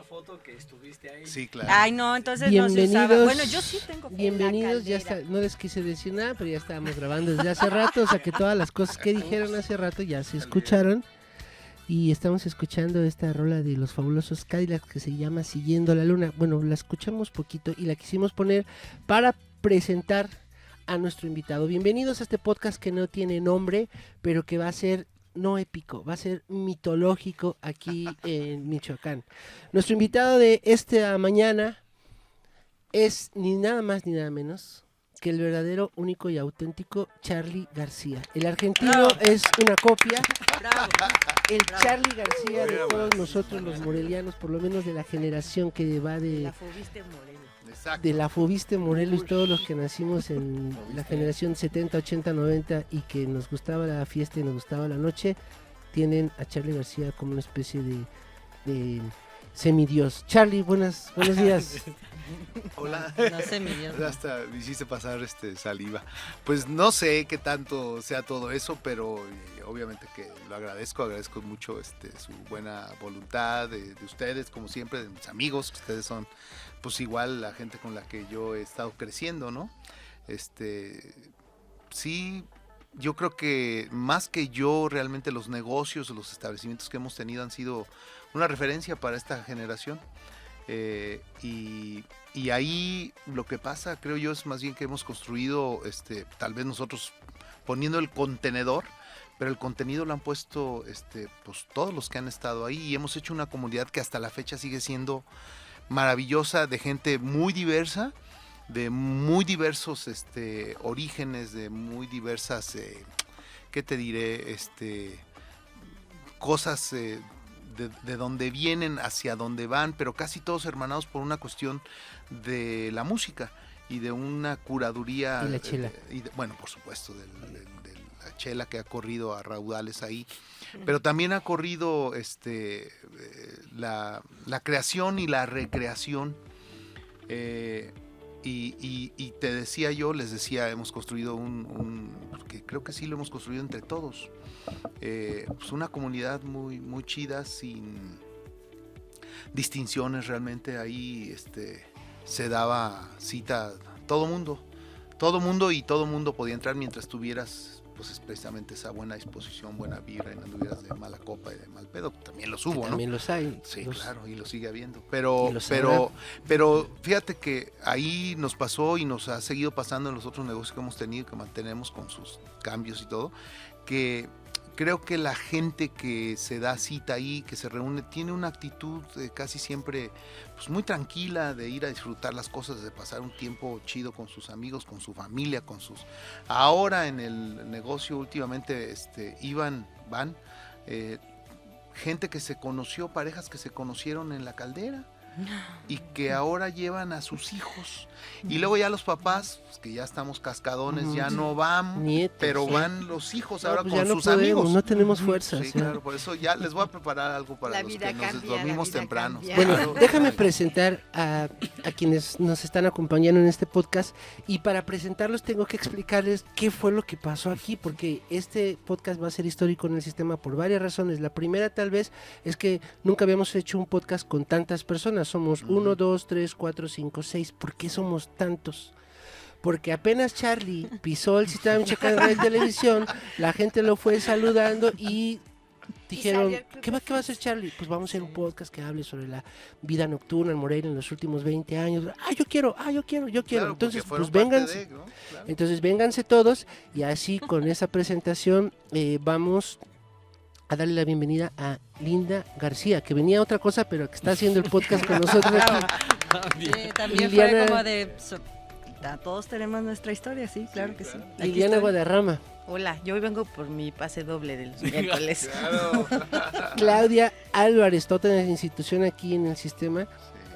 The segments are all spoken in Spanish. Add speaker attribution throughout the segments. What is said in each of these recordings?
Speaker 1: foto que estuviste ahí.
Speaker 2: Sí, claro.
Speaker 3: Ay, no, entonces no se usaba. Bueno, yo sí tengo
Speaker 4: Bienvenidos, ya está, no les quise decir nada, pero ya estábamos grabando desde hace rato, o sea que todas las cosas que dijeron hace rato ya se escucharon. Y estamos escuchando esta rola de los fabulosos Cadillacs que se llama Siguiendo la Luna. Bueno, la escuchamos poquito y la quisimos poner para presentar a nuestro invitado. Bienvenidos a este podcast que no tiene nombre, pero que va a ser no épico, va a ser mitológico aquí en Michoacán. Nuestro invitado de esta mañana es ni nada más ni nada menos que el verdadero, único y auténtico Charly García. El argentino es una copia.
Speaker 3: Bravo.
Speaker 4: El Charly García de todos nosotros los morelianos, por lo menos de la generación que va de
Speaker 3: La Fobiste Moreno.
Speaker 2: Exacto.
Speaker 4: de la Fobiste Morelos, todos los que nacimos en la generación 70, 80, 90 y que nos gustaba la fiesta y nos gustaba la noche, tienen a Charly García como una especie de semidios. Charly, buenos días.
Speaker 2: Hola.
Speaker 3: No sé, mi Dios.
Speaker 2: Hasta me hiciste pasar saliva. Pues no sé qué tanto sea todo eso, pero obviamente que lo agradezco mucho su buena voluntad de ustedes, como siempre, de mis amigos, que ustedes son pues igual la gente con la que yo he estado creciendo, ¿no? Sí, yo creo que más que yo, realmente los negocios, los establecimientos que hemos tenido han sido una referencia para esta generación. Y ahí lo que pasa, creo yo, es más bien que hemos construido, tal vez nosotros poniendo el contenedor, pero el contenido lo han puesto pues todos los que han estado ahí, y hemos hecho una comunidad que hasta la fecha sigue siendo maravillosa, de gente muy diversa, de muy diversos orígenes, de muy diversas, ¿qué te diré? Cosas de donde vienen hacia donde van, pero casi todos hermanados por una cuestión de la música y de una curaduría.
Speaker 4: Y la chela.
Speaker 2: Bueno, por supuesto, de la chela que ha corrido a raudales ahí, pero también ha corrido la creación y la recreación. Y te decía yo, les decía, hemos construido que creo que sí lo hemos construido entre todos, pues una comunidad muy, muy chida, sin distinciones realmente. Ahí se daba cita todo mundo, y todo mundo podía entrar mientras tuvieras pues es precisamente esa buena disposición, buena vibra, y no anduvieras de mala copa y de mal pedo. También los hubo, ¿no?
Speaker 4: También los hay.
Speaker 2: Sí,
Speaker 4: los...
Speaker 2: claro, y lo sigue habiendo. Pero fíjate que ahí nos pasó y nos ha seguido pasando en los otros negocios que hemos tenido, que mantenemos con sus cambios y todo, que creo que la gente que se da cita ahí, que se reúne, tiene una actitud casi siempre pues muy tranquila, de ir a disfrutar las cosas, de pasar un tiempo chido con sus amigos, con su familia, con sus... Ahora en el negocio últimamente van gente que se conoció, parejas que se conocieron en la caldera y que ahora llevan a sus hijos, y luego ya los papás, pues, que ya estamos cascadones, ya no van,
Speaker 4: Nietos,
Speaker 2: pero van los hijos ahora
Speaker 4: pues
Speaker 2: con
Speaker 4: ya no
Speaker 2: sus
Speaker 4: podemos,
Speaker 2: amigos.
Speaker 4: no tenemos fuerzas.
Speaker 2: Sí, claro, por eso ya les voy a preparar algo para
Speaker 5: La
Speaker 2: los
Speaker 5: vida
Speaker 2: que nos
Speaker 5: cambia,
Speaker 2: dormimos
Speaker 5: la vida
Speaker 2: temprano.
Speaker 5: cambia.
Speaker 4: Bueno,
Speaker 2: Claro.
Speaker 4: déjame presentar a quienes nos están acompañando en este podcast, y para presentarlos tengo que explicarles qué fue lo que pasó aquí, porque este podcast va a ser histórico en el sistema por varias razones. La primera tal vez es que nunca habíamos hecho un podcast con tantas personas. Somos 1, 2, 3, 4, 5, 6. ¿Por qué somos tantos? Porque apenas Charly pisó el sistema de Michoacán de televisión, la gente lo fue saludando y dijeron, ¿qué va a hacer Charly? Pues vamos a hacer un podcast que hable sobre la vida nocturna en Morelia en los últimos 20 años. Yo quiero.
Speaker 2: Claro,
Speaker 4: Entonces,
Speaker 2: porque
Speaker 4: pues
Speaker 2: fueron parte
Speaker 4: vénganse.
Speaker 2: de, ¿no? Claro.
Speaker 4: Entonces, vénganse todos, y así con esa presentación vamos a darle la bienvenida a Linda García, que venía a otra cosa, pero que está haciendo el podcast con nosotros aquí.
Speaker 3: Sí, también
Speaker 4: Liliana-
Speaker 3: fue como de... todos tenemos nuestra historia, sí, claro que sí. Aquí
Speaker 4: Liliana
Speaker 3: estoy.
Speaker 4: Guadarrama,
Speaker 5: Hola, yo hoy vengo por mi pase doble de los miércoles.
Speaker 2: Claro.
Speaker 4: Claudia Álvarez, toda la institución aquí en el sistema.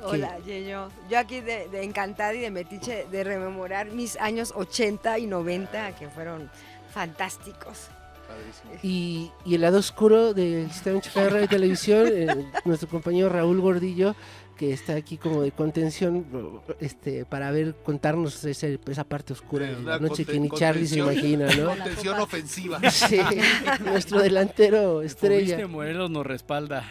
Speaker 6: Hola, Yeyo. Yo aquí de encantada y de metiche de rememorar mis años 80 y 90, que fueron fantásticos.
Speaker 2: Padrísimo.
Speaker 4: Y el lado oscuro del sistema mexicano de radio y televisión, nuestro compañero Raúl Gordillo, que está aquí como de contención, para contarnos esa parte oscura de la noche que ni Charlie se imagina, ¿no?
Speaker 2: Contención ofensiva.
Speaker 4: Sí, nuestro delantero estrella.
Speaker 1: Fubiste Morelos nos respalda.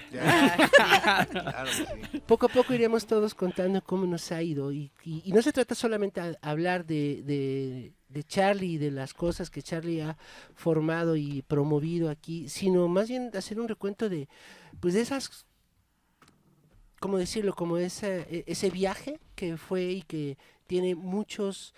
Speaker 2: Claro, sí.
Speaker 4: Poco a poco iremos todos contando cómo nos ha ido y no se trata solamente de hablar de Charlie y de las cosas que Charlie ha formado y promovido aquí, sino más bien de hacer un recuento de esas, ¿cómo decirlo? Como ese viaje que fue y que tiene muchos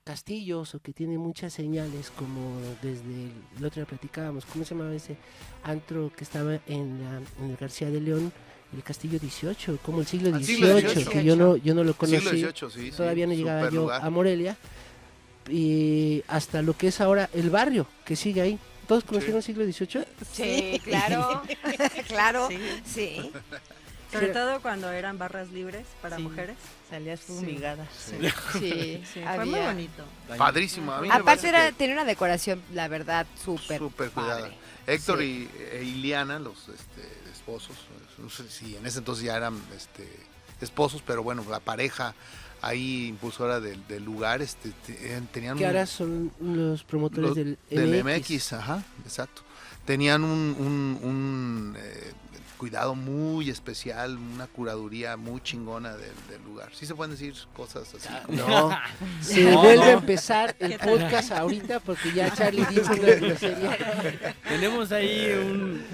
Speaker 4: castillos o que tiene muchas señales, como desde el otro día platicábamos, ¿cómo se llamaba ese antro que estaba en el García de León? El Castillo 18, como el siglo XVIII, que yo no lo conocí,
Speaker 2: Siglo XVIII, sí,
Speaker 4: todavía no llegaba
Speaker 2: super
Speaker 4: yo
Speaker 2: lugar.
Speaker 4: a Morelia, y hasta lo que es ahora el barrio, que sigue ahí. ¿Todos conocieron el siglo XVIII?
Speaker 6: Sí, claro. Claro,
Speaker 5: Sí.
Speaker 6: sí.
Speaker 3: Sobre todo cuando eran barras libres para
Speaker 5: Sí.
Speaker 3: mujeres.
Speaker 5: Salías fumigada.
Speaker 6: Sí,
Speaker 3: Sí, fue muy
Speaker 6: había-
Speaker 3: bonito.
Speaker 2: Padrísimo. A mí me
Speaker 6: Aparte
Speaker 2: parece
Speaker 6: tenía una decoración, la verdad, súper
Speaker 2: súper cuidada.
Speaker 6: padre.
Speaker 2: Héctor
Speaker 6: Sí.
Speaker 2: e Iliana, los esposos, no sé si en ese entonces ya eran esposos, pero bueno, la pareja ahí impulsora del lugar, tenían
Speaker 4: Que ahora son los promotores del MX.
Speaker 2: ajá, exacto. Tenían un cuidado muy especial, una curaduría muy chingona del lugar. Sí se pueden decir cosas así.
Speaker 4: No, se
Speaker 1: No,
Speaker 4: vuelve a
Speaker 1: no.
Speaker 4: empezar el podcast ahorita porque ya Charlie dijo una grosería.
Speaker 1: Tenemos ahí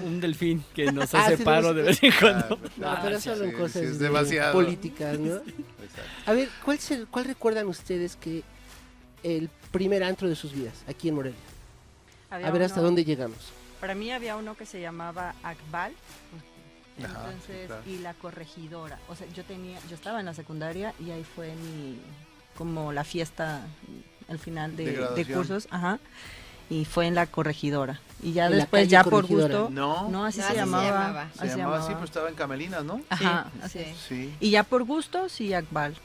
Speaker 1: un delfín que nos
Speaker 4: Ah,
Speaker 1: hace paro de vez en cuando.
Speaker 4: No, pero
Speaker 2: sí,
Speaker 4: solo en
Speaker 2: sí,
Speaker 4: cosas
Speaker 2: sí, es
Speaker 4: de
Speaker 2: demasiado.
Speaker 4: políticas, ¿no?
Speaker 2: Exacto.
Speaker 4: A ver, ¿cuál recuerdan ustedes que el primer antro de sus vidas aquí en Morelia?
Speaker 3: Había
Speaker 4: A ver hasta
Speaker 3: uno-
Speaker 4: dónde llegamos.
Speaker 3: Para mí había uno que se llamaba Akbal.
Speaker 2: Ajá,
Speaker 3: Entonces,
Speaker 2: sí, claro.
Speaker 3: y la corregidora. O sea, yo estaba en la secundaria y ahí fue como la fiesta al final
Speaker 2: De
Speaker 3: de
Speaker 2: graduación.
Speaker 3: cursos, ajá. Y fue en la corregidora. Y ya
Speaker 4: En la
Speaker 3: después,
Speaker 4: calle
Speaker 3: ya por
Speaker 4: Corregidora.
Speaker 3: gusto.
Speaker 2: No,
Speaker 3: No, así
Speaker 6: No,
Speaker 3: se
Speaker 6: así se
Speaker 3: llamaba.
Speaker 6: llamaba.
Speaker 2: se llamaba así, pero estaba en Camelinas, ¿no?
Speaker 3: Ajá,
Speaker 6: Sí,
Speaker 3: así
Speaker 6: sí.
Speaker 3: es.
Speaker 2: Sí,
Speaker 3: Y ya por gusto, sí, Akbal.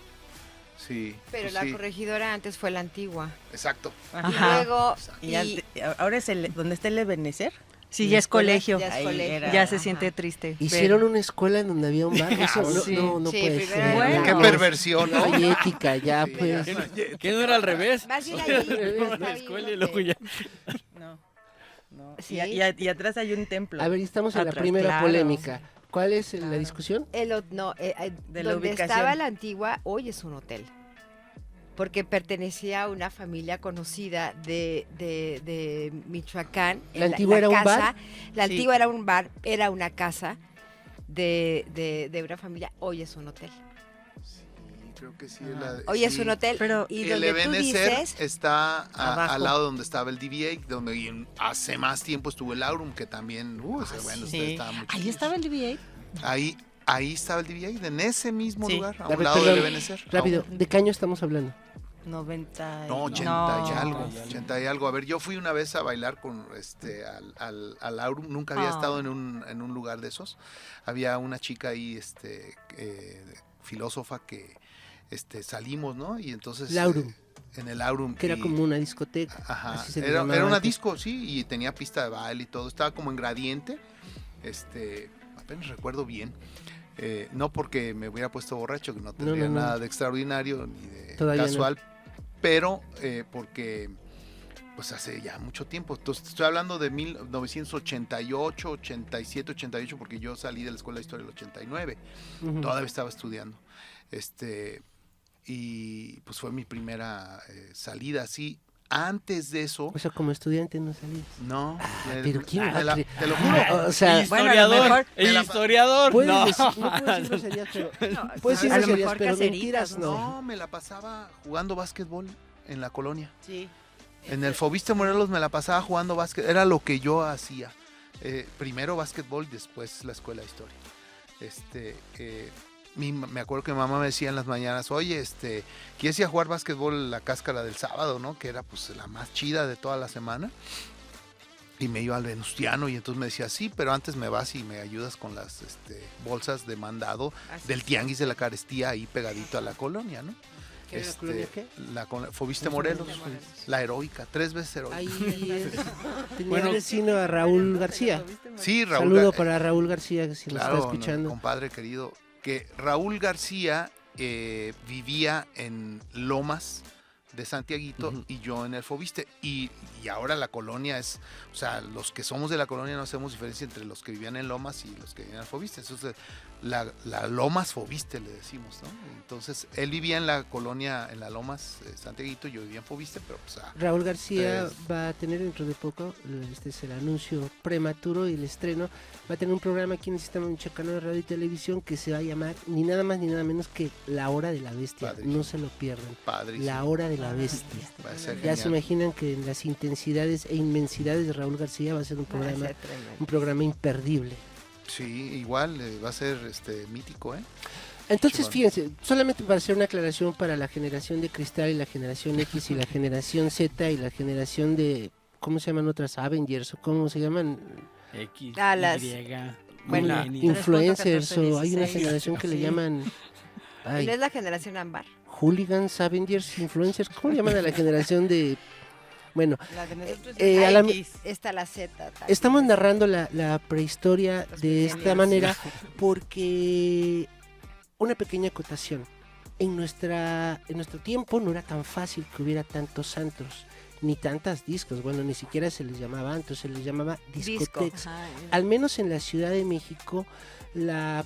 Speaker 2: sí.
Speaker 6: Pero
Speaker 2: pues
Speaker 6: la
Speaker 2: sí,
Speaker 6: corregidora antes fue la antigua.
Speaker 2: exacto.
Speaker 6: Y
Speaker 3: Ajá.
Speaker 6: luego,
Speaker 5: Y ahora es donde está el Ebenezer.
Speaker 3: Sí,
Speaker 5: ¿La
Speaker 3: ya es
Speaker 5: escuela?
Speaker 3: colegio.
Speaker 6: Ya es
Speaker 5: Ahí
Speaker 6: colegio.
Speaker 5: era-
Speaker 3: Ya se
Speaker 6: Ajá.
Speaker 3: siente triste.
Speaker 4: Hicieron una escuela en donde había un bar. Eso no,
Speaker 3: Sí.
Speaker 4: no
Speaker 6: Sí,
Speaker 4: puede
Speaker 6: primero
Speaker 4: ser.
Speaker 3: Bueno.
Speaker 2: Qué
Speaker 3: No,
Speaker 2: perversión,
Speaker 4: No
Speaker 2: ¿no?
Speaker 4: hay ética, ya
Speaker 2: Sí,
Speaker 4: pues.
Speaker 2: ya.
Speaker 1: ¿Qué no era al revés?
Speaker 6: Más bien
Speaker 1: O
Speaker 6: ahí,
Speaker 1: sea,
Speaker 6: está
Speaker 1: la
Speaker 6: bien,
Speaker 1: escuela y
Speaker 6: no
Speaker 1: luego
Speaker 6: sé.
Speaker 1: ya.
Speaker 5: No. No.
Speaker 6: Sí.
Speaker 5: Y atrás hay un templo.
Speaker 4: A ver, estamos en la
Speaker 3: Atrás,
Speaker 4: primera
Speaker 3: claro.
Speaker 4: polémica. ¿Cuál es la
Speaker 3: Claro.
Speaker 4: discusión?
Speaker 5: De la
Speaker 6: Donde
Speaker 5: ubicación.
Speaker 6: estaba la antigua, hoy es un hotel. Porque pertenecía a una familia conocida de Michoacán.
Speaker 4: ¿La antigua era un
Speaker 6: casa,
Speaker 4: bar?
Speaker 6: La
Speaker 5: Sí.
Speaker 6: antigua era un bar, era una casa de una familia. Hoy es un hotel.
Speaker 2: Sí, creo que sí.
Speaker 6: Hoy es un hotel.
Speaker 3: Pero-
Speaker 6: y
Speaker 2: El
Speaker 6: donde tú
Speaker 2: Ebenezer
Speaker 6: dices,
Speaker 2: está
Speaker 5: Abajo.
Speaker 2: al lado donde estaba el DVA, donde hace más tiempo estuvo el Aurum, que también, ese, bueno,
Speaker 5: sí.
Speaker 2: estaba muy
Speaker 3: Ahí
Speaker 2: chido.
Speaker 3: estaba el DVA.
Speaker 2: Ahí estaba el DVA, en ese mismo
Speaker 5: Sí.
Speaker 2: lugar, a
Speaker 4: A
Speaker 2: un
Speaker 4: ver,
Speaker 2: lado del
Speaker 4: perdón,
Speaker 2: Ebenezer.
Speaker 4: Rápido, ¿de qué año estamos hablando?
Speaker 5: 90.
Speaker 2: No, 80 y
Speaker 3: No.
Speaker 2: algo, 80 y algo. A ver, yo fui una vez a bailar con al Aurum, nunca había
Speaker 3: Ah.
Speaker 2: estado en un lugar de esos. Había una chica ahí, filósofa que salimos, ¿no? Y entonces
Speaker 4: El Aurum.
Speaker 2: en el Aurum
Speaker 4: Que era
Speaker 2: y-
Speaker 4: como una discoteca.
Speaker 2: Ajá,
Speaker 4: así se le
Speaker 2: era
Speaker 4: llamaba
Speaker 2: una
Speaker 4: antes.
Speaker 2: disco, sí, y tenía pista de baile y todo, estaba como en gradiente, apenas recuerdo bien, no porque me hubiera puesto borracho, que no tendría
Speaker 4: no.
Speaker 2: nada de extraordinario ni de
Speaker 4: Todavía
Speaker 2: casual, pero porque pues hace ya mucho tiempo, entonces estoy hablando de 1988, 87, 88, porque yo salí de la Escuela de Historia del 89,
Speaker 4: Ujú.
Speaker 2: todavía estaba estudiando, y pues fue mi primera salida así. Antes de eso,
Speaker 4: O sea, como estudiante no salías.
Speaker 2: no,
Speaker 4: pero ¿quién va a creer?
Speaker 2: te lo juro.
Speaker 4: O sea,
Speaker 3: Bueno, a lo
Speaker 1: Historiador.
Speaker 3: mejor-
Speaker 1: Historiador.
Speaker 4: puedes
Speaker 1: No.
Speaker 4: decir, no puedes decir groserías, pero puedes decir
Speaker 3: a lo
Speaker 4: groserías,
Speaker 3: mejor
Speaker 4: pero
Speaker 3: caseritas,
Speaker 4: mentiras no.
Speaker 2: No, me la pasaba jugando básquetbol en la colonia.
Speaker 5: Sí.
Speaker 2: En el Fobiste Morelos me la pasaba jugando básquet, era lo que yo hacía. Primero básquetbol, después la escuela de historia. Me acuerdo que mi mamá me decía en las mañanas, oye, ¿quieres ir a jugar básquetbol la cáscara del sábado, no? Que era pues la más chida de toda la semana. Y me iba al Venustiano y entonces me decía, sí, pero antes me vas y me ayudas con las bolsas de mandado
Speaker 6: Así
Speaker 2: del
Speaker 6: es.
Speaker 2: Tianguis de la Carestía ahí pegadito a la colonia, ¿no?
Speaker 4: ¿Qué era la colonia qué?
Speaker 2: Fobiste Morelos, la heroica, 3 veces heroica.
Speaker 4: Ahí tenía
Speaker 1: Bueno.
Speaker 4: vecino a Raúl García.
Speaker 2: Sí, Raúl.
Speaker 4: Saludo para Raúl García, que si nos
Speaker 2: Claro,
Speaker 4: está escuchando.
Speaker 2: compadre querido, que Raúl García vivía en Lomas de Santiaguito y yo en el Fobiste. Y ahora la colonia es, o sea, los que somos de la colonia no hacemos diferencia entre los que vivían en Lomas y los que vivían en el Fobiste. Entonces, la Lomas Fobiste le decimos, ¿no? Entonces, él vivía en la colonia, en la Lomas Santiaguito, yo vivía en Fobiste, pero pues...
Speaker 4: Raúl García va a tener dentro de poco, este es el anuncio prematuro y el estreno, va a tener un programa aquí en el Sistema Michoacano de Radio y Televisión que se va a llamar ni nada más ni nada menos que La Hora de la Bestia.
Speaker 2: Padrísimo.
Speaker 4: No se lo pierdan.
Speaker 2: Padrísimo.
Speaker 4: La Hora de la Bestia.
Speaker 2: Va a ser
Speaker 4: Ya se
Speaker 2: genial.
Speaker 4: imaginan que en las intensidades e inmensidades de Raúl García va a ser un programa imperdible.
Speaker 2: Sí, igual va a ser mítico, ¿eh?
Speaker 4: Entonces,
Speaker 2: Chingón.
Speaker 4: fíjense, solamente para hacer una aclaración para la generación de cristal y la generación X y la generación Z y la generación de, ¿cómo se llaman otras? Avengers o cómo se llaman,
Speaker 1: X,
Speaker 6: Ah, las-
Speaker 1: Y,
Speaker 6: Bueno,
Speaker 1: millennials.
Speaker 4: influencers, o hay una
Speaker 6: 16.
Speaker 4: generación que le
Speaker 1: Sí.
Speaker 4: llaman
Speaker 6: ¿Y no es la generación ámbar?
Speaker 4: hooligans, Avengers, influencers, ¿cómo le llaman a la generación de...? Bueno,
Speaker 5: La de nosotros
Speaker 4: a
Speaker 5: es
Speaker 4: la-
Speaker 5: X.
Speaker 6: Está la Z. tal.
Speaker 4: estamos narrando la prehistoria
Speaker 6: Los
Speaker 4: de esta
Speaker 6: millennials.
Speaker 4: manera porque una pequeña acotación. En nuestro tiempo no era tan fácil que hubiera tantos antros, ni tantas discos. Bueno, ni siquiera se les llamaba antros, se les llamaba discotecas.
Speaker 3: Ajá,
Speaker 4: Al menos en la Ciudad de México, las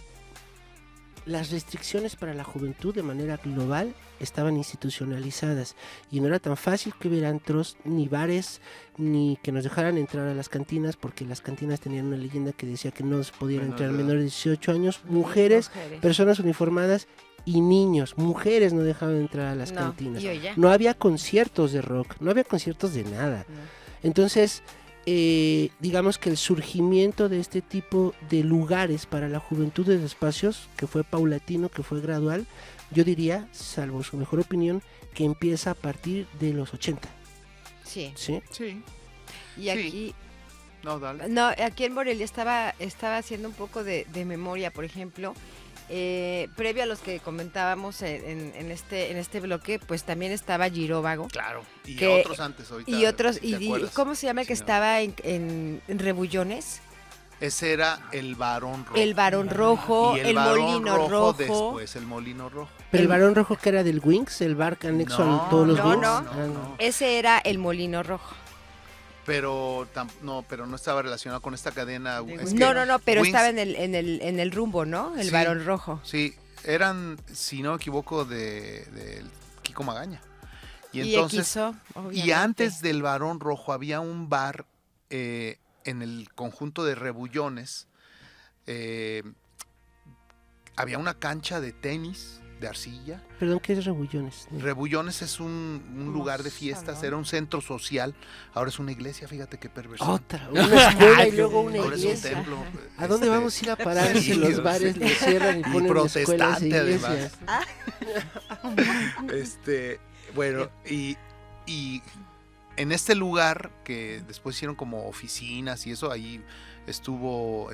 Speaker 4: restricciones para la juventud de manera global estaban institucionalizadas y no era tan fácil que hubiera antros, ni bares, ni que nos dejaran entrar a las cantinas, porque las cantinas tenían una leyenda que decía que no podían
Speaker 2: Menor
Speaker 4: entrar
Speaker 2: de edad.
Speaker 4: menores de 18 años, mujeres, personas uniformadas y niños. Mujeres no dejaban entrar a las
Speaker 6: No,
Speaker 4: cantinas.
Speaker 6: y oye,
Speaker 4: No había conciertos de rock, no había conciertos de nada. Entonces, digamos que el surgimiento de este tipo de lugares para la juventud de espacios, que fue paulatino, que fue gradual, yo diría, salvo su mejor opinión, que empieza a partir de los 80.
Speaker 6: sí.
Speaker 4: ¿Sí?
Speaker 2: Sí.
Speaker 6: Y aquí,
Speaker 2: No, dale.
Speaker 6: no, aquí en Morelia estaba haciendo un poco de memoria, por ejemplo. Previo a los que comentábamos en este bloque, pues también estaba Giróvago.
Speaker 2: Claro. Y
Speaker 6: Que-
Speaker 2: otros antes ahorita.
Speaker 6: Y otros,
Speaker 2: si te
Speaker 6: y
Speaker 2: acuerdas.
Speaker 6: ¿cómo se llama el que
Speaker 2: Sí, no.
Speaker 6: estaba en Rebullones?
Speaker 2: Ese era el Barón Rojo.
Speaker 6: El Barón Rojo,
Speaker 2: Y
Speaker 6: el
Speaker 2: Barón
Speaker 6: Molino Rojo.
Speaker 2: Después el Molino Rojo.
Speaker 4: Pero el
Speaker 6: El-
Speaker 4: Barón Rojo, que era del Wings, el bar que anexo a todos los
Speaker 6: no,
Speaker 4: Wings.
Speaker 6: no.
Speaker 4: Ah,
Speaker 2: no.
Speaker 6: Ese era el Molino Rojo.
Speaker 2: Pero no estaba relacionado con esta cadena. es que
Speaker 6: No, pero
Speaker 2: Wings-
Speaker 6: estaba en el rumbo, ¿no? El
Speaker 2: Sí.
Speaker 6: Barón Rojo.
Speaker 2: Sí, eran, si no me equivoco, de Kiko Magaña. Y
Speaker 6: Y
Speaker 2: entonces,
Speaker 6: XO,
Speaker 2: y
Speaker 6: obviamente.
Speaker 2: antes del Barón Rojo había un bar en el conjunto de Rebullones. Había una cancha de tenis de arcilla.
Speaker 4: Perdón, ¿qué es Rebullones?
Speaker 2: Rebullones es un lugar de fiestas,
Speaker 6: salón.
Speaker 2: era un centro social. Ahora es una iglesia, fíjate qué perversión.
Speaker 4: Otra, una escuela y luego una
Speaker 2: Ahora es un
Speaker 4: iglesia.
Speaker 2: templo.
Speaker 4: ¿A dónde vamos a ir a parar si
Speaker 2: sí,
Speaker 4: los
Speaker 2: sí.
Speaker 4: bares los cierran y
Speaker 2: Y
Speaker 4: ponen escuelas e
Speaker 2: protestante,
Speaker 4: iglesias?
Speaker 2: Bueno, y en este lugar que después hicieron como oficinas y eso, ahí estuvo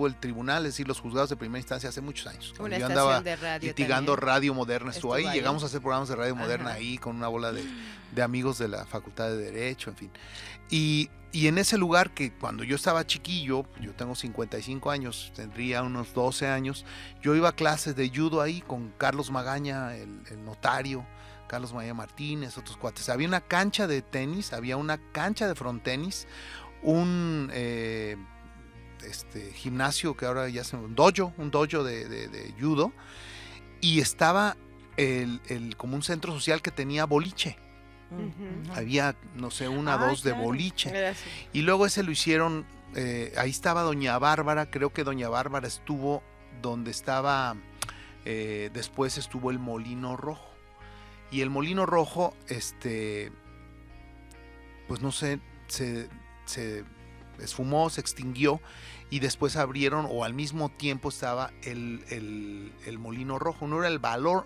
Speaker 2: el tribunal, es decir, los juzgados de primera instancia hace muchos años. Cuando
Speaker 6: Una
Speaker 2: yo
Speaker 6: estación
Speaker 2: andaba
Speaker 6: de radio
Speaker 2: litigando
Speaker 6: también.
Speaker 2: Radio Moderna, estuvo ahí,
Speaker 6: Estuvo ahí.
Speaker 2: llegamos a hacer programas de Radio Moderna
Speaker 6: Ajá.
Speaker 2: ahí con una bola de amigos de la Facultad de Derecho, en fin. Y en ese lugar que cuando yo estaba chiquillo, yo tengo 55 años, tendría unos 12 años, yo iba a clases de judo ahí con Carlos Magaña, el notario, Carlos Magaña Martínez, otros cuates. Había una cancha de tenis, había una cancha de frontenis, un gimnasio que ahora ya se un dojo de judo, y estaba como un centro social que tenía boliche.
Speaker 6: Ujú.
Speaker 2: Había, no sé, una,
Speaker 6: Ah,
Speaker 2: dos de
Speaker 6: claro.
Speaker 2: boliche.
Speaker 6: Era así.
Speaker 2: Y luego ese lo hicieron, ahí estaba Doña Bárbara, creo que Doña Bárbara estuvo donde estaba, después estuvo el Molino Rojo. Y el Molino Rojo, pues no sé, se esfumó, se extinguió y después abrieron, o al mismo tiempo estaba el Molino Rojo. Uno era el Barón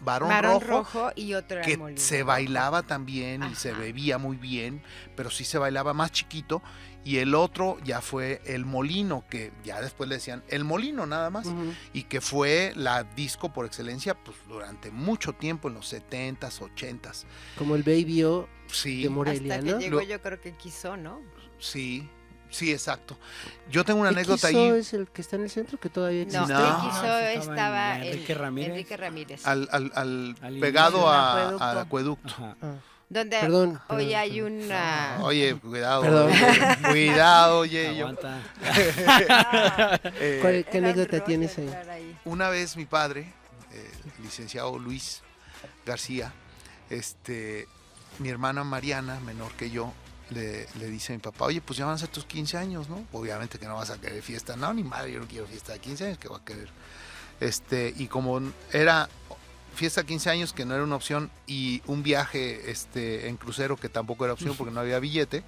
Speaker 2: Rojo,
Speaker 6: y otro era
Speaker 2: que
Speaker 6: el Molino
Speaker 2: se
Speaker 6: Rojo.
Speaker 2: bailaba también y se bebía muy bien, pero sí se bailaba más chiquito. Y el otro ya fue el Molino, que ya después le decían el Molino nada más, y que fue la disco por excelencia pues durante mucho tiempo, en los 70s, 80s.
Speaker 4: Como el Baby O
Speaker 2: Sí,
Speaker 4: de Morelia,
Speaker 6: Hasta que
Speaker 4: ¿no?
Speaker 6: llegó yo creo que quiso, ¿no?
Speaker 2: sí, exacto. Yo tengo una
Speaker 4: ¿XO
Speaker 2: anécdota ahí.
Speaker 4: es el que está en el centro que todavía
Speaker 6: No,
Speaker 4: existe?
Speaker 2: No.
Speaker 6: quiso
Speaker 1: estaba
Speaker 6: estaba
Speaker 1: en Enrique Ramírez.
Speaker 6: Enrique Ramírez.
Speaker 2: Al
Speaker 1: Al
Speaker 2: pegado
Speaker 1: inicio.
Speaker 2: al acueducto.
Speaker 1: Ajá.
Speaker 4: Ah,
Speaker 6: Donde
Speaker 4: perdón.
Speaker 6: hoy hay una...
Speaker 2: Oye, cuidado.
Speaker 4: Perdón.
Speaker 2: Cuidado, oye.
Speaker 1: Aguanta.
Speaker 4: ¿Qué
Speaker 6: Era un
Speaker 4: anécdota
Speaker 6: rollo
Speaker 4: tienes ahí?
Speaker 6: entrar ahí.
Speaker 2: Una vez mi padre, el licenciado Luis García, mi hermana Mariana, menor que yo, le dice a mi papá, oye, pues ya van a ser tus 15 años, ¿no? Obviamente que no vas a querer fiesta. No, ni madre, yo no quiero fiesta de 15 años, ¿qué voy a querer? Y como era fiesta de 15 años, que no era una opción, y un viaje en crucero, que tampoco era opción porque no había billete,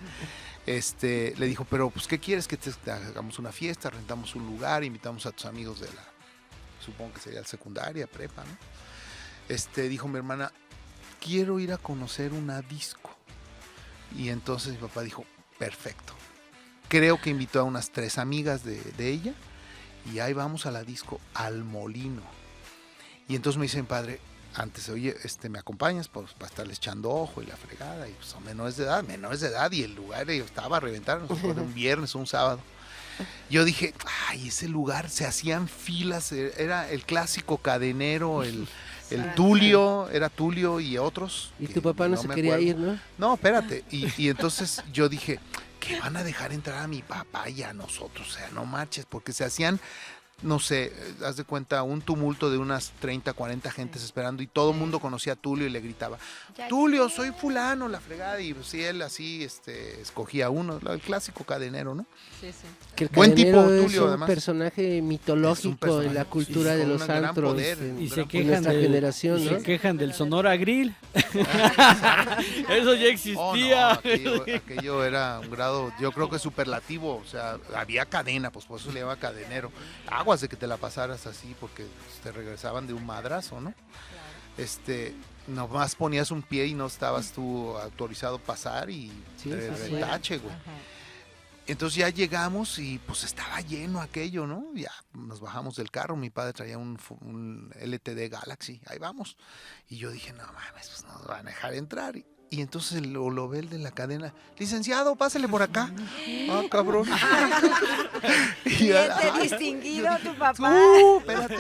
Speaker 2: le dijo, pero pues, ¿qué quieres? Que te hagamos una fiesta, rentamos un lugar, invitamos a tus amigos de supongo que sería la secundaria, prepa, ¿no? Dijo mi hermana, quiero ir a conocer una disco. Y entonces mi papá dijo, perfecto. Creo que invitó a unas 3 amigas de ella, y ahí vamos a la disco Al Molino. Y entonces me dice mi padre, antes, oye, ¿me acompañas? Pues para estarle echando ojo y la fregada. Y pues son menores de edad, y el lugar estaba a reventar, no sé, fue un viernes o un sábado. Yo dije, ay, ese lugar, se hacían filas, era el clásico cadenero, el Tulio, era Tulio y otros.
Speaker 4: Y
Speaker 2: que
Speaker 4: tu papá no se
Speaker 2: me
Speaker 4: quería
Speaker 2: acuerdo.
Speaker 4: ir, ¿no?
Speaker 2: No, espérate. Y entonces yo dije, ¿qué van a dejar entrar a mi papá y a nosotros? O sea, no marches, porque se hacían, no sé, haz de cuenta, un tumulto de unas 30, 40 gentes esperando, y todo el mundo conocía a Tulio y le gritaba,
Speaker 6: Ya
Speaker 2: Tulio,
Speaker 6: llegó.
Speaker 2: soy fulano, la fregada. Y pues, sí, él así escogía uno, el clásico cadenero, ¿no?
Speaker 3: Sí, sí.
Speaker 4: Que el
Speaker 2: Buen tipo,
Speaker 4: cadenero es
Speaker 2: Tulio,
Speaker 4: un
Speaker 2: además.
Speaker 4: personaje mitológico
Speaker 2: personaje,
Speaker 4: en la cultura
Speaker 2: sí,
Speaker 4: de
Speaker 2: con
Speaker 4: los
Speaker 2: un gran
Speaker 4: antros
Speaker 2: poder,
Speaker 4: en,
Speaker 1: Y
Speaker 2: un
Speaker 1: se
Speaker 2: gran
Speaker 1: quejan
Speaker 4: nuestra
Speaker 1: del,
Speaker 4: generación,
Speaker 1: y
Speaker 4: ¿no?
Speaker 1: se quejan del Sonora Grill. Eso ya existía.
Speaker 2: Aquello era un grado, yo creo que superlativo, o sea, había cadena, pues por eso se le llama cadenero. Aguas de que te la pasaras así, porque te regresaban de un madrazo, ¿no? Nomás ponías un pie y no estabas tú autorizado a pasar, y
Speaker 4: Sí,
Speaker 2: te
Speaker 4: sí, sí.
Speaker 2: retache, güey.
Speaker 3: Ajá.
Speaker 2: Entonces ya llegamos y pues estaba lleno aquello, ¿no? Ya nos bajamos del carro, mi padre traía un LTD Galaxy, ahí vamos. Y yo dije, no mames, pues no nos van a dejar entrar. Y entonces lo ve el de la cadena, licenciado, pásele por acá. Ah, cabrón.
Speaker 6: Cliente distinguido, tu papá.
Speaker 2: Espérate.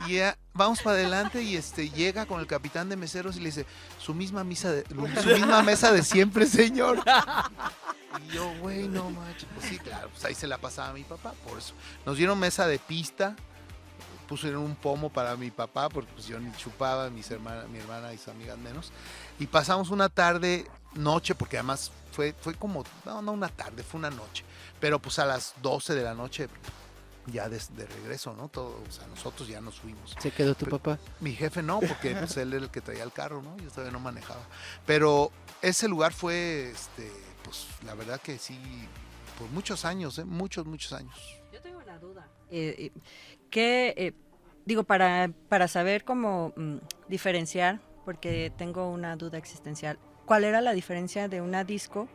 Speaker 2: Y ya vamos para adelante, y llega con el capitán de meseros y le dice, su misma mesa de siempre, señor. Y yo, güey, no manches. Pues sí, claro, pues ahí se la pasaba a mi papá, por eso. Nos dieron mesa de pista, pusieron un pomo para mi papá, porque pues yo ni chupaba, mi hermana y sus amigas menos. Y pasamos una tarde, noche, porque además fue como, no una tarde, fue una noche. Pero pues a las 12 de la noche, ya de regreso, ¿no? Todo, o sea, nosotros ya nos fuimos.
Speaker 4: Se quedó tu papá.
Speaker 2: Mi jefe no, porque pues, él era el que traía el carro, ¿no? Yo todavía no manejaba. Pero ese lugar fue, pues la verdad que sí, por muchos años, muchos años.
Speaker 3: Yo tengo una duda. Digo, para saber cómo diferenciar, porque tengo una duda existencial, ¿cuál era la diferencia de una disco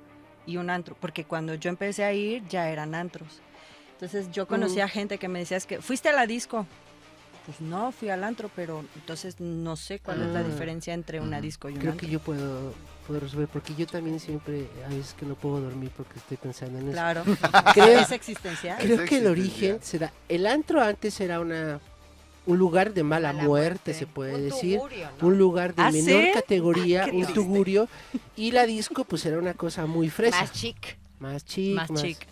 Speaker 3: y un antro? Porque cuando yo empecé a ir ya eran antros. Entonces yo conocía gente que me decía, es que fuiste a la disco. Pues no, fui al antro, pero entonces no sé cuál es la diferencia entre una disco y un
Speaker 4: Creo
Speaker 3: antro.
Speaker 4: que yo puedo resolver, porque yo también siempre, a veces que no puedo dormir porque estoy pensando en eso.
Speaker 3: Claro,
Speaker 4: Creo-
Speaker 3: es existencial.
Speaker 4: Creo
Speaker 2: Es
Speaker 4: que el
Speaker 2: existencial.
Speaker 4: origen se da. El antro antes era un lugar de mala muerte, se puede
Speaker 6: Un
Speaker 4: decir.
Speaker 6: tugurio, ¿no?
Speaker 4: Un lugar de
Speaker 3: ¿Ah,
Speaker 4: menor
Speaker 3: sí?
Speaker 4: categoría,
Speaker 6: Qué
Speaker 4: un
Speaker 6: triste.
Speaker 4: tugurio. Y la disco, pues era una cosa muy fresa.
Speaker 6: Más chic.
Speaker 4: Más chic.
Speaker 3: Más chic.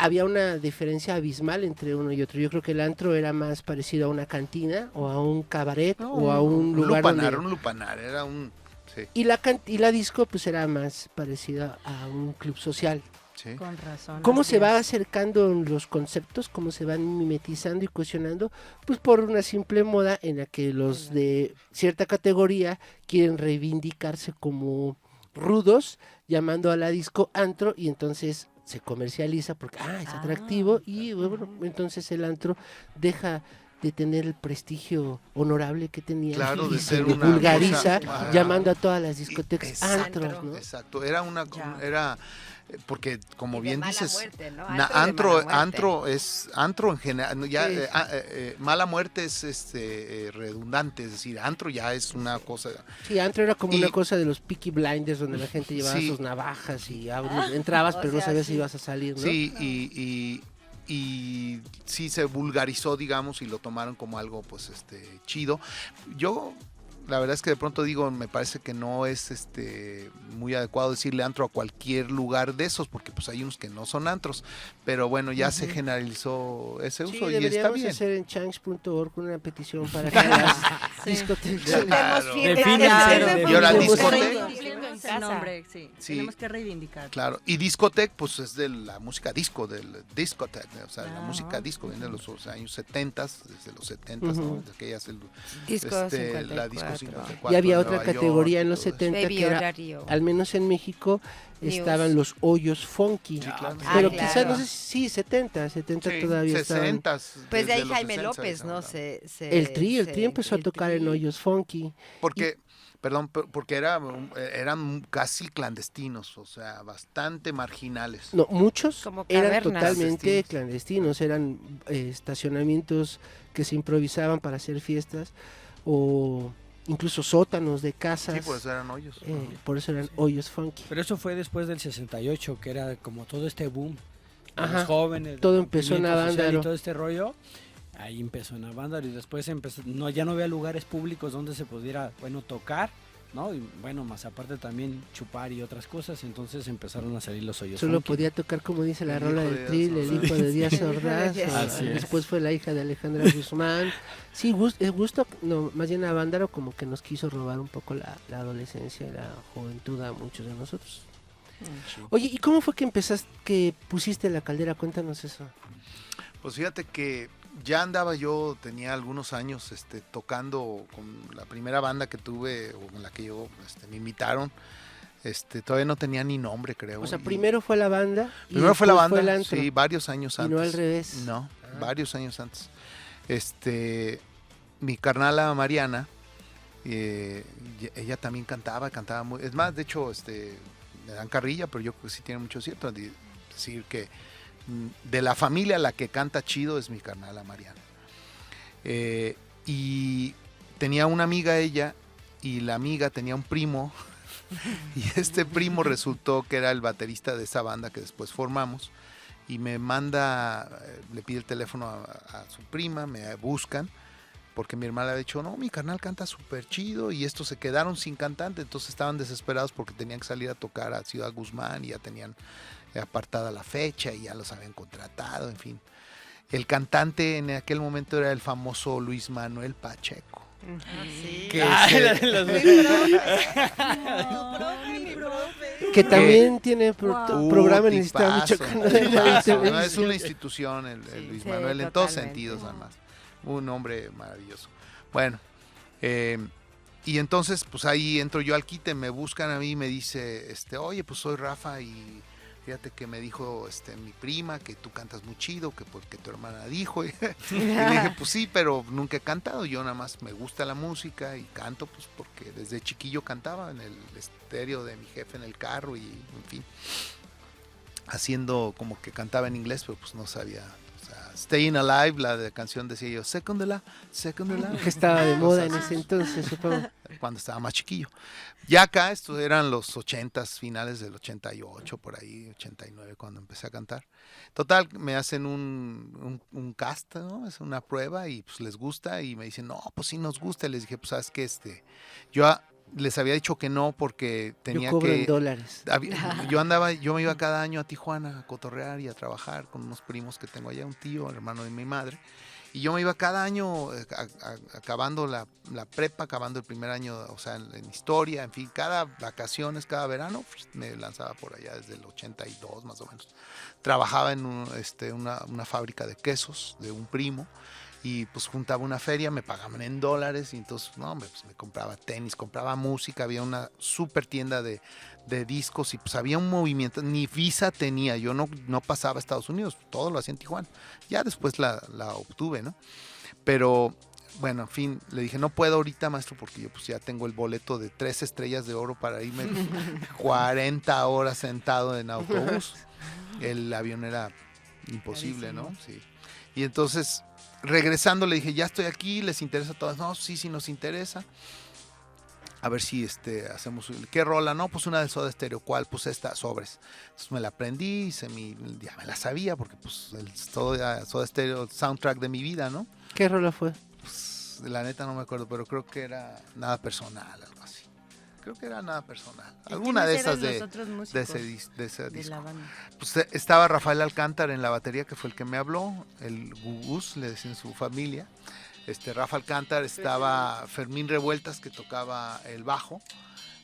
Speaker 4: Había una diferencia abismal entre uno y otro. Yo creo que el antro era más parecido a una cantina o a un cabaret o a un lugar donde...
Speaker 2: Un lupanar, era un... Sí,
Speaker 4: Y la disco pues era más parecida a un club social.
Speaker 2: sí.
Speaker 3: Con razón.
Speaker 4: ¿Cómo
Speaker 3: así
Speaker 4: se va
Speaker 3: es.
Speaker 4: acercando los conceptos? ¿Cómo se van mimetizando y cuestionando? Pues por una simple moda en la que los de cierta categoría quieren reivindicarse como rudos, llamando a la disco antro, y entonces se comercializa porque es atractivo y bueno, entonces el antro deja de tener el prestigio honorable que tenía
Speaker 2: Claro,
Speaker 4: y
Speaker 2: de
Speaker 4: se
Speaker 2: ser
Speaker 4: le
Speaker 2: una
Speaker 4: vulgariza
Speaker 2: cosa,
Speaker 4: llamando a todas las discotecas
Speaker 2: Exacto,
Speaker 4: antros, ¿no?
Speaker 2: Exacto, era porque como
Speaker 6: Y de
Speaker 2: bien
Speaker 6: mala
Speaker 2: dices,
Speaker 6: muerte, ¿no?
Speaker 2: antro es antro en general, ya
Speaker 4: Sí.
Speaker 2: mala muerte es redundante, es decir, antro ya es una cosa.
Speaker 4: Sí, antro era como
Speaker 2: Y-
Speaker 4: una cosa de los Peaky Blinders donde la gente llevaba
Speaker 2: Sí.
Speaker 4: sus navajas y entrabas
Speaker 6: o
Speaker 4: pero no
Speaker 6: sea,
Speaker 4: sabías
Speaker 6: sí.
Speaker 4: si ibas a salir, ¿no?
Speaker 2: Sí, y sí se vulgarizó, digamos, y lo tomaron como algo, pues, chido. Yo, la verdad es que de pronto digo, me parece que no es, muy adecuado decirle antro a cualquier lugar de esos, porque pues hay unos que no son antros, pero bueno, ya se generalizó ese
Speaker 4: Sí,
Speaker 2: uso y está
Speaker 4: deberíamos
Speaker 2: bien.
Speaker 4: hacer en change.org una petición para que las discotecas...
Speaker 2: Claro.
Speaker 1: Defínanse,
Speaker 2: Y ahora
Speaker 4: Tenemos
Speaker 2: discoteca.
Speaker 3: Cumplimos el nombre, sí.
Speaker 2: Sí.
Speaker 3: Tenemos que reivindicar.
Speaker 2: Claro, y discotec, pues es de la música disco, del discotec, o sea, la música disco viene de los años 70, desde los 70, ¿no?
Speaker 4: Ujú.
Speaker 2: De aquellas,
Speaker 6: Disco
Speaker 2: la disco
Speaker 6: 54.
Speaker 2: 54.
Speaker 4: Y había
Speaker 2: en
Speaker 4: otra
Speaker 2: Nueva York
Speaker 4: categoría
Speaker 2: y
Speaker 4: en los
Speaker 2: todo eso.
Speaker 4: 70
Speaker 6: Baby
Speaker 4: que era,
Speaker 6: Horario.
Speaker 4: al menos en México,
Speaker 6: News.
Speaker 4: estaban los hoyos funky.
Speaker 2: claro.
Speaker 4: Pero
Speaker 6: claro.
Speaker 4: quizás, no sé si 70
Speaker 2: Sí,
Speaker 4: todavía estaban.
Speaker 2: 60.
Speaker 6: Pues de ahí
Speaker 2: desde los
Speaker 6: Jaime
Speaker 2: 60
Speaker 6: López, ¿no?
Speaker 2: estamos hablando.
Speaker 4: El Tri empezó a tocar en hoyos funky.
Speaker 2: Porque, perdón, porque eran casi clandestinos, o sea, bastante marginales.
Speaker 4: No, muchos
Speaker 6: Como
Speaker 4: eran
Speaker 6: cavernas.
Speaker 4: totalmente clandestinos, eran estacionamientos que se improvisaban para hacer fiestas o incluso sótanos de casas.
Speaker 2: Sí, pues eran hoyos.
Speaker 4: Por eso eran hoyos funky.
Speaker 1: Pero eso fue después del 68, que era como todo este boom. De
Speaker 4: Ajá,
Speaker 1: los jóvenes.
Speaker 4: todo
Speaker 1: del
Speaker 4: empezó en
Speaker 1: movimiento social
Speaker 4: Avándaro.
Speaker 1: y todo este rollo. Ahí empezó en Avándaro y después empezó, ya no había lugares públicos donde se pudiera, tocar, ¿no? Y bueno, más aparte también chupar y otras cosas, entonces empezaron a salir los hoyos
Speaker 4: Solo
Speaker 1: funky.
Speaker 4: podía tocar, como dice la
Speaker 2: El
Speaker 4: rola
Speaker 2: hijo
Speaker 4: del
Speaker 2: de
Speaker 4: Trill,
Speaker 2: Díaz
Speaker 4: el hijo de Díaz Ordaz.
Speaker 1: Así es.
Speaker 4: Después fue la hija de Alejandra Guzmán. Sí, gusto, no, más bien Avándaro como que nos quiso robar un poco la adolescencia y la juventud a muchos de nosotros. Oye, ¿y cómo fue que empezaste, que pusiste la caldera? Cuéntanos eso.
Speaker 2: Pues fíjate que ya andaba yo, tenía algunos años tocando con la primera banda que tuve, o en la que yo me invitaron. Todavía no tenía ni nombre, creo.
Speaker 4: O sea,
Speaker 2: y-
Speaker 4: primero fue la banda. y
Speaker 2: Primero fue la
Speaker 4: después
Speaker 2: banda,
Speaker 4: el antro.
Speaker 2: sí, varios años
Speaker 4: Y
Speaker 2: antes.
Speaker 4: no al revés.
Speaker 2: No,
Speaker 4: Ah.
Speaker 2: varios años antes. Mi carnala Mariana, ella también cantaba muy... Es más, de hecho, me dan carrilla, pero yo creo que sí tiene mucho cierto. Decir que de la familia la que canta chido es mi carnala Mariana. Y tenía una amiga ella, y la amiga tenía un primo, y este primo resultó que era el baterista de esa banda que después formamos, y me manda, le pide el teléfono a su prima, me buscan, porque mi hermana le había dicho, no, mi carnal canta súper chido, y estos se quedaron sin cantante, entonces estaban desesperados porque tenían que salir a tocar a Ciudad Guzmán, y ya tenían apartada la fecha, y ya los habían contratado, en fin. El cantante en aquel momento era el famoso Luis Manuel Pacheco. Que
Speaker 4: Que también tiene programa en el Estado
Speaker 2: tipazo,
Speaker 4: Michoacán.
Speaker 2: tipazo, ¿no? Es una institución el Luis
Speaker 6: Sí,
Speaker 2: Manuel en todos
Speaker 6: totalmente.
Speaker 2: sentidos, además. Un hombre maravilloso. Bueno, y entonces pues ahí entro yo al quite, me buscan a mí y me dice, oye, pues soy Rafa y fíjate que me dijo mi prima que tú cantas muy chido, que porque tu hermana dijo. Y le dije, pues sí, pero nunca he cantado, yo nada más me gusta la música y canto pues porque desde chiquillo cantaba en el estéreo de mi jefe en el carro y en fin, haciendo como que cantaba en inglés, pero pues no sabía. O sea, Staying Alive, la de canción decía yo, Second the Love.
Speaker 4: Que estaba de moda en
Speaker 2: Cosas
Speaker 4: ese entonces, supongo.
Speaker 2: cuando estaba más chiquillo. Ya acá, estos eran los 80s, finales del 88, por ahí, 89, cuando empecé a cantar. Total, me hacen un cast, ¿no? Es una prueba y pues les gusta y me dicen, no, pues sí nos gusta. Y les dije, pues sabes que yo les había dicho que no porque tenía
Speaker 4: Yo cobro
Speaker 2: que...
Speaker 4: en dólares.
Speaker 2: Yo me iba cada año a Tijuana a cotorrear y a trabajar con unos primos que tengo allá, un tío, hermano de mi madre. Y yo me iba cada año acabando la prepa, acabando el primer año, o sea, en historia, en fin, cada vacaciones, cada verano, pues, me lanzaba por allá desde el 82 más o menos. Trabajaba en una fábrica de quesos de un primo y pues juntaba una feria, me pagaban en dólares y entonces no, pues me compraba tenis, compraba música, había una super tienda de discos y pues había un movimiento, ni visa tenía, yo no pasaba a Estados Unidos, todo lo hacía en Tijuana, ya después la obtuve, ¿no? Pero bueno, en fin, le dije, no puedo ahorita, maestro, porque yo pues ya tengo el boleto de 3 estrellas de oro para irme 40 horas sentado en autobús. El avión era imposible, ¿no? Sí. Y entonces, regresando, le dije, ya estoy aquí, ¿les interesa a todas? No, sí nos interesa. A ver si hacemos, ¿qué rola? No, pues una del Soda Stereo. ¿Cuál? Pues esta, Sobres. Entonces me la aprendí, ya me la sabía, porque pues el Soda Stereo, el soundtrack de mi vida, ¿no?
Speaker 4: ¿Qué rola fue?
Speaker 2: Pues la neta no me acuerdo, pero creo que era Nada Personal, algo así. Creo que era Nada Personal. Alguna de esas de ese disco.
Speaker 5: la banda?
Speaker 2: Pues estaba Rafael Alcántar en la batería, que fue el que me habló, el Gugus, le decían su familia. Rafa Alcántar, estaba Fermín Revueltas, que tocaba el bajo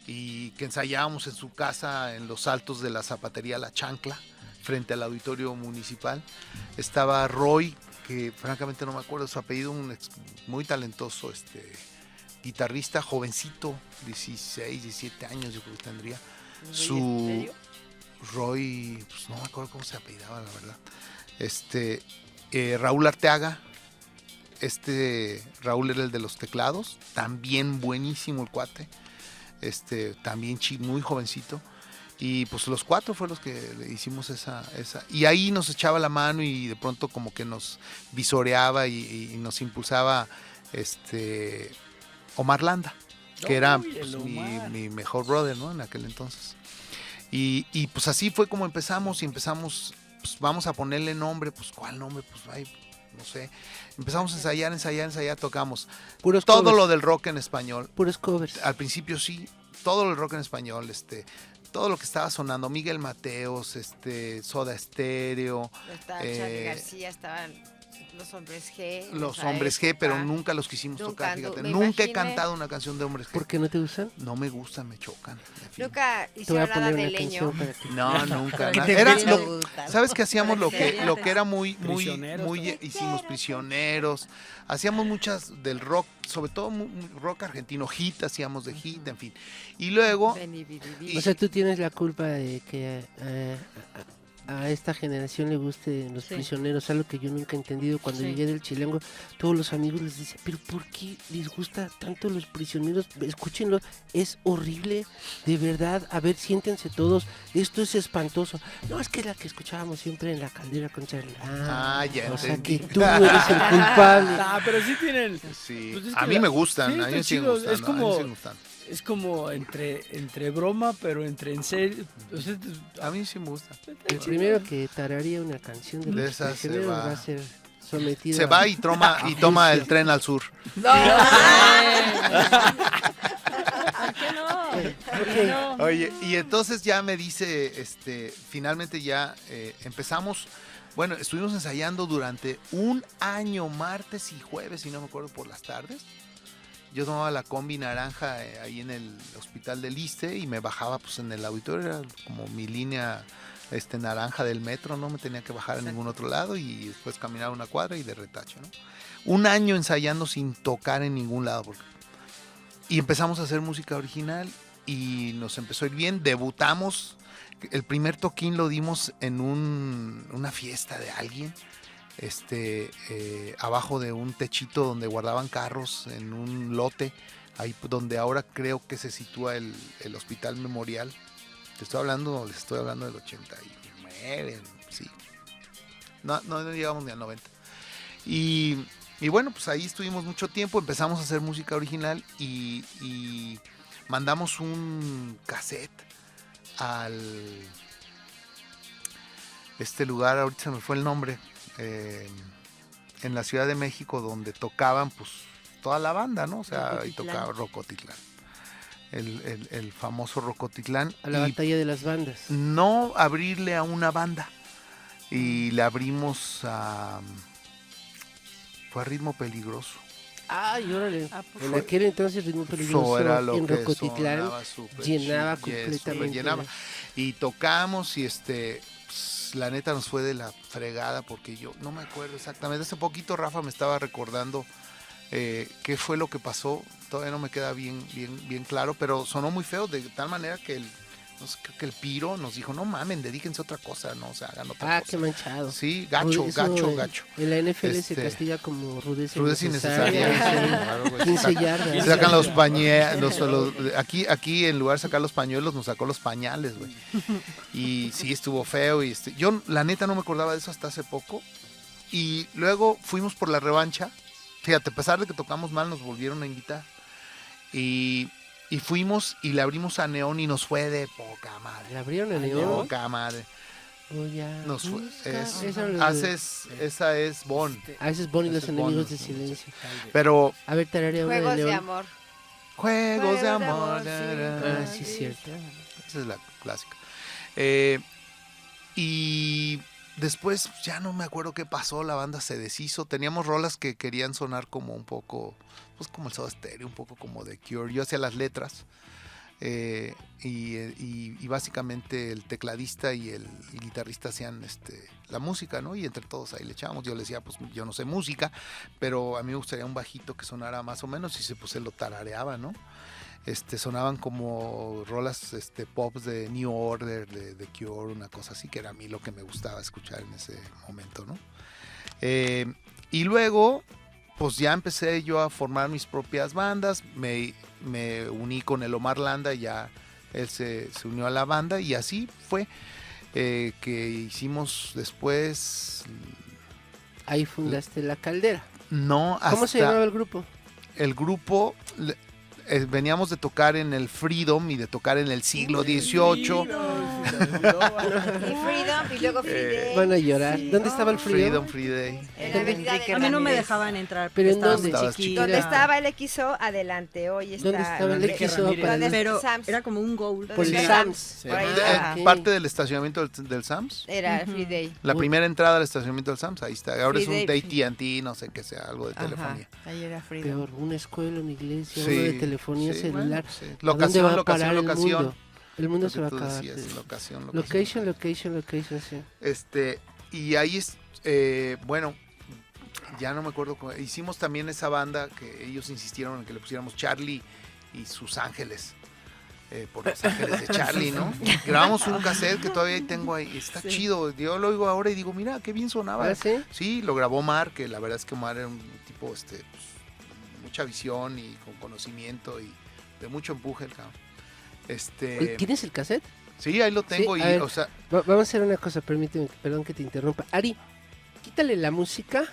Speaker 2: y que ensayábamos en su casa en los altos de la zapatería La Chancla, frente al auditorio municipal. Estaba Roy, que francamente no me acuerdo su apellido, muy talentoso guitarrista, jovencito, 16, 17 años yo creo que tendría. Roy, pues no me acuerdo cómo se apellidaba, la verdad. Raúl Arteaga. Raúl era el de los teclados, también buenísimo el cuate, también muy jovencito, y pues los 4 fue los que le hicimos esa, y ahí nos echaba la mano y de pronto como que nos visoreaba y nos impulsaba Omar Landa, que era pues, mi mejor brother, ¿no? En aquel entonces, y pues así fue como empezamos, pues vamos a ponerle nombre, pues ¿cuál nombre? Pues ay, no sé, empezamos a ensayar, tocamos
Speaker 4: Puros
Speaker 2: todo
Speaker 4: covers.
Speaker 2: lo del rock en español.
Speaker 4: Puros covers.
Speaker 2: Al principio sí, todo el rock en español, todo lo que estaba sonando, Miguel Mateos, Soda Stereo,
Speaker 6: Estaba Charly García, estaban los Hombres G.
Speaker 2: Los Hombres G, pero nunca los quisimos tocar, fíjate. Nunca he cantado una canción de Hombres G.
Speaker 4: ¿Por qué no te gustan?
Speaker 2: No me gustan, me chocan.
Speaker 6: Nunca
Speaker 4: Te voy a
Speaker 6: hicieron nada
Speaker 4: poner
Speaker 6: de
Speaker 4: una
Speaker 6: leño.
Speaker 4: canción para ti.
Speaker 2: No, nunca.
Speaker 5: Que
Speaker 2: nada.
Speaker 5: te
Speaker 2: Era
Speaker 5: empiece a
Speaker 2: lo-
Speaker 5: gustar.
Speaker 2: ¿Sabes qué hacíamos? Lo que era muy
Speaker 1: Prisioneros,
Speaker 2: hicimos Prisioneros, hacíamos muchas del rock, sobre todo rock argentino, hit, hacíamos de hit, en fin. Y luego,
Speaker 4: O sea, tú tienes la culpa de que a esta generación le guste Los
Speaker 3: Sí.
Speaker 4: Prisioneros, algo que yo nunca he entendido. Cuando
Speaker 3: Sí.
Speaker 4: llegué del Chilango, todos los amigos les dicen, pero ¿por qué les gusta tanto Los Prisioneros? Escúchenlo, es horrible, de verdad. A ver, siéntense todos, esto es espantoso. No, es que es la que escuchábamos siempre en La Caldera con Charlie.
Speaker 2: ya
Speaker 4: o sea
Speaker 2: entendí.
Speaker 4: que tú eres el culpable.
Speaker 1: Ah, pero sí tienen.
Speaker 2: Sí,
Speaker 1: Pues es
Speaker 2: a
Speaker 1: que
Speaker 2: mí me gustan,
Speaker 1: sí,
Speaker 2: a mí me
Speaker 1: está
Speaker 2: siguen
Speaker 1: chido,
Speaker 2: gustando.
Speaker 1: es como-
Speaker 2: a mí me siguen gustando.
Speaker 1: Es como entre broma, pero entre en serio. O sea,
Speaker 2: A mí sí me gustan.
Speaker 4: El primero que tararía una canción de
Speaker 2: De
Speaker 4: Los
Speaker 2: esas se
Speaker 4: Prisioneros
Speaker 2: va.
Speaker 4: va a ser sometido
Speaker 2: Se
Speaker 4: a-
Speaker 2: va y toma el tren al sur.
Speaker 3: ¿Por qué no? ¿Por qué no?
Speaker 2: Oye, y entonces ya me dice, finalmente ya empezamos, bueno, estuvimos ensayando durante un año, martes y jueves, si no me acuerdo, por las tardes. Yo tomaba la combi naranja ahí en el hospital del Iste y me bajaba pues en el auditorio, era como mi línea naranja del metro, no me tenía que bajar en ningún otro lado y después caminar una cuadra y de retacho, ¿no? Un año ensayando sin tocar en ningún lado. Y empezamos a hacer música original y nos empezó a ir bien, debutamos, el primer toquín lo dimos en una fiesta de alguien, abajo de un techito donde guardaban carros en un lote, ahí donde ahora creo que se sitúa el Hospital Memorial. Les estoy hablando del 89, sí. No llegamos ni al 90. Y bueno, pues ahí estuvimos mucho tiempo, empezamos a hacer música original y mandamos un cassette al lugar, ahorita se me fue el nombre, en la Ciudad de México, donde tocaban pues toda la banda, ¿no? O sea, ahí tocaba Rocotitlán, el famoso Rocotitlán.
Speaker 4: a la batalla de las bandas.
Speaker 2: No abrirle a una banda, y le abrimos fue a Ritmo Peligroso.
Speaker 4: Ay, órale.
Speaker 3: ¿A poco?
Speaker 4: En aquel entonces Ritmo Peligroso
Speaker 2: Era lo
Speaker 4: en
Speaker 2: que
Speaker 4: Rocotitlán
Speaker 2: sonaba súper
Speaker 4: llenaba
Speaker 2: chido,
Speaker 4: completamente.
Speaker 2: llenaba. Y tocamos y pues, la neta nos fue de la fregada porque yo no me acuerdo exactamente. Hace poquito Rafa me estaba recordando qué fue lo que pasó. Todavía no me queda bien claro, pero sonó muy feo de tal manera que no sé, creo que el Piro nos dijo, no mamen, dedíquense a otra cosa, no, o sea, hagan otra cosa.
Speaker 4: Qué manchado.
Speaker 2: Sí, gacho.
Speaker 4: En la NFL se castiga como rudeza
Speaker 2: innecesaria.
Speaker 4: Claro, 15 yardas.
Speaker 2: Sacan los pañuelos, aquí en lugar de sacar los pañuelos nos sacó los pañales, güey. Y sí, estuvo feo. Y yo la neta no me acordaba de eso hasta hace poco. Y luego fuimos por la revancha. Fíjate, a pesar de que tocamos mal, nos volvieron a invitar. Y fuimos y le abrimos a Neón y nos fue de poca madre.
Speaker 4: ¿Le abrieron a Neón?
Speaker 2: Poca madre. Nos fue. Esa es Bon.
Speaker 4: Ese es Bon y los enemigos de silencio.
Speaker 2: Pero.
Speaker 4: A ver, tararea una
Speaker 6: Juegos
Speaker 4: de
Speaker 6: de
Speaker 4: Neón.
Speaker 6: amor.
Speaker 2: Juegos de amor.
Speaker 4: Sí, es cierto.
Speaker 2: Esa es la clásica. Y después ya no me acuerdo qué pasó, la banda se deshizo. Teníamos rolas que querían sonar como un poco, pues como el Soda Stereo, un poco como The Cure. Yo hacía las letras y básicamente el tecladista y el guitarrista hacían la música, ¿no? Y entre todos ahí le echábamos. Yo le decía, pues yo no sé música, pero a mí me gustaría un bajito que sonara más o menos y pues se lo tarareaba, ¿no? Sonaban como rolas pops de New Order, de The Cure, una cosa así, que era a mí lo que me gustaba escuchar en ese momento, ¿no? Y luego, pues ya empecé yo a formar mis propias bandas, me uní con el Omar Landa, ya él se unió a la banda y así fue que hicimos después...
Speaker 4: Ahí fundaste La Caldera.
Speaker 2: No, hasta...
Speaker 4: ¿Cómo se llamaba el grupo?
Speaker 2: El grupo... veníamos de tocar en el Freedom y de tocar en el siglo XVIII.
Speaker 6: Y Freedom y luego Free Day.
Speaker 4: Van a llorar. ¿Dónde estaba el Freedom?
Speaker 2: Free Day.
Speaker 6: En la avenida de
Speaker 3: A mí no me
Speaker 6: Ramírez.
Speaker 3: dejaban entrar.
Speaker 4: ¿Pero en
Speaker 3: estaba
Speaker 4: dónde?
Speaker 3: muy
Speaker 2: Estabas
Speaker 3: chiquita.
Speaker 6: Donde estaba el XO, adelante. Hoy está.
Speaker 4: ¿Dónde estaba el
Speaker 3: Enrique
Speaker 4: XO?
Speaker 3: Ramírez.
Speaker 4: Para
Speaker 6: Pero
Speaker 3: Pero era como un goal.
Speaker 4: Por el
Speaker 6: ¿Dónde
Speaker 4: Sams.
Speaker 6: Por ahí
Speaker 3: Ah,
Speaker 6: está.
Speaker 4: ok.
Speaker 2: Parte del estacionamiento del Sams.
Speaker 6: Era Free Day.
Speaker 2: La primera entrada al estacionamiento del Sams, ahí está. Ahora es un
Speaker 6: Free Day.
Speaker 2: AT&T, no sé qué sea, algo de telefonía.
Speaker 6: Ajá, ahí era Free Day.
Speaker 4: Peor, una escuela, una iglesia,
Speaker 2: Sí,
Speaker 4: uno de telefonía
Speaker 2: sí,
Speaker 4: celular.
Speaker 2: bueno, sí.
Speaker 4: ¿A dónde va a parar el
Speaker 2: Locación.
Speaker 4: mundo? El mundo
Speaker 2: Lo
Speaker 4: se
Speaker 2: que
Speaker 4: va a
Speaker 2: tú
Speaker 4: acabar.
Speaker 2: decías, locación.
Speaker 4: Location, sí.
Speaker 2: Y ahí bueno, ya no me acuerdo. Hicimos también esa banda que ellos insistieron en que le pusiéramos Charlie y sus ángeles. Por los ángeles de Charlie, ¿no? Grabamos un cassette que todavía tengo ahí. Está chido. Yo lo oigo ahora y digo, mira, qué bien sonaba.
Speaker 4: ¿Ah, sí?
Speaker 2: Sí, lo grabó Mar, que la verdad es que Mar era un tipo pues, mucha visión y con conocimiento y de mucho empuje el cabrón.
Speaker 4: Oye, ¿tienes el cassette?
Speaker 2: Sí, ahí lo tengo
Speaker 4: Sí,
Speaker 2: y,
Speaker 4: a ver,
Speaker 2: o sea,
Speaker 4: vamos a hacer una cosa, permíteme, perdón que te interrumpa. Ari, quítale la música,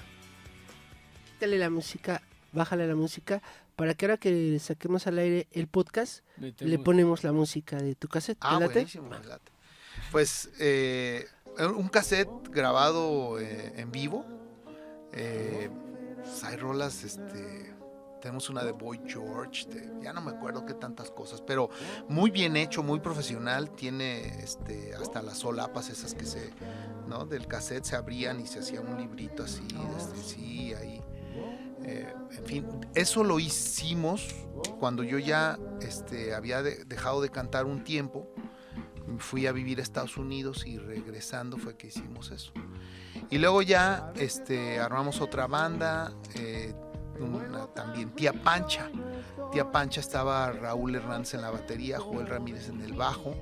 Speaker 4: bájale la música, para que ahora que saquemos al aire el podcast, le ponemos la música de tu cassette. ¿Te late?
Speaker 2: buenísimo, me late. Pues un cassette grabado en vivo. Pues hay rolas, tenemos una de Boy George, ya no me acuerdo qué tantas cosas, pero muy bien hecho, muy profesional. Tiene hasta las solapas esas que del cassette se abrían y se hacía un librito así, sí, ahí. En fin, eso lo hicimos cuando yo ya había dejado de cantar un tiempo. Fui a vivir a Estados Unidos y regresando fue que hicimos eso. Y luego ya armamos otra banda, también Tía Pancha. Tía Pancha estaba Raúl Hernández en la batería, Joel Ramírez en el bajo,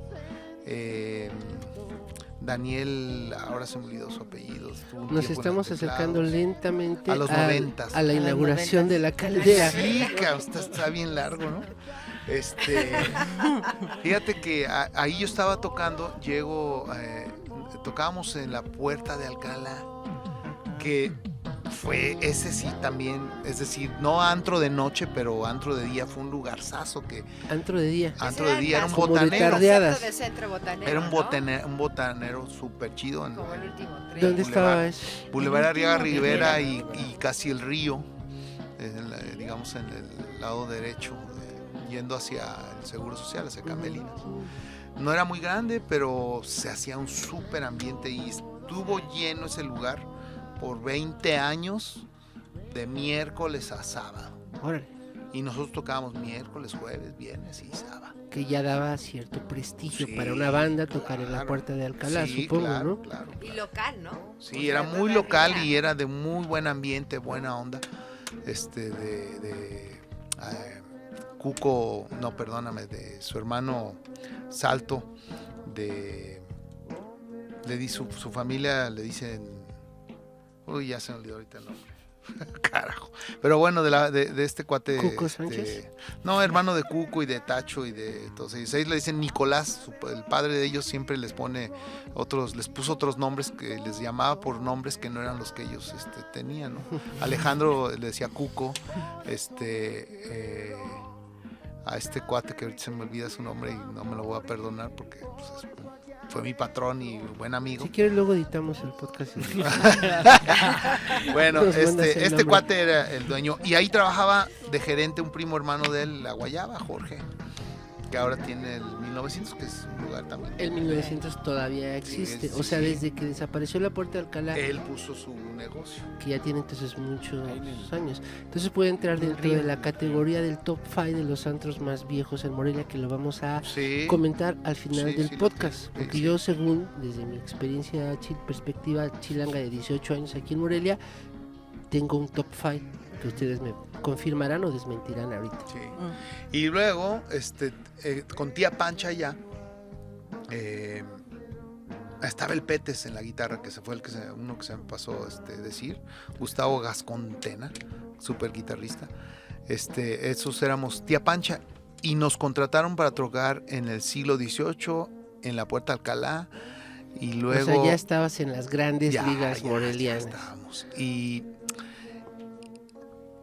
Speaker 2: Daniel, ahora se me olvidó su apellido.
Speaker 4: Nos estamos acercando lentamente
Speaker 2: a los 90.
Speaker 4: A la inauguración de La Caldera.
Speaker 2: Sí, está bien largo, ¿no? Fíjate que ahí yo estaba tocando, tocábamos en la Puerta de Alcalá, que fue ese sí también, es decir, no antro de noche, pero antro de día, fue un lugarzazo que...
Speaker 4: Antro de día.
Speaker 2: Antro de día, era un
Speaker 4: como de
Speaker 2: botanero.
Speaker 4: tardeadas.
Speaker 6: De centro botanero,
Speaker 2: Era
Speaker 6: ¿no?
Speaker 2: un botanero súper chido.
Speaker 6: Como el último tren.
Speaker 4: ¿Dónde estaba eso?
Speaker 2: Boulevard Arriaga Rivera y casi el río, digamos en el lado derecho, yendo hacia el Seguro Social, hacia Camelinas. No era muy grande, pero se hacía un súper ambiente y estuvo lleno ese lugar por 20 años, de miércoles a sábado.
Speaker 4: Órale.
Speaker 2: Y nosotros tocábamos miércoles, jueves, viernes y sábado.
Speaker 4: que ya daba cierto prestigio
Speaker 2: Sí,
Speaker 4: para una banda tocar en la
Speaker 2: claro.
Speaker 4: Puerta de Alcalá,
Speaker 2: Sí,
Speaker 4: supongo,
Speaker 2: claro,
Speaker 4: ¿no?
Speaker 2: claro.
Speaker 6: Y local, ¿no?
Speaker 2: Sí,
Speaker 6: O
Speaker 2: era
Speaker 6: sea,
Speaker 2: muy local
Speaker 6: todavía.
Speaker 2: y era de muy buen ambiente, buena onda. Cuco, no, perdóname, de su hermano Salto, le di su familia, le dicen, uy, ya se me olvidó ahorita el nombre. Carajo. Pero bueno, de este cuate.
Speaker 4: ¿Cuco Sánchez?
Speaker 2: No, hermano de Cuco y de Tacho y de todos ellos. Ellos le dicen Nicolás, el padre de ellos siempre les puso otros nombres que les llamaba por nombres que no eran los que ellos tenían, ¿no? Alejandro le decía Cuco, a este cuate que ahorita se me olvida su nombre y no me lo voy a perdonar porque pues, fue mi patrón y buen amigo.
Speaker 4: Si quieres luego editamos el podcast.
Speaker 2: Bueno,
Speaker 4: Nos mandas el
Speaker 2: este
Speaker 4: nombre.
Speaker 2: cuate era el dueño y ahí trabajaba de gerente un primo hermano de él, La Guayaba, Jorge, que ahora tiene el 1900, que es un lugar también.
Speaker 4: El 1900 todavía existe,
Speaker 2: Sí,
Speaker 4: o sea,
Speaker 2: sí.
Speaker 4: desde que desapareció la Puerta de Alcalá,
Speaker 2: Él puso su negocio.
Speaker 4: que ya tiene entonces muchos
Speaker 1: Ahí en el-
Speaker 4: años. Entonces puede entrar dentro
Speaker 5: Río.
Speaker 4: de la categoría del top 5 de los antros más viejos en Morelia, que lo vamos a
Speaker 2: Sí.
Speaker 4: comentar al final
Speaker 2: Sí,
Speaker 4: del
Speaker 2: sí,
Speaker 4: podcast.
Speaker 2: sí,
Speaker 4: Porque
Speaker 2: sí.
Speaker 4: yo, según, desde mi experiencia, perspectiva chilanga de 18 años aquí en Morelia, tengo un top 5 que ustedes me confirmarán o desmentirán ahorita.
Speaker 2: Sí. Y luego, con tía Pancha ya, estaba el Petes en la guitarra, que se fue uno que se me pasó decir, Gustavo Gascontena, súper guitarrista. Esos éramos tía Pancha y nos contrataron para tocar en el siglo XVIII, en la Puerta Alcalá, y luego...
Speaker 4: O sea, ya estabas en las grandes ligas
Speaker 2: ya
Speaker 4: morelianas.
Speaker 2: estábamos.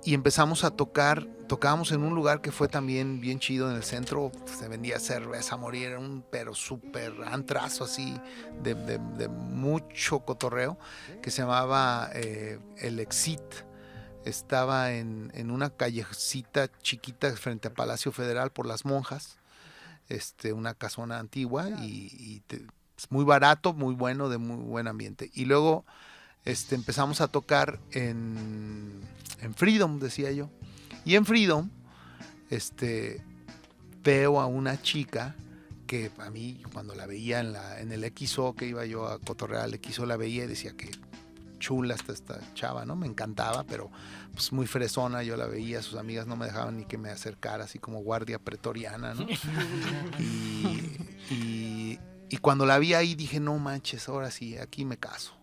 Speaker 2: Y empezamos a tocábamos en un lugar que fue también bien chido en el centro, se vendía cerveza a morir, era pero súper antrazo así, de mucho cotorreo, que se llamaba El Exit. Estaba en una callecita chiquita frente a Palacio Federal por Las Monjas, una casona antigua y muy barato, muy bueno, de muy buen ambiente. Y luego empezamos a tocar en Freedom, decía yo. Y en Freedom veo a una chica que a mí cuando la veía en el XO, que iba yo a cotorrear al XO, la veía y decía que chula está esta chava, ¿no? Me encantaba, pero pues muy fresona, yo la veía, sus amigas no me dejaban ni que me acercara, así como guardia pretoriana, ¿no? Y cuando la vi ahí dije, no manches, ahora sí, aquí me caso.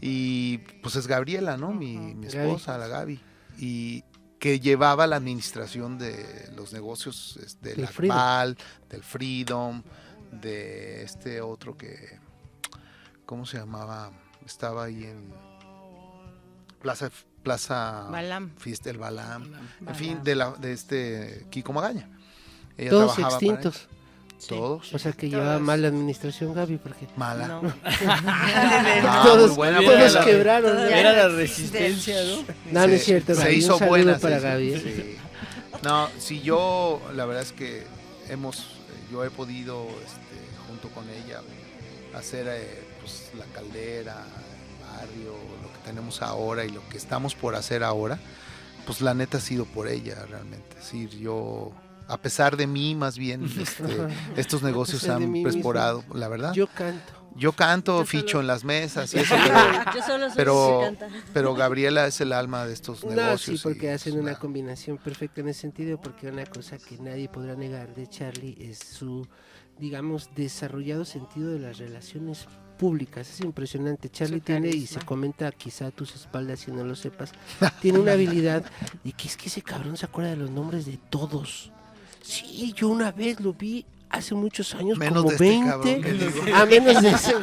Speaker 2: Y pues es Gabriela, ¿no? Mi esposa, la Gaby. Y que llevaba la administración de los negocios del Akbal, del Freedom, de este otro que, ¿cómo se llamaba? Estaba ahí en Plaza
Speaker 5: Balam.
Speaker 2: Fiesta, el Balam. En
Speaker 3: Balam.
Speaker 2: fin, de Kiko Magaña. Ella
Speaker 4: Todos
Speaker 2: trabajaba para
Speaker 4: extintos.
Speaker 2: él. Todos.
Speaker 4: O sea, que llevaba mal la administración, Gaby, porque
Speaker 2: Mala.
Speaker 5: No.
Speaker 4: todos,
Speaker 2: muy buena,
Speaker 4: todos
Speaker 2: buena.
Speaker 4: quebraron.
Speaker 3: Todavía
Speaker 1: Era la
Speaker 3: no
Speaker 1: resistencia, ¿no?
Speaker 4: No, no es cierto,
Speaker 2: Se
Speaker 4: Gaby.
Speaker 2: hizo
Speaker 4: Un saludo
Speaker 2: buena.
Speaker 4: para
Speaker 2: se hizo-
Speaker 4: Gaby.
Speaker 2: sí. No, si yo, la verdad es que yo he podido, junto con ella, hacer pues, la Caldera, el barrio, lo que tenemos ahora y lo que estamos por hacer ahora, pues la neta ha sido por ella realmente. Es decir, yo, a pesar de mí, más bien, estos negocios
Speaker 4: pesar de
Speaker 2: han
Speaker 4: mí
Speaker 2: prosperado, la verdad.
Speaker 4: Yo canto.
Speaker 2: Yo canto,
Speaker 3: Yo
Speaker 2: ficho
Speaker 3: solo-
Speaker 2: en las mesas y eso,
Speaker 3: Yo solo soy
Speaker 2: pero-
Speaker 3: el que canta.
Speaker 2: pero Gabriela es el alma de estos
Speaker 4: No,
Speaker 2: negocios.
Speaker 4: sí, porque
Speaker 2: y
Speaker 4: hacen
Speaker 2: es
Speaker 4: una combinación perfecta en ese sentido, porque una cosa que nadie podrá negar de Charlie es su, digamos, desarrollado sentido de las relaciones públicas. Es impresionante. Charlie
Speaker 5: Su
Speaker 4: tiene, y
Speaker 5: carisma.
Speaker 4: se comenta quizá a tus espaldas si no lo sepas, tiene una habilidad de que es que ese cabrón se acuerda de los nombres de todos. Sí, yo una vez lo vi hace muchos años,
Speaker 2: Menos
Speaker 4: como
Speaker 2: de este
Speaker 4: 20.
Speaker 2: cabrón que digo.
Speaker 4: A menos de ese.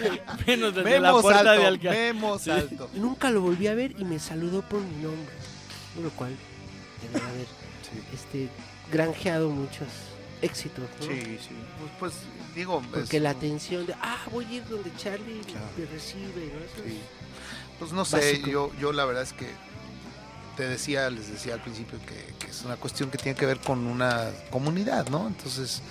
Speaker 1: Menos desde la
Speaker 2: Vemos
Speaker 1: puerta
Speaker 2: alto,
Speaker 1: de Alcalá.
Speaker 2: vemos alto.
Speaker 4: Nunca lo volví a ver y me saludó por mi nombre. Lo cual debe haber granjeado muchos éxitos, ¿no?
Speaker 2: Sí, sí. Pues digo,
Speaker 4: Porque la atención de, voy a ir donde Charlie
Speaker 2: Claro.
Speaker 4: me recibe, ¿no? Eso
Speaker 2: sí.
Speaker 4: es
Speaker 2: Pues no sé,
Speaker 4: básico.
Speaker 2: yo la verdad es que les decía al principio que es una cuestión que tiene que ver con una comunidad, ¿no? Entonces,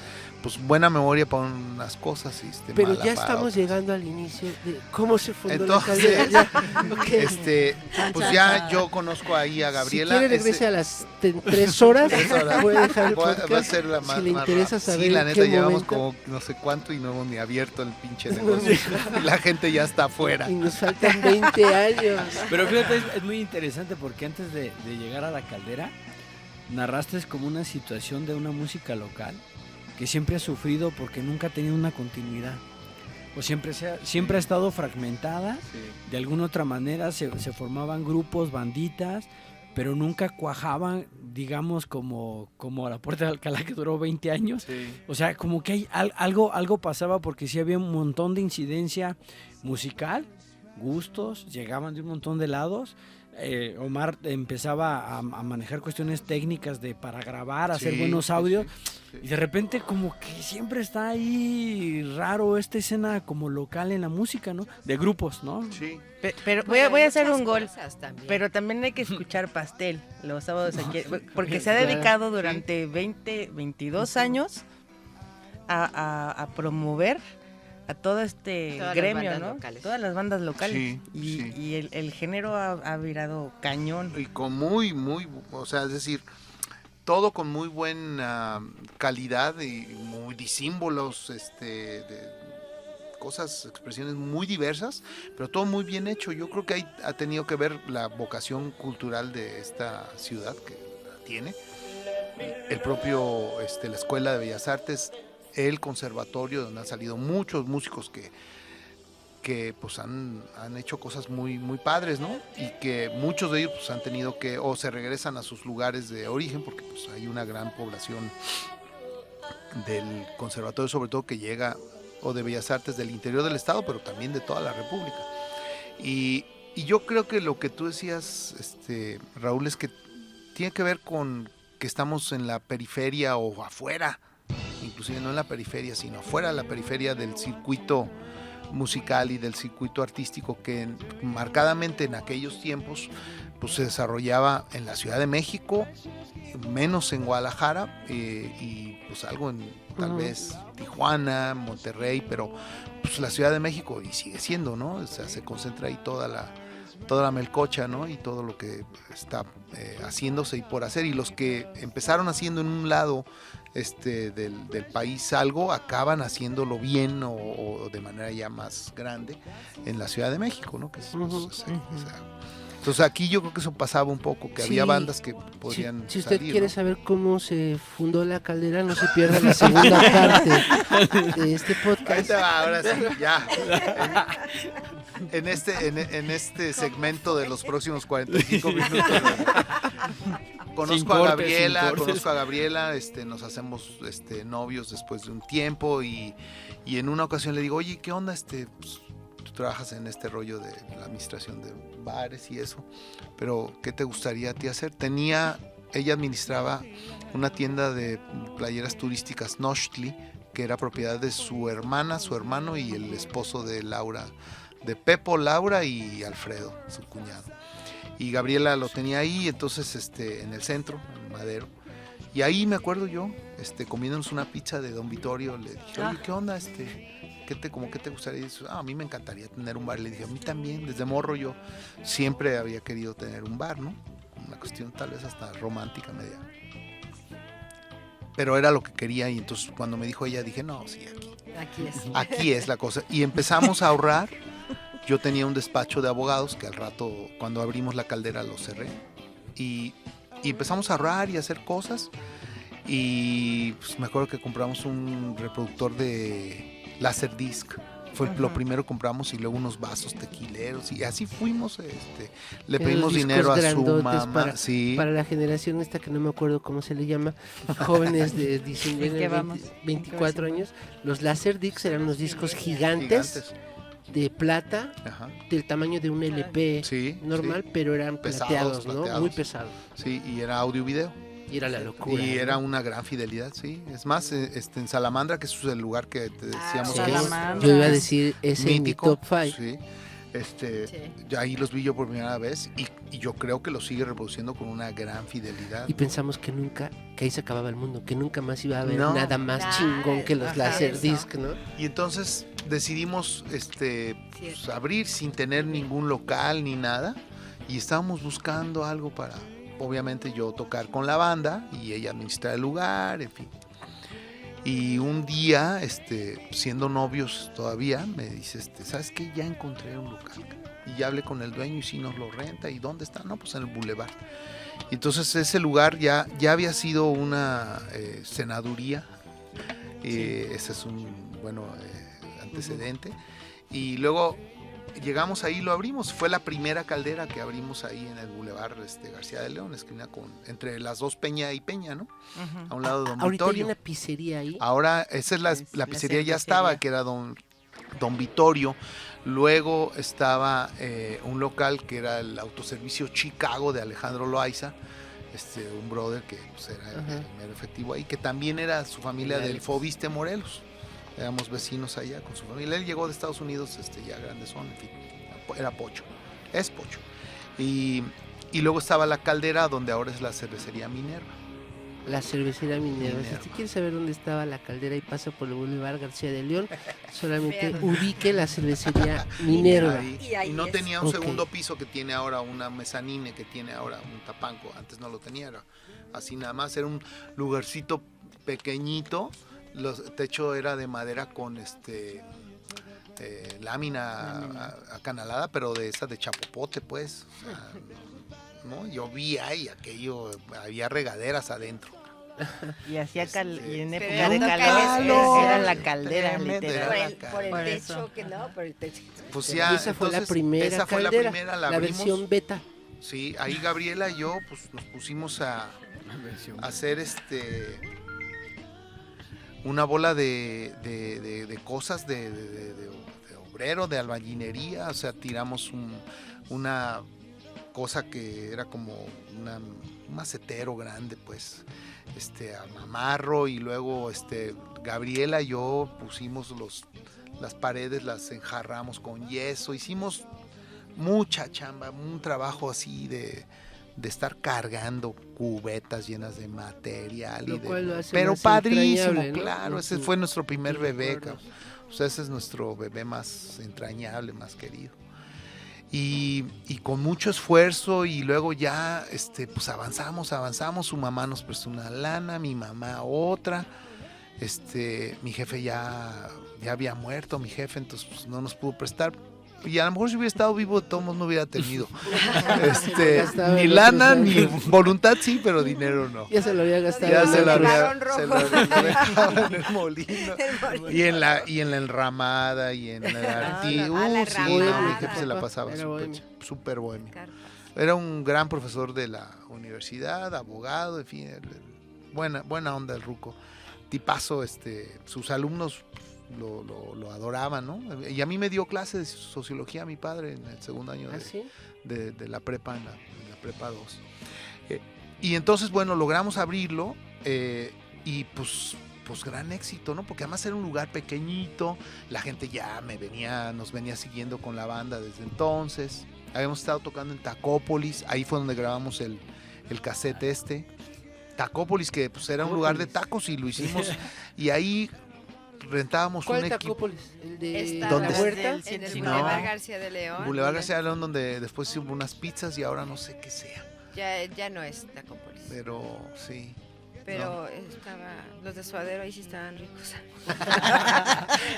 Speaker 2: pues buena memoria para unas cosas.
Speaker 4: Pero
Speaker 2: mala
Speaker 4: ya
Speaker 2: para
Speaker 4: estamos
Speaker 2: otras.
Speaker 4: llegando al inicio de cómo se fundó
Speaker 2: Entonces,
Speaker 4: la caldera. Ok.
Speaker 2: pues ya yo conozco ahí a Gabriela.
Speaker 4: Si quiere regrese a las 3 horas,
Speaker 2: 3 horas.
Speaker 4: puede dejar el
Speaker 2: Va
Speaker 4: podcast.
Speaker 2: a ser la más,
Speaker 4: si le
Speaker 2: más
Speaker 4: interesa
Speaker 2: rápida.
Speaker 4: saber
Speaker 2: Sí, la
Speaker 4: en
Speaker 2: neta
Speaker 4: qué
Speaker 2: llevamos
Speaker 4: momento.
Speaker 2: como no sé cuánto y no hemos ni abierto el pinche negocio. Y la gente ya está afuera.
Speaker 4: Y nos faltan 20 años.
Speaker 1: Pero fíjate, es muy interesante porque antes de llegar a la caldera, narraste como una situación de una música local que siempre ha sufrido porque nunca ha tenido una continuidad. O siempre ha estado fragmentada, de alguna otra manera se formaban grupos, banditas, pero nunca cuajaban, digamos, como a la Puerta de Alcalá, que duró 20 años.
Speaker 2: Sí.
Speaker 1: O sea, como que hay algo pasaba porque sí había un montón de incidencia musical, gustos, llegaban de un montón de lados. Omar empezaba a manejar cuestiones técnicas para grabar, hacer buenos audios, y de repente como que siempre está ahí raro esta escena como local en la música, ¿no? De grupos, ¿no?
Speaker 2: Sí.
Speaker 5: Pero
Speaker 6: Pues
Speaker 5: voy
Speaker 6: hay
Speaker 5: a hacer
Speaker 6: muchas
Speaker 5: un gol.
Speaker 6: cosas también.
Speaker 5: Pero también hay que escuchar Pastel los sábados aquí, porque se ha
Speaker 4: Claro.
Speaker 5: dedicado durante 22 años a promover a todo este
Speaker 6: Todas las
Speaker 5: gremio,
Speaker 6: bandas
Speaker 5: ¿no?
Speaker 6: locales.
Speaker 5: Todas las bandas locales.
Speaker 2: Sí,
Speaker 5: y
Speaker 2: sí.
Speaker 5: y el género ha virado cañón.
Speaker 2: Y con muy, o sea, es decir, todo con muy buena calidad y muy símbolos, de cosas, expresiones muy diversas, pero todo muy bien hecho. Yo creo que ahí ha tenido que ver la vocación cultural de esta ciudad, que la tiene, el propio, la Escuela de Bellas Artes, el conservatorio, donde han salido muchos músicos que pues han hecho cosas muy, muy padres, ¿no? Y que muchos de ellos pues han tenido que, o se regresan a sus lugares de origen, porque pues hay una gran población del conservatorio, sobre todo, que llega, o de Bellas Artes del interior del estado, pero también de toda la República. Y yo creo que lo que tú decías, Raúl, es que tiene que ver con que estamos en la periferia o afuera, inclusive no en la periferia, sino afuera de la periferia del circuito musical y del circuito artístico que marcadamente en aquellos tiempos pues se desarrollaba en la Ciudad de México, menos en Guadalajara, y pues algo en tal vez Tijuana, Monterrey, pero pues la Ciudad de México, y sigue siendo, ¿no? O sea, se concentra ahí toda la melcocha, ¿no? Y todo lo que está haciéndose y por hacer, y los que empezaron haciendo en un lado del país algo, acaban haciéndolo bien o de manera ya más grande en la Ciudad de México, ¿no? Que es, entonces aquí yo creo que eso pasaba un poco, que había bandas que podían
Speaker 4: si usted
Speaker 2: salir,
Speaker 4: quiere
Speaker 2: ¿no?
Speaker 4: saber cómo se fundó la caldera, no se pierda la segunda parte de este
Speaker 2: Ahí
Speaker 4: podcast.
Speaker 2: te va, ahora sí, ya. En este segmento de los próximos 45 minutos. Conozco a Gabriela, nos hacemos novios después de un tiempo y en una ocasión le digo, oye, ¿qué onda? Pues, tú trabajas en este rollo de la administración de bares y eso, pero ¿qué te gustaría a ti hacer? Ella administraba una tienda de playeras turísticas, Nochtli, que era propiedad de su hermana, su hermano y el esposo de Laura, de Pepo, Laura y Alfredo, su cuñado. Y Gabriela lo tenía ahí, entonces en el centro, en Madero. Y ahí me acuerdo yo, comiéndonos una pizza de Don Vittorio, le dije, oye, ¿qué onda? ¿Qué te gustaría? Y dice, a mí me encantaría tener un bar. Le dije, a mí también, desde morro yo siempre había querido tener un bar, ¿no? Una cuestión tal vez hasta romántica media. Pero era lo que quería, y entonces cuando me dijo ella, dije, no, sí, aquí es la cosa. Y empezamos a ahorrar. Yo tenía un despacho de abogados que al rato, cuando abrimos la caldera, lo cerré. Y empezamos a ahorrar y a hacer cosas. Y pues, me acuerdo que compramos un reproductor de Laserdisc. Fue lo primero que compramos, y luego unos vasos tequileros. Y así fuimos. Le pedimos dinero a su mamá.
Speaker 4: Para la generación esta que no me acuerdo cómo se le llama, jóvenes de 19, 24 años, los Laserdiscs eran unos discos gigantes. De plata, del tamaño de un LP normal, pero eran plateados, ¿no? Muy pesados.
Speaker 2: Sí, y era audio y video.
Speaker 4: Y era la locura.
Speaker 2: Y era una gran fidelidad, sí. Es más, en Salamandra, que es el lugar que te decíamos que
Speaker 4: yo iba a decir ese
Speaker 2: mítico,
Speaker 4: en mi top 5.
Speaker 2: Sí. Ya ahí los vi yo por primera vez y yo creo que los sigue reproduciendo con una gran fidelidad.
Speaker 4: Y pensamos que ahí se acababa el mundo, que nunca más iba a haber
Speaker 2: No.
Speaker 4: nada más chingón que los Laserdisc, ¿no?
Speaker 2: Y entonces decidimos pues, abrir sin tener ningún local ni nada. Y estábamos buscando algo para, obviamente, yo tocar con la banda y ella administrar el lugar, en fin. Y un día, siendo novios todavía, me dice, ¿sabes qué? Ya encontré un local. Y ya hablé con el dueño y sí nos lo renta. ¿Y dónde está? No, pues en el Boulevard. Y entonces ese lugar ya había sido una senaduría. Ese es un, antecedente. Y luego llegamos ahí, lo abrimos. Fue la primera caldera que abrimos ahí en el Boulevard García de León, esquina entre las dos Peña y Peña, ¿no? A un lado de Don
Speaker 4: Ahorita hay
Speaker 2: Vittorio.
Speaker 4: una pizzería ahí.
Speaker 2: Ahora, esa es la pizzería ya estaba, que era Don Vittorio. Luego estaba un local que era el autoservicio Chicago de Alejandro Loaiza, un brother que pues, era el mero efectivo ahí, que también era su familia del Fobiste Morelos. Éramos vecinos allá con su familia. Él llegó de Estados Unidos, ya grandes son, en fin, era Pocho, es Pocho. Y luego estaba la caldera, donde ahora es la cervecería Minerva.
Speaker 4: La cervecería Minerva. Si
Speaker 2: Minerva.
Speaker 4: usted quiere saber dónde estaba la caldera y pasa por el Boulevard García de León, solamente ubique la cervecería Minerva.
Speaker 2: Y no tenía un
Speaker 4: Ok.
Speaker 2: segundo piso que tiene ahora una mezanine, que tiene ahora un tapanco. Antes no lo tenía, era así nada más. Era un lugarcito pequeñito. El techo era de madera con lámina acanalada, pero de esa de chapopote, pues. O sea, ¿no? Llovía y aquello, había regaderas adentro.
Speaker 5: Y hacía y en
Speaker 6: Pero
Speaker 5: época
Speaker 6: era
Speaker 5: de
Speaker 6: un
Speaker 5: calor
Speaker 6: calor.
Speaker 5: era la caldera,
Speaker 2: Tremendo,
Speaker 5: literal.
Speaker 2: era
Speaker 6: Por el
Speaker 3: Por
Speaker 6: techo,
Speaker 3: eso.
Speaker 6: que no, por el techo.
Speaker 2: Pues
Speaker 4: Y
Speaker 2: ya,
Speaker 4: esa fue la
Speaker 2: entonces,
Speaker 4: primera
Speaker 2: esa fue
Speaker 4: caldera,
Speaker 2: la primera, la
Speaker 4: la
Speaker 2: abrimos.
Speaker 4: versión beta.
Speaker 2: Sí, ahí Gabriela y yo pues nos pusimos a hacer una bola de cosas de obrero, de albañilería. O sea, tiramos una cosa que era como un macetero grande, pues, a mamarro, y luego Gabriela y yo pusimos las paredes, las enjarramos con yeso, hicimos mucha chamba, un trabajo así de estar cargando cubetas llenas de material.
Speaker 4: Lo cual lo hace
Speaker 2: pero
Speaker 4: más
Speaker 2: padrísimo,
Speaker 4: entrañable, ¿no?
Speaker 2: claro, ese
Speaker 4: Ujú.
Speaker 2: fue nuestro primer
Speaker 4: Sí,
Speaker 2: bebé,
Speaker 4: recuerdo.
Speaker 2: cabrón. O sea, ese es nuestro bebé más entrañable, más querido. Y con mucho esfuerzo, y luego ya pues avanzamos, su mamá nos prestó una lana, mi mamá otra, mi jefe ya había muerto, mi jefe, entonces pues, no nos pudo prestar. Y a lo mejor si hubiera estado vivo, de todos modos no hubiera tenido
Speaker 4: Gastaba
Speaker 2: ni
Speaker 4: en
Speaker 2: lana,
Speaker 4: otros
Speaker 2: ni
Speaker 4: años.
Speaker 2: voluntad, sí, pero dinero no.
Speaker 4: Ya se lo había gastado.
Speaker 2: Ya
Speaker 4: en
Speaker 2: se lo
Speaker 4: otros.
Speaker 2: había
Speaker 6: Balón rojo.
Speaker 2: se lo dejaba en el molino.
Speaker 6: El molino.
Speaker 2: Y en la enramada, y en la arti.
Speaker 6: la
Speaker 2: Sí,
Speaker 6: enramada.
Speaker 2: no, mi jefe se la pasaba
Speaker 4: Era bohemio.
Speaker 2: súper bohemio.
Speaker 6: Carpas.
Speaker 2: Era un gran profesor de la universidad, abogado, en fin, buena onda el ruco. Tipazo, sus alumnos lo adoraban, ¿no? Y a mí me dio clase de sociología mi padre en el segundo año
Speaker 4: ¿Ah, sí?
Speaker 2: de la prepa, en la prepa 2. Y entonces, bueno, logramos abrirlo, y pues gran éxito, ¿no? Porque además era un lugar pequeñito, la gente ya nos venía siguiendo con la banda desde entonces. Habíamos estado tocando en Tacópolis, ahí fue donde grabamos el cassette Tacópolis, que pues era un lugar de tacos, y lo hicimos, y ahí rentábamos un
Speaker 4: ¿Cuál
Speaker 2: equipo.
Speaker 4: Tacópolis? ¿El de
Speaker 6: Está
Speaker 2: ¿Dónde?
Speaker 4: la huerta?
Speaker 6: En el
Speaker 2: No.
Speaker 6: Boulevard García de León.
Speaker 2: Boulevard García de León, donde después hubo unas pizzas y ahora no sé qué sea.
Speaker 6: Ya no es Tacópolis.
Speaker 2: Pero sí.
Speaker 6: Pero los de Suadero ahí sí estaban ricos.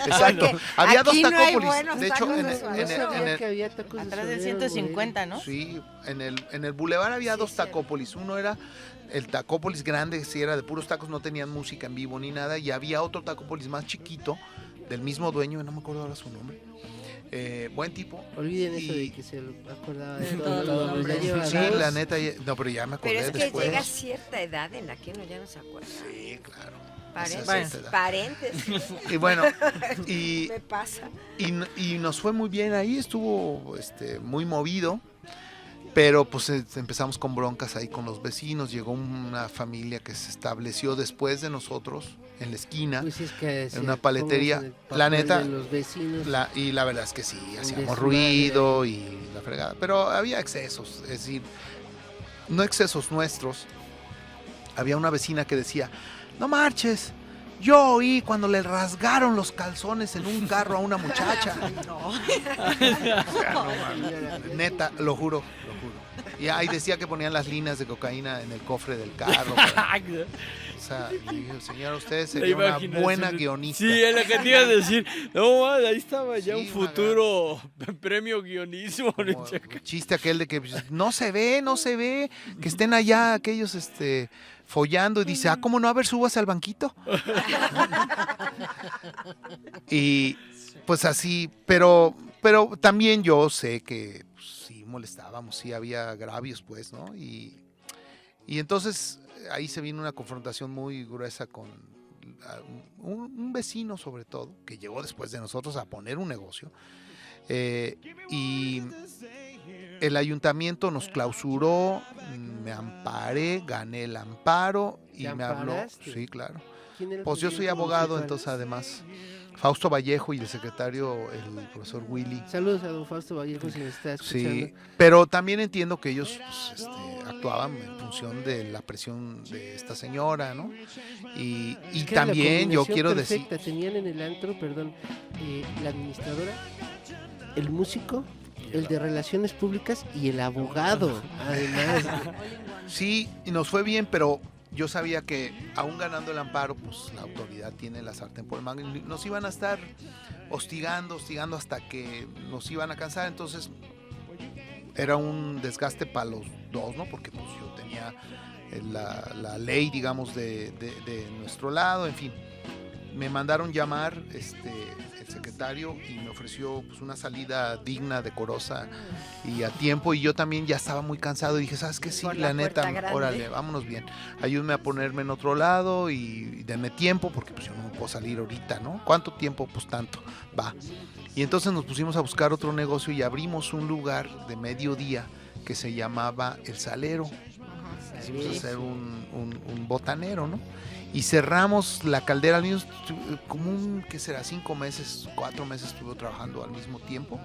Speaker 2: Exacto.
Speaker 6: Porque
Speaker 2: Había dos
Speaker 6: aquí no hay
Speaker 2: Tacópolis.
Speaker 6: buenos
Speaker 2: De hecho,
Speaker 6: tacos
Speaker 2: en
Speaker 6: de
Speaker 2: el,
Speaker 6: Suadero.
Speaker 2: en el-
Speaker 4: No
Speaker 2: en
Speaker 4: sabía
Speaker 2: el-
Speaker 4: que había tacos de
Speaker 5: Atrás del
Speaker 4: suadero,
Speaker 5: 150, ¿no?
Speaker 2: sí, en el Boulevard había
Speaker 6: Sí,
Speaker 2: dos
Speaker 6: cierto.
Speaker 2: Tacópolis. Uno era el Tacópolis grande, si era de puros tacos, no tenían música en vivo ni nada. Y había otro Tacópolis más chiquito, del mismo dueño, no me acuerdo ahora su nombre. Buen tipo.
Speaker 4: Olviden eso
Speaker 2: Y-
Speaker 4: de que se lo acordaba de
Speaker 3: Todos
Speaker 4: todos
Speaker 3: los
Speaker 4: los nombres.
Speaker 3: nombres.
Speaker 4: Ya lleva
Speaker 2: Sí,
Speaker 4: dos.
Speaker 2: la neta, no, pero ya me acordé
Speaker 6: Pero es que
Speaker 2: después.
Speaker 6: llega cierta edad en la que uno ya no se acuerda.
Speaker 2: Sí, claro.
Speaker 6: Paréntesis.
Speaker 2: Esa edad.
Speaker 6: Paréntesis.
Speaker 2: Y bueno, y,
Speaker 6: Me pasa.
Speaker 2: y nos fue muy bien ahí, estuvo muy movido. Pero pues empezamos con broncas ahí con los vecinos. Llegó una familia que se estableció después de nosotros en la esquina,
Speaker 4: Pues es que
Speaker 2: en una paletería. La neta,
Speaker 4: los vecinos.
Speaker 2: y la verdad es que sí, hacíamos
Speaker 4: desmadre.
Speaker 2: ruido y la fregada. Pero había excesos, es decir, no excesos nuestros. Había una vecina que decía, no marches, yo oí cuando le rasgaron los calzones en un carro a una muchacha. O sea, no mames. Neta, lo juro. Y ahí decía que ponían las líneas de cocaína en el cofre del carro. O sea, y dije, señora, usted sería una buena guionista.
Speaker 1: Sí, es lo que te iba a decir. No, ahí estaba ya
Speaker 2: Sí,
Speaker 1: un futuro premio guionismo.
Speaker 2: Como el chiste aquel de que pues, no se ve, que estén allá aquellos follando y dice, ¿cómo no? A ver, súbase al banquito. Y pues así, pero también yo sé que pues, sí molestábamos, sí había agravios, pues, ¿no? Y entonces ahí se vino una confrontación muy gruesa con un vecino, sobre todo, que llegó después de nosotros a poner un negocio. Y el ayuntamiento nos clausuró, me amparé, gané el amparo y
Speaker 4: ¿Te
Speaker 2: me habló.
Speaker 4: amparaste?
Speaker 2: Sí, claro.
Speaker 4: ¿Quién era
Speaker 2: Pues
Speaker 4: tu
Speaker 2: yo soy
Speaker 4: director
Speaker 2: abogado,
Speaker 4: musical?
Speaker 2: entonces además Fausto Vallejo y el secretario, el profesor Willy.
Speaker 4: Saludos a don Fausto Vallejo si nos está escuchando.
Speaker 2: Sí, pero también entiendo que ellos pues, actuaban en función de la presión de esta señora, ¿no? Y
Speaker 4: Es que era la
Speaker 2: también yo
Speaker 4: combinación
Speaker 2: quiero
Speaker 4: perfecta.
Speaker 2: decir,
Speaker 4: Tenían en el antro, perdón, la administradora, el músico, el de relaciones públicas y el abogado, además.
Speaker 2: sí, y nos fue bien, pero yo sabía que aún ganando el amparo, pues la autoridad tiene la sartén por el mango y nos iban a estar hostigando hasta que nos iban a cansar, entonces era un desgaste para los dos, ¿no? Porque pues yo tenía la ley, digamos, de nuestro lado, en fin. Me mandaron llamar el secretario y me ofreció pues, una salida digna, decorosa y a tiempo, y yo también ya estaba muy cansado y dije, ¿sabes qué? Sí,
Speaker 6: Por
Speaker 2: la
Speaker 6: la
Speaker 2: neta,
Speaker 6: puerta grande.
Speaker 2: órale, vámonos bien. Ayúdame a ponerme en otro lado y denme tiempo porque pues yo no me puedo salir ahorita, ¿no? ¿Cuánto tiempo? Pues tanto, va. Y entonces nos pusimos a buscar otro negocio y abrimos un lugar de mediodía que se llamaba El Salero. Quisimos hacer un botanero, ¿no? Y cerramos la caldera al mismo, como ¿qué será? 5 meses, 4 meses estuve trabajando al mismo tiempo,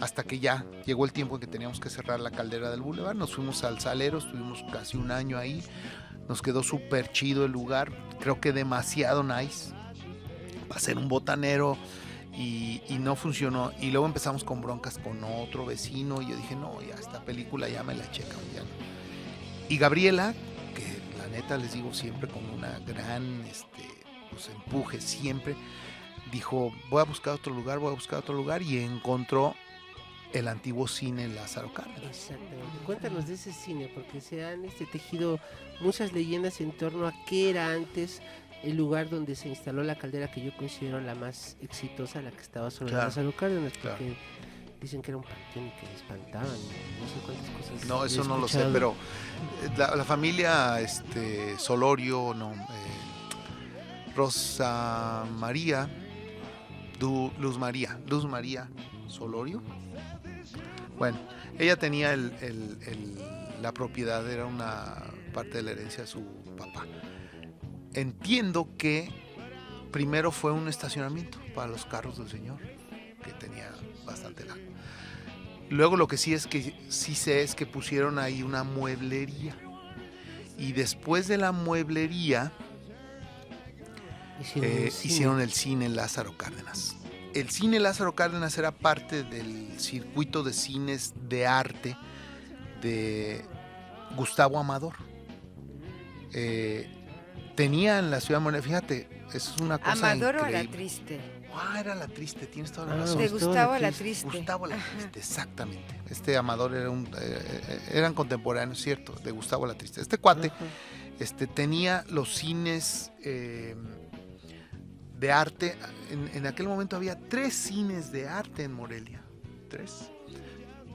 Speaker 2: hasta que ya llegó el tiempo en que teníamos que cerrar la caldera del Boulevard. Nos fuimos al Salero, estuvimos casi un año ahí, nos quedó súper chido el lugar, creo que demasiado nice para ser un botanero, y no funcionó. Y luego empezamos con broncas con otro vecino y yo dije, no, ya esta película ya me la checan, ya no. Y Gabriela, que la neta les digo siempre con una gran pues, empuje siempre, dijo, voy a buscar otro lugar, y encontró el antiguo cine Lázaro Cárdenas.
Speaker 4: Exactamente. Cuéntanos de ese cine, porque se han tejido muchas leyendas en torno a qué era antes el lugar donde se instaló la caldera, que yo considero la más exitosa, la que estaba sobre
Speaker 2: Claro,
Speaker 4: Lázaro Cárdenas,
Speaker 2: claro.
Speaker 4: porque dicen que era un panteón y que espantaban, no sé cuántas cosas.
Speaker 2: No, eso
Speaker 4: he
Speaker 2: no lo sé,
Speaker 4: escuchado.
Speaker 2: pero la familia Solorio, no, Rosa María, Luz María Solorio. Bueno, ella tenía la propiedad, era una parte de la herencia de su papá. Entiendo que primero fue un estacionamiento para los carros del señor, que tenía bastante largo. Luego lo que sí sé es que pusieron ahí una mueblería. Y después de la mueblería hicieron el cine Lázaro Cárdenas. El cine Lázaro Cárdenas era parte del circuito de cines de arte de Gustavo Amador. Tenía en la ciudad de Morelia, fíjate, eso es una cosa
Speaker 6: Amador o
Speaker 2: increíble.
Speaker 6: La Triste.
Speaker 2: Era La Triste, tienes toda la
Speaker 4: Ah,
Speaker 2: razón.
Speaker 6: De
Speaker 4: Gustavo
Speaker 6: Gustavo
Speaker 4: La
Speaker 6: La
Speaker 4: Triste.
Speaker 6: Triste.
Speaker 2: Gustavo La Triste, exactamente. Amador eran contemporáneos, cierto, de Gustavo La Triste. Este cuate tenía los cines de arte. En aquel momento había 3 cines de arte en Morelia. 3.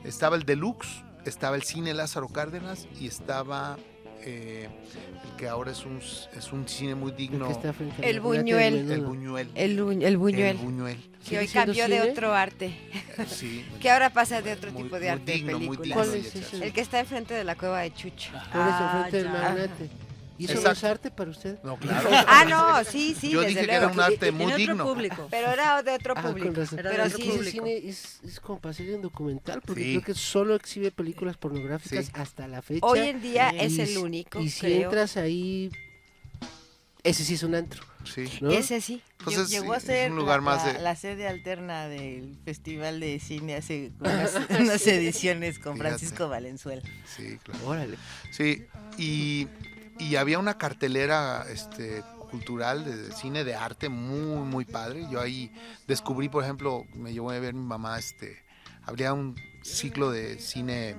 Speaker 2: Estaba el Deluxe, estaba el cine Lázaro Cárdenas y estaba el que ahora es un cine muy digno.
Speaker 4: El que está frente a
Speaker 6: El
Speaker 4: la
Speaker 6: Buñuel.
Speaker 4: Lata del
Speaker 2: El
Speaker 4: Menudo.
Speaker 2: Buñuel.
Speaker 6: El Buñuel.
Speaker 2: El Buñuel.
Speaker 6: Que
Speaker 4: ¿Sigue
Speaker 6: hoy
Speaker 4: siendo
Speaker 6: cambió de
Speaker 4: cine?
Speaker 6: otro arte.
Speaker 2: Sí.
Speaker 6: Que ahora pasa de otro
Speaker 2: Muy-
Speaker 6: tipo de
Speaker 2: muy
Speaker 6: arte
Speaker 2: digno,
Speaker 6: de
Speaker 2: muy
Speaker 6: películas.
Speaker 2: digno.
Speaker 4: ¿Cuál es ese?
Speaker 6: El que está enfrente de la cueva de Chucho.
Speaker 4: Por eso, frente al
Speaker 1: ya.
Speaker 4: magnate. ¿Y eso no
Speaker 2: Exacto.
Speaker 4: es arte para usted?
Speaker 2: No, claro.
Speaker 6: Ah, no, sí,
Speaker 2: Yo
Speaker 6: desde
Speaker 2: dije que
Speaker 6: luego.
Speaker 2: era un arte
Speaker 3: Tiene
Speaker 2: muy
Speaker 3: otro
Speaker 2: digno.
Speaker 3: público.
Speaker 6: Pero era de otro
Speaker 4: Ah,
Speaker 6: público.
Speaker 4: con razón.
Speaker 6: Pero
Speaker 4: Es
Speaker 6: sí,
Speaker 4: que ese cine es como para hacer un documental, porque
Speaker 2: Sí.
Speaker 4: creo que solo exhibe películas pornográficas
Speaker 2: Sí.
Speaker 4: hasta la fecha.
Speaker 6: hoy en día
Speaker 5: Sí.
Speaker 6: es
Speaker 4: Y
Speaker 6: el
Speaker 4: si-
Speaker 6: único,
Speaker 4: Y si
Speaker 6: creo.
Speaker 4: entras ahí, ese sí es un antro,
Speaker 2: Sí.
Speaker 4: ¿no?
Speaker 6: Ese sí.
Speaker 2: Entonces,
Speaker 5: Llegó a
Speaker 2: sí,
Speaker 5: ser
Speaker 2: es un lugar más de...
Speaker 5: la sede alterna del Festival de Cine hace unas ediciones con
Speaker 2: Fíjate.
Speaker 5: Francisco Valenzuela.
Speaker 2: Sí, claro.
Speaker 4: Órale.
Speaker 2: Sí, y había una cartelera cultural de cine de arte muy, muy padre. Yo ahí descubrí, por ejemplo, me llevó a ver mi mamá, habría un ciclo de cine,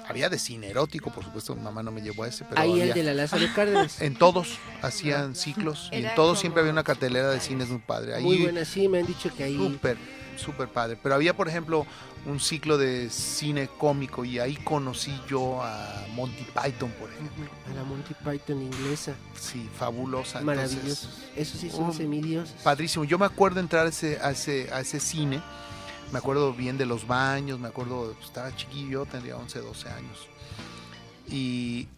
Speaker 2: había de cine erótico, por supuesto, mi mamá no me llevó a ese, pero
Speaker 4: Ahí
Speaker 2: había,
Speaker 4: el de la Lázaro Cárdenas.
Speaker 2: en todos hacían ciclos y en
Speaker 6: Era
Speaker 2: todos
Speaker 6: como-
Speaker 2: siempre había una cartelera de cines muy padre. Ahí
Speaker 4: Muy buena, sí, me han dicho que ahí...
Speaker 2: súper, súper padre. Pero había, por ejemplo, un ciclo de cine cómico y ahí conocí yo a Monty Python, por ejemplo.
Speaker 4: A la Monty Python inglesa.
Speaker 2: Sí, fabulosa. Entonces,
Speaker 4: Maravillosos. Esos sí son semidioses.
Speaker 2: padrísimo. Yo me acuerdo entrar a ese cine. Me acuerdo bien de los baños. Me acuerdo, estaba chiquillo, tendría 11, 12 años. Y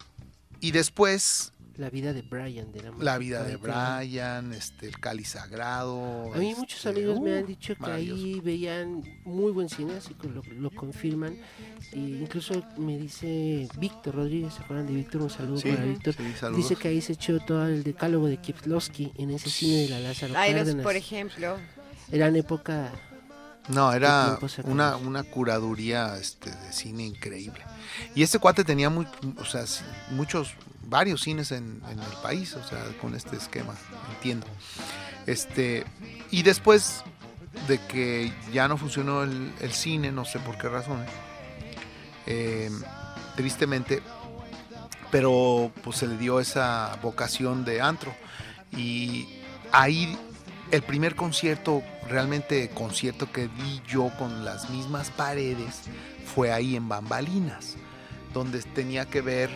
Speaker 2: después,
Speaker 4: La vida de Brian. De
Speaker 2: la
Speaker 4: Monty
Speaker 2: vida de
Speaker 4: Python.
Speaker 2: Brian, el cáliz sagrado.
Speaker 4: A mí muchos amigos me han
Speaker 2: uh,
Speaker 4: dicho que
Speaker 2: maravilloso.
Speaker 4: ahí veían muy buen cine, así que lo confirman. Y incluso me dice Víctor Rodríguez, ¿se acuerdan de Víctor? Un saludo
Speaker 2: Sí,
Speaker 4: para Víctor.
Speaker 2: sí, saludos.
Speaker 4: Dice que ahí se echó todo el decálogo de Kieslowski en ese cine de la Lázaro
Speaker 6: Ay,
Speaker 4: Cárdenas.
Speaker 6: por ejemplo.
Speaker 4: Eran época...
Speaker 2: No,
Speaker 4: ¿Qué
Speaker 2: era
Speaker 4: tiempo se acabó?
Speaker 2: una curaduría de cine increíble. Y este cuate tenía varios cines en el país, o sea, con este esquema, entiendo. Y después de que ya no funcionó el cine, no sé por qué razón, tristemente, pero pues se le dio esa vocación de antro. Y ahí el primer concierto, realmente concierto que vi yo con las mismas paredes, fue ahí en Bambalinas, donde tenía que ver,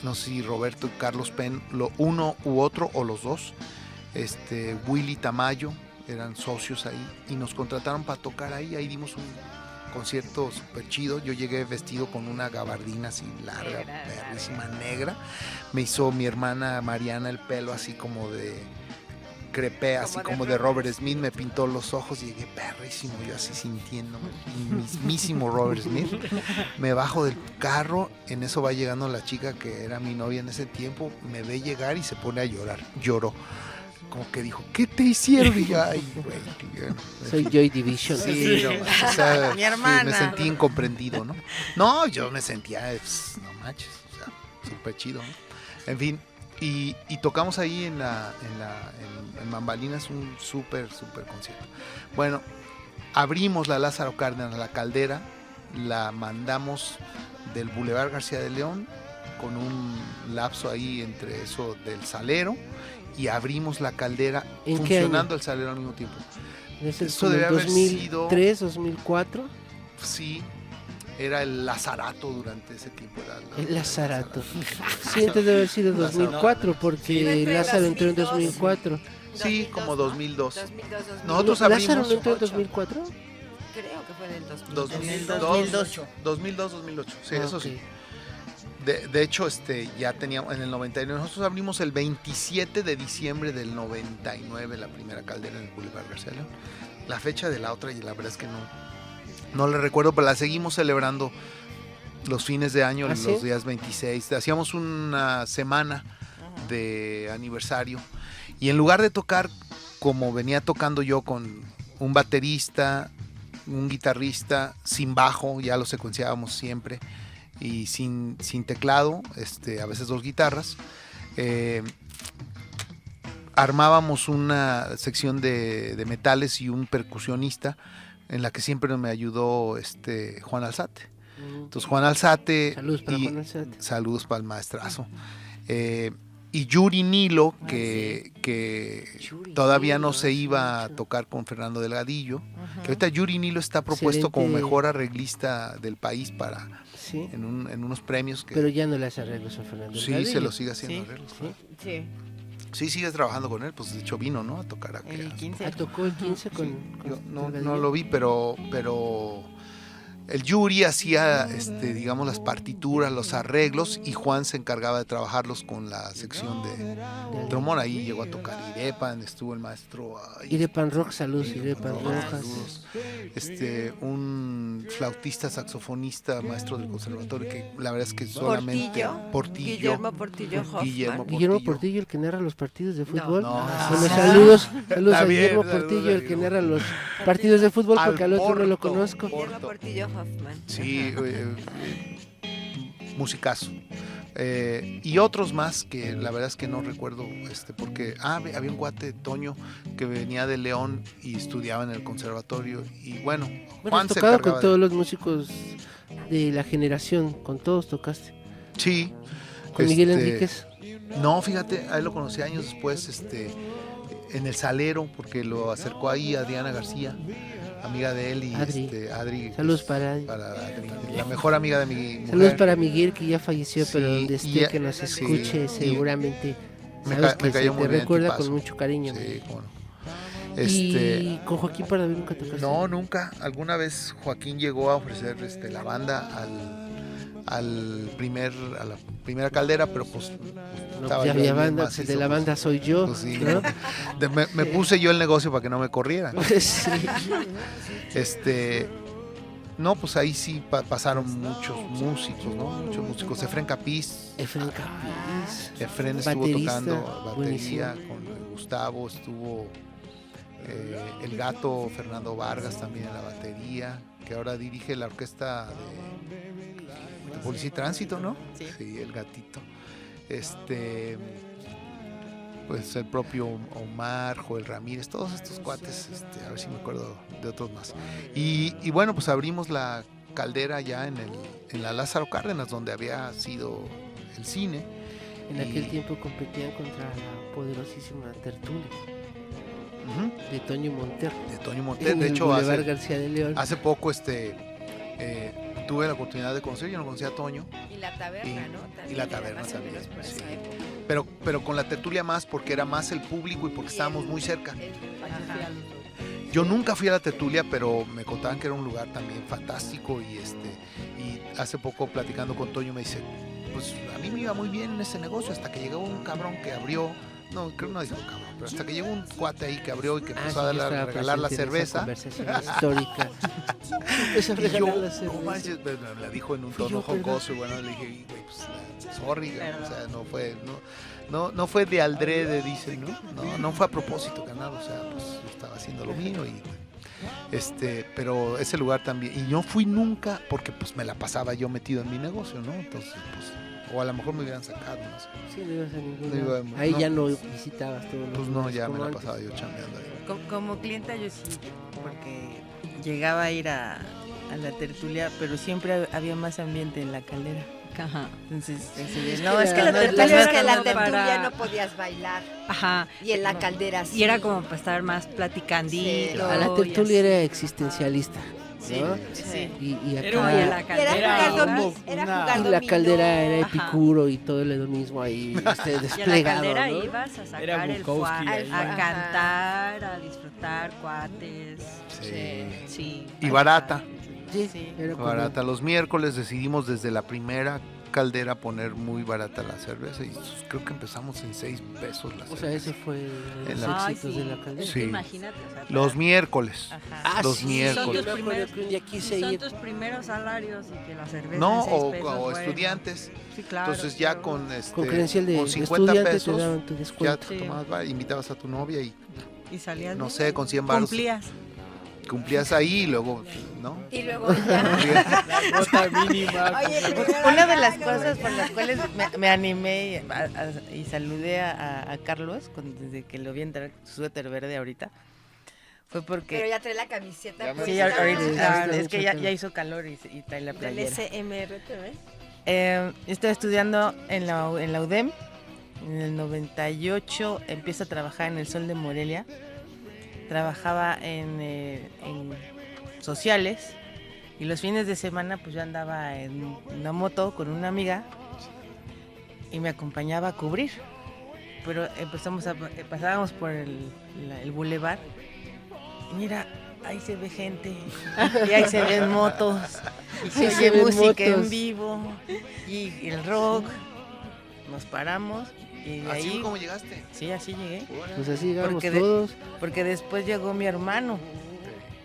Speaker 2: no sé si Roberto y Carlos Penn, uno u otro o los dos, Willy Tamayo, eran socios ahí y nos contrataron para tocar ahí dimos un concierto súper chido. Yo llegué vestido con una gabardina así larga, perrísima, negra. Me hizo mi hermana Mariana el pelo así como de crepé, así como de Robert Smith. Me pintó los ojos y llegué perrísimo, yo así sintiéndome mismísimo Robert Smith. Me bajo del carro, en eso va llegando la chica que era mi novia en ese tiempo, me ve llegar y se pone a llorar. Lloró, como que dijo, ¿qué te hicieron? Y yo, ay, güey,
Speaker 4: Soy Joy Division.
Speaker 2: sí, no, o sea,
Speaker 5: Mi hermana.
Speaker 2: me sentí incomprendido, ¿no? No, yo me sentía, no manches, o sea, súper chido, ¿no? En fin, y tocamos ahí en Bambalinas un súper concierto. Bueno, abrimos la Lázaro Cárdenas, la Caldera, la mandamos del Boulevard García de León, con un lapso ahí entre eso del Salero, y abrimos la Caldera,
Speaker 4: ¿En qué
Speaker 2: funcionando el Salero al mismo tiempo.
Speaker 4: Ese es
Speaker 2: Eso
Speaker 4: como
Speaker 2: debe
Speaker 4: el
Speaker 2: haber
Speaker 4: 2003, 2004.
Speaker 2: Sí, era el Lazarato durante ese tiempo.
Speaker 4: El Lazarato. Sí, entonces debe haber sido 2004, porque Lázaro entró en 2004.
Speaker 2: Sí, como 2002.
Speaker 6: 2002,
Speaker 2: Nosotros
Speaker 4: ¿Lázaro
Speaker 2: abrimos
Speaker 4: no entró en 2004?
Speaker 6: Creo que fue en el 2002.
Speaker 2: 2002, 2008. Sí,
Speaker 4: Ah,
Speaker 2: eso
Speaker 4: ok.
Speaker 2: sí. De hecho, ya teníamos en el 99. Nosotros abrimos el 27 de diciembre del 99 la primera caldera en el Boulevard García de León. La fecha de la otra, y la verdad es que no le recuerdo, pero la seguimos celebrando los fines de año,
Speaker 4: ¿Ah,
Speaker 2: los
Speaker 4: sí?
Speaker 2: días 26. Hacíamos una semana de aniversario. Y en lugar de tocar como venía tocando yo, con un baterista, un guitarrista, sin bajo, ya lo secuenciábamos siempre, y sin teclado, a veces dos guitarras, armábamos una sección de metales y un percusionista, en la que siempre me ayudó Juan Alzate. Entonces Juan Alzate,
Speaker 4: Saludos para Juan Alzate.
Speaker 2: saludos para el maestrazo. y Yuri Nilo, que
Speaker 4: Yuri
Speaker 2: todavía
Speaker 4: Nilo,
Speaker 2: no se iba a
Speaker 4: mucho.
Speaker 2: tocar con Fernando Delgadillo, que ahorita Yuri Nilo está propuesto como
Speaker 4: Excelente.
Speaker 2: mejor arreglista del país
Speaker 4: Sí,
Speaker 2: en unos premios que
Speaker 4: pero ya no le hace arreglos a Fernando
Speaker 2: sí
Speaker 4: Delgadillo.
Speaker 2: se lo sigue haciendo
Speaker 5: Sí,
Speaker 2: arreglos.
Speaker 4: Sí.
Speaker 6: Sí.
Speaker 2: Sí, sigues trabajando con él, pues de hecho vino, ¿no? A tocar aquí.
Speaker 5: El 15.
Speaker 4: Tocó el 15 con,
Speaker 2: Yo
Speaker 4: con
Speaker 2: no
Speaker 4: Delgadillo.
Speaker 2: lo vi, pero el Yuri hacía, digamos, las partituras, los arreglos, y Juan se encargaba de trabajarlos con la sección de trombón. Ahí llegó a tocar Irepan, estuvo el maestro
Speaker 4: Irepan Rock, saludos, Irepan Rojas.
Speaker 2: saludos. Un flautista saxofonista, maestro del conservatorio, que la verdad es que solamente Portillo.
Speaker 6: Guillermo Portillo Hoffman.
Speaker 4: Guillermo Portillo, el que narra los partidos de fútbol.
Speaker 2: No.
Speaker 4: Bueno, saludos
Speaker 2: Está
Speaker 4: a
Speaker 2: bien,
Speaker 4: Guillermo
Speaker 2: saludos
Speaker 4: Portillo,
Speaker 2: a
Speaker 4: el que
Speaker 2: Guillermo.
Speaker 4: narra los partidos de fútbol,
Speaker 2: Al
Speaker 4: porque al otro no lo
Speaker 2: Porto.
Speaker 4: conozco.
Speaker 6: Guillermo Portillo Hoffman.
Speaker 2: Sí, musicazo. Y otros más que la verdad es que no recuerdo, porque había un cuate, Toño, que venía de León y estudiaba en el conservatorio, y bueno,
Speaker 4: Bueno,
Speaker 2: Juan
Speaker 4: has
Speaker 2: se
Speaker 4: tocado
Speaker 2: encargaba
Speaker 4: con todos los músicos de la generación, con todos tocaste.
Speaker 2: Sí.
Speaker 4: Con Miguel Enríquez.
Speaker 2: No, fíjate, a él lo conocí años después, en el Salero, porque lo acercó ahí a Diana García, amiga de él, y
Speaker 4: Adri.
Speaker 2: Adri.
Speaker 4: Saludos
Speaker 2: pues,
Speaker 4: para Adri.
Speaker 2: la mejor amiga de mi mujer.
Speaker 4: Saludos para Miguel, que ya falleció,
Speaker 2: Sí,
Speaker 4: pero donde
Speaker 2: y
Speaker 4: esté, que nos
Speaker 2: sí,
Speaker 4: escuche,
Speaker 2: y
Speaker 4: seguramente.
Speaker 2: me
Speaker 4: Sabes
Speaker 2: ca-
Speaker 4: que
Speaker 2: me
Speaker 4: se
Speaker 2: cayó
Speaker 4: te
Speaker 2: muy bien,
Speaker 4: recuerda
Speaker 2: tipazo.
Speaker 4: con mucho cariño.
Speaker 2: Sí, cómo no.
Speaker 4: Y con Joaquín Pardavé nunca tocaste.
Speaker 2: No, nunca. Alguna vez Joaquín llegó a ofrecer la banda a la primera caldera, pero pues
Speaker 4: No,
Speaker 2: estaba
Speaker 4: ya
Speaker 2: yo
Speaker 4: había
Speaker 2: bien
Speaker 4: banda,
Speaker 2: macizo,
Speaker 4: pues, de la
Speaker 2: pues,
Speaker 4: banda soy yo.
Speaker 2: pues, sí,
Speaker 4: ¿no?
Speaker 2: me puse yo el negocio para que no me corrieran.
Speaker 4: Sí.
Speaker 2: No, pues ahí sí pasaron muchos músicos, ¿no? Muchos músicos. Efrén Capiz.
Speaker 4: Efren Capiz.
Speaker 2: Efrén estuvo
Speaker 4: Baterista,
Speaker 2: tocando batería
Speaker 4: buenísimo.
Speaker 2: con Gustavo, estuvo el gato Fernando Vargas también en la batería, que ahora dirige la orquesta de Policía y Tránsito, ¿no?
Speaker 5: Sí.
Speaker 2: El gatito. Pues el propio Omar, Joel Ramírez, todos estos cuates, a ver si me acuerdo de otros más. Y bueno, pues abrimos la caldera ya en la Lázaro Cárdenas, donde había sido el cine.
Speaker 4: En aquel tiempo competían contra la poderosísima Tertulia
Speaker 2: Ujú,
Speaker 4: de Toño Monter.
Speaker 2: de Toño Monter.
Speaker 4: En
Speaker 2: De
Speaker 4: el
Speaker 2: hecho,
Speaker 4: Boulevard García de León.
Speaker 2: hace poco tuve la oportunidad de conocer, yo no conocía a Toño,
Speaker 6: Y la taberna, ¿no?
Speaker 2: y la
Speaker 6: era
Speaker 2: taberna
Speaker 6: más o
Speaker 2: también,
Speaker 6: menos por esa
Speaker 2: sí.
Speaker 6: época.
Speaker 2: pero con la tertulia más, porque era más el público y porque estábamos muy cerca.
Speaker 6: Ajá.
Speaker 2: Yo nunca fui a la tertulia, pero me contaban que era un lugar también fantástico, y hace poco platicando con Toño me dice, pues a mí me iba muy bien en ese negocio hasta que llegó un cabrón que abrió, no, creo que no dijo cabrón, pero hasta que llegó un cuate ahí que abrió y que empezó a
Speaker 4: sí, yo estaba
Speaker 2: regalar la
Speaker 4: presente en esa
Speaker 2: cerveza.
Speaker 4: conversación histórica. Empezó a
Speaker 2: Y
Speaker 4: regalar
Speaker 2: yo,
Speaker 4: la
Speaker 2: no
Speaker 4: cerveza.
Speaker 2: manches, me la dijo en un
Speaker 4: Fui
Speaker 2: tono
Speaker 4: yo, perdón.
Speaker 2: jocoso, y bueno, le dije, güey, pues sorry, o sea, no fue de aldrede, dicen, ¿no? No fue a propósito, carnal, o sea, pues yo estaba haciendo lo mío, pero ese lugar también, y no fui nunca porque pues me la pasaba yo metido en mi negocio, ¿no? Entonces, pues, o a lo mejor me hubieran sacado, no sé.
Speaker 4: Sí, no ibas a ningún
Speaker 2: No
Speaker 4: lado.
Speaker 2: iba-
Speaker 4: Ahí
Speaker 2: no.
Speaker 4: ya no visitabas todos los
Speaker 2: Pues no,
Speaker 4: lugares
Speaker 2: ya me
Speaker 4: como
Speaker 2: la
Speaker 4: antes.
Speaker 2: pasaba yo chambeando ahí.
Speaker 5: Como clienta yo sí, porque llegaba a ir a la tertulia, pero siempre había más ambiente en la caldera.
Speaker 3: Ajá.
Speaker 5: Entonces,
Speaker 3: no, es que la
Speaker 6: Lo
Speaker 3: tertulia
Speaker 6: que pasa es
Speaker 3: era
Speaker 6: que en la
Speaker 3: como
Speaker 6: tertulia
Speaker 3: para-
Speaker 6: no podías bailar.
Speaker 3: Ajá.
Speaker 6: Y en la caldera sí.
Speaker 3: Y era como para estar más platicandito.
Speaker 6: Sí.
Speaker 4: A la
Speaker 3: y
Speaker 4: tertulia
Speaker 3: así.
Speaker 4: era existencialista, ¿no?
Speaker 5: sí.
Speaker 4: Y
Speaker 3: Era
Speaker 4: acá
Speaker 3: y en la
Speaker 6: Y era
Speaker 3: caldera.
Speaker 6: jugar
Speaker 1: como
Speaker 6: dominó. Era
Speaker 1: una-
Speaker 6: jugar
Speaker 4: y la
Speaker 6: dominó.
Speaker 4: caldera era
Speaker 3: Ajá.
Speaker 4: Epicuro y todo el hedonismo ahí
Speaker 3: Y a la
Speaker 4: desplegado,
Speaker 3: caldera
Speaker 4: ¿no?
Speaker 3: ibas a sacar
Speaker 1: Era
Speaker 3: el
Speaker 1: Bukowski
Speaker 3: fuá,
Speaker 1: ahí.
Speaker 3: a
Speaker 6: Ajá.
Speaker 3: cantar, a disfrutar, cuates.
Speaker 2: Sí.
Speaker 3: Sí.
Speaker 2: Y barata.
Speaker 4: Sí,
Speaker 5: Sí.
Speaker 4: era como-
Speaker 2: Barata. Los miércoles decidimos desde la primera caldera poner muy barata la cerveza, y creo que empezamos en 6 pesos la
Speaker 4: O
Speaker 2: cerveza.
Speaker 4: sea, ese fue
Speaker 2: En
Speaker 4: los
Speaker 2: la-
Speaker 4: éxitos de la caldera.
Speaker 3: Es
Speaker 2: Sí.
Speaker 3: que imagínate. O sea,
Speaker 2: Los
Speaker 3: para-
Speaker 2: miércoles.
Speaker 5: Ajá.
Speaker 2: los
Speaker 3: sí,
Speaker 2: miércoles.
Speaker 3: Son tus
Speaker 4: Yo me acuerdo
Speaker 3: primeros,
Speaker 4: que un día quise
Speaker 3: son
Speaker 4: ir.
Speaker 3: tus primeros salarios y que la cerveza
Speaker 2: No,
Speaker 3: en 6
Speaker 2: o
Speaker 3: pesos, bueno.
Speaker 2: estudiantes.
Speaker 3: Sí, claro.
Speaker 2: Entonces ya
Speaker 3: claro.
Speaker 2: con
Speaker 4: Con credencial de
Speaker 2: con 50
Speaker 4: estudiante
Speaker 2: pesos
Speaker 4: te daban tu
Speaker 2: ya
Speaker 4: descuento.
Speaker 2: te tomabas, invitabas a tu novia y
Speaker 3: Y salías
Speaker 2: no
Speaker 3: bien.
Speaker 2: sé, con 100 baros
Speaker 3: Cumplías.
Speaker 2: cumplías ahí, y luego, ¿no?
Speaker 6: Y luego ya.
Speaker 1: La cuota mínima.
Speaker 6: Oye, primero
Speaker 5: Una de
Speaker 6: acá,
Speaker 5: las
Speaker 6: luego
Speaker 5: cosas por
Speaker 6: acá.
Speaker 5: las cuales me animé y saludé a Carlos desde que lo vi entrar su suéter verde ahorita fue
Speaker 6: Pero
Speaker 5: porque
Speaker 6: ya trae la camiseta.
Speaker 2: Ya me-
Speaker 6: pues,
Speaker 5: sí,
Speaker 6: ya.
Speaker 5: ahorita,
Speaker 4: Sí,
Speaker 5: es que
Speaker 4: sí,
Speaker 5: ya,
Speaker 4: sí.
Speaker 5: ya hizo calor y trae la
Speaker 6: Del
Speaker 5: playera.
Speaker 6: SMRTV.
Speaker 5: Estoy estudiando en la UDEM, En el 98 empiezo a trabajar en el Sol de Morelia. Trabajaba en sociales y los fines de semana pues yo andaba en una moto con una amiga y me acompañaba a cubrir. Pero pasábamos por el bulevar y mira, ahí se ve gente y ahí se ven motos y se oye música en vivo y el rock. Nos paramos y de
Speaker 2: ¿Así
Speaker 5: ahí...
Speaker 2: cómo llegaste?
Speaker 5: Sí, así llegué.
Speaker 4: Pues así llegamos
Speaker 5: Porque
Speaker 4: todos.
Speaker 5: Porque después llegó mi hermano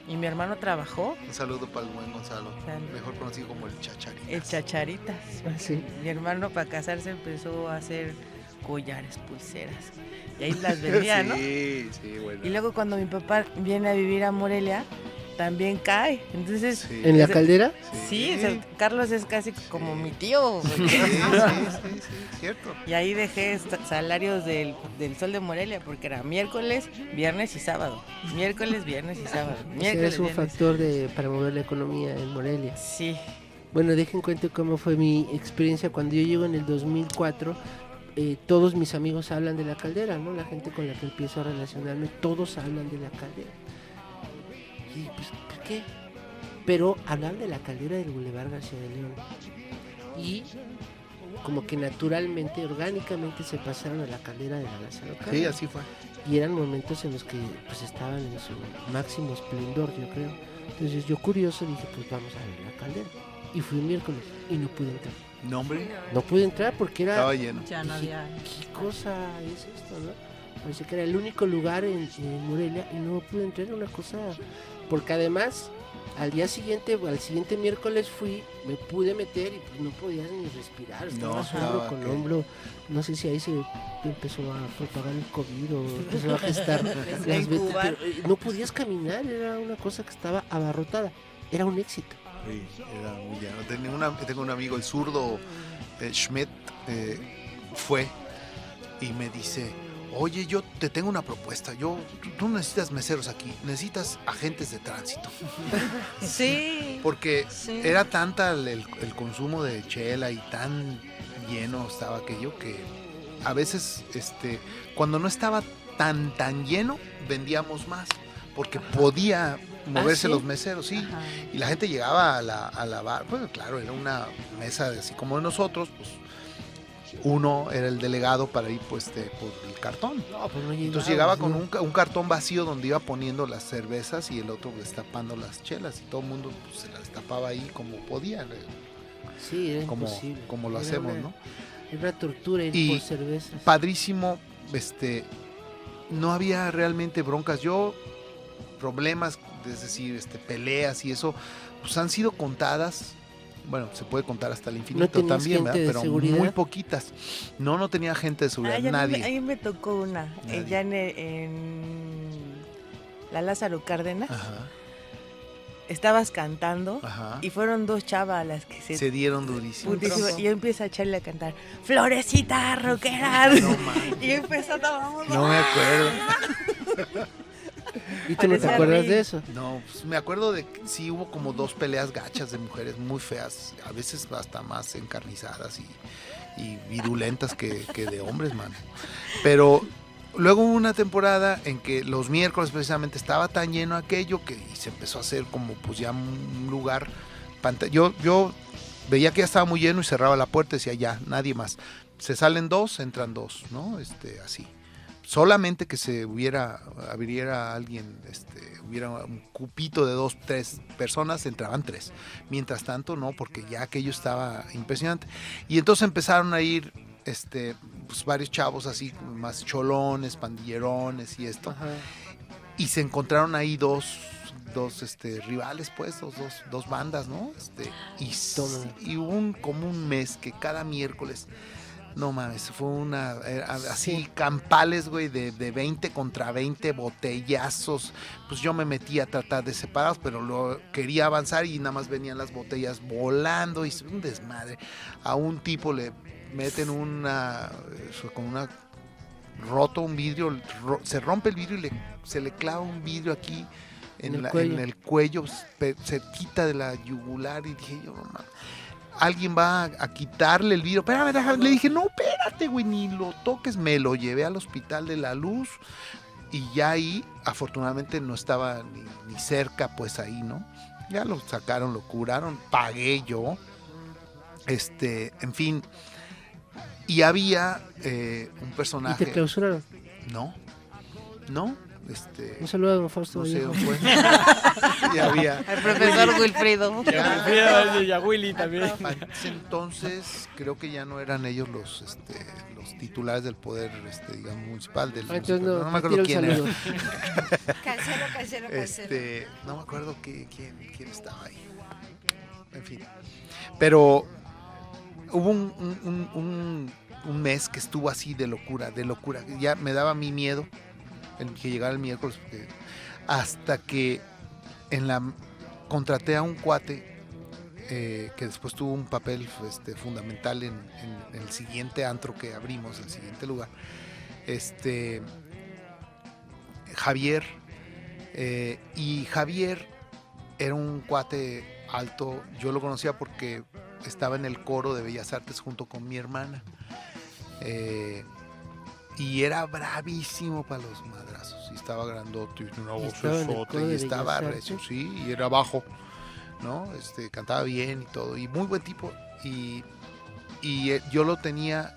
Speaker 5: y mi hermano trabajó.
Speaker 2: Un saludo para el buen Gonzalo,
Speaker 5: Salud.
Speaker 2: mejor conocido como el Chacharitas.
Speaker 5: El Chacharitas.
Speaker 4: Sí.
Speaker 5: Mi hermano para casarse empezó a hacer collares, pulseras. Y ahí las vendía, ¿no?
Speaker 2: Sí, bueno.
Speaker 5: Y luego cuando mi papá viene a vivir a Morelia, también cae. Entonces,
Speaker 2: Sí.
Speaker 4: ¿En la caldera?
Speaker 5: sí, o sea, Carlos es casi como mi tío.
Speaker 2: Sí, cierto.
Speaker 5: Y ahí dejé salarios del Sol de Morelia porque era miércoles, viernes y sábado. Miércoles, viernes y sábado.
Speaker 4: O sea,
Speaker 5: Miércoles,
Speaker 4: es un
Speaker 5: viernes.
Speaker 4: factor para mover la economía en Morelia.
Speaker 5: Sí.
Speaker 4: Bueno, dejen cuento cómo fue mi experiencia cuando yo llego en el 2004. Todos mis amigos hablan de la caldera, ¿no? La gente con la que empiezo a relacionarme, todos hablan de la caldera. Y pues, ¿por qué? Pero hablan de la caldera del Boulevard García de León. Y como que naturalmente, orgánicamente se pasaron a la caldera de la Lázaro Cárdenas.
Speaker 2: Sí, así fue.
Speaker 4: Y eran momentos en los que pues estaban en su máximo esplendor, yo creo. Entonces yo curioso dije, pues vamos a ver la caldera. Y fui un miércoles y no pude entrar.
Speaker 2: No, hombre,
Speaker 4: No pude entrar porque era...
Speaker 2: estaba lleno.
Speaker 3: Ya no
Speaker 4: dije,
Speaker 3: había.
Speaker 4: ¿qué cosa es esto, no? Parece que era el único lugar en Morelia y no pude entrar, era una cosa... Porque además, al día siguiente, al siguiente miércoles fui, me pude meter y pues no podía ni respirar, estaba
Speaker 2: No,
Speaker 4: hombro
Speaker 2: estaba
Speaker 4: con
Speaker 2: que-
Speaker 4: hombro. No sé si ahí se empezó a propagar el COVID o empezó a gestar las vetas,
Speaker 5: incubar.
Speaker 4: pero no podías caminar, era una cosa que estaba abarrotada, era un éxito.
Speaker 2: Sí, era muy lleno. Tengo un amigo, el zurdo Schmidt, fue y me dice, oye, yo te tengo una propuesta, tú no necesitas meseros aquí, necesitas agentes de tránsito.
Speaker 3: Sí.
Speaker 2: Porque
Speaker 3: Sí.
Speaker 2: era tanta el consumo de chela y tan lleno estaba aquello que a veces cuando no estaba tan lleno vendíamos más porque podía moverse
Speaker 4: ¿sí?
Speaker 2: los meseros, sí.
Speaker 3: Ajá.
Speaker 2: Y la gente llegaba a la bar, bueno, claro, era una mesa así como de nosotros, pues uno era el delegado para ir por el cartón.
Speaker 4: No, pues no
Speaker 2: Entonces llegaba con
Speaker 4: ¿no?
Speaker 2: un cartón vacío donde iba poniendo las cervezas y el otro destapando las chelas y todo el mundo pues, se las destapaba ahí como podía,
Speaker 4: Sí, era
Speaker 2: como,
Speaker 4: imposible.
Speaker 2: como lo
Speaker 4: Era
Speaker 2: hacemos,
Speaker 4: una-
Speaker 2: ¿no?
Speaker 4: Era una tortura ir
Speaker 2: Y
Speaker 4: por cervezas.
Speaker 2: Padrísimo, no había realmente broncas. Problemas, es decir, peleas y eso, pues han sido contadas. Bueno, se puede contar hasta el infinito
Speaker 4: tenías
Speaker 2: también,
Speaker 4: gente
Speaker 2: ¿verdad?
Speaker 4: de
Speaker 2: Pero
Speaker 4: seguridad?
Speaker 2: muy poquitas. No tenía gente de seguridad,
Speaker 5: Ay,
Speaker 2: nadie.
Speaker 5: A mí me tocó una,
Speaker 2: Nadie.
Speaker 5: ya en la Lázaro Cárdenas.
Speaker 2: Ajá,
Speaker 5: Estabas cantando
Speaker 2: ajá.
Speaker 5: y fueron dos chavas las que
Speaker 2: Se dieron durísimo.
Speaker 5: putísimo,
Speaker 3: tronco.
Speaker 5: y yo empiezo a echarle a cantar Florecita rockera.
Speaker 2: No manches.
Speaker 5: Y empezó todo.
Speaker 2: No me acuerdo.
Speaker 4: ¿Y tú no te
Speaker 5: parecía
Speaker 4: acuerdas
Speaker 5: rey.
Speaker 4: de eso?
Speaker 2: No, pues me acuerdo de que sí hubo como 2 peleas gachas de mujeres muy feas, a veces hasta más encarnizadas y virulentas que de hombres, mano. Pero luego hubo una temporada en que los miércoles precisamente estaba tan lleno aquello que y se empezó a hacer como pues ya un lugar. Yo veía que ya estaba muy lleno y cerraba la puerta y decía ya, nadie más. Se salen 2, entran 2, ¿no? Así. Solamente que se abriera alguien, hubiera un cupito de 2, 3 personas, entraban 3. Mientras tanto, no, porque ya aquello estaba impresionante. Y entonces empezaron a ir pues varios chavos así, más cholones, pandillerones y esto.
Speaker 4: Ajá.
Speaker 2: Y se encontraron ahí dos rivales, pues, dos bandas, ¿no?
Speaker 4: Toma.
Speaker 2: Y hubo como un mes que cada miércoles... No mames, fue así
Speaker 4: Sí.
Speaker 2: campales, güey, de 20 contra 20, botellazos. Pues yo me metí a tratar de separarlos, pero quería avanzar y nada más venían las botellas volando y un desmadre. A un tipo le meten roto un vidrio, se rompe el vidrio y se le clava un vidrio aquí
Speaker 4: En el
Speaker 2: en
Speaker 4: cuello.
Speaker 2: el cuello, cerquita de la yugular y dije yo, no mames. alguien va a quitarle el vidrio. Espérame, déjame. Le dije, no, espérate, güey, ni lo toques. Me lo llevé al Hospital de la Luz y ya ahí, afortunadamente, no estaba ni cerca, pues ahí, ¿no? Ya lo sacaron, lo curaron, pagué yo. En fin. Y había un personaje.
Speaker 4: ¿Y te clausuraron?
Speaker 2: No.
Speaker 4: Un saludo a don Fausto.
Speaker 2: No sé,
Speaker 4: Vallejo.
Speaker 2: y había.
Speaker 5: El profesor Wilfrido.
Speaker 1: Y a Willy también.
Speaker 2: Entonces creo que ya no eran ellos los titulares del poder, digamos, municipal del
Speaker 4: Entonces
Speaker 2: no me acuerdo
Speaker 4: retiro el
Speaker 2: quién era.
Speaker 4: saludo.
Speaker 6: Cancelo.
Speaker 2: No me acuerdo quién estaba ahí. En fin. Pero hubo un mes que estuvo así de locura. Ya me daba a mí miedo que llegara el miércoles, hasta que contraté a un cuate que después tuvo un papel fundamental en el siguiente antro que abrimos, el siguiente lugar, Javier, y Javier era un cuate alto. Yo lo conocía porque estaba en el coro de Bellas Artes junto con mi hermana, y era bravísimo para los madrazos, y estaba grandote, y una voz y estaba recio, sí, y era bajo, ¿no? Cantaba bien y todo, y muy buen tipo, y yo lo tenía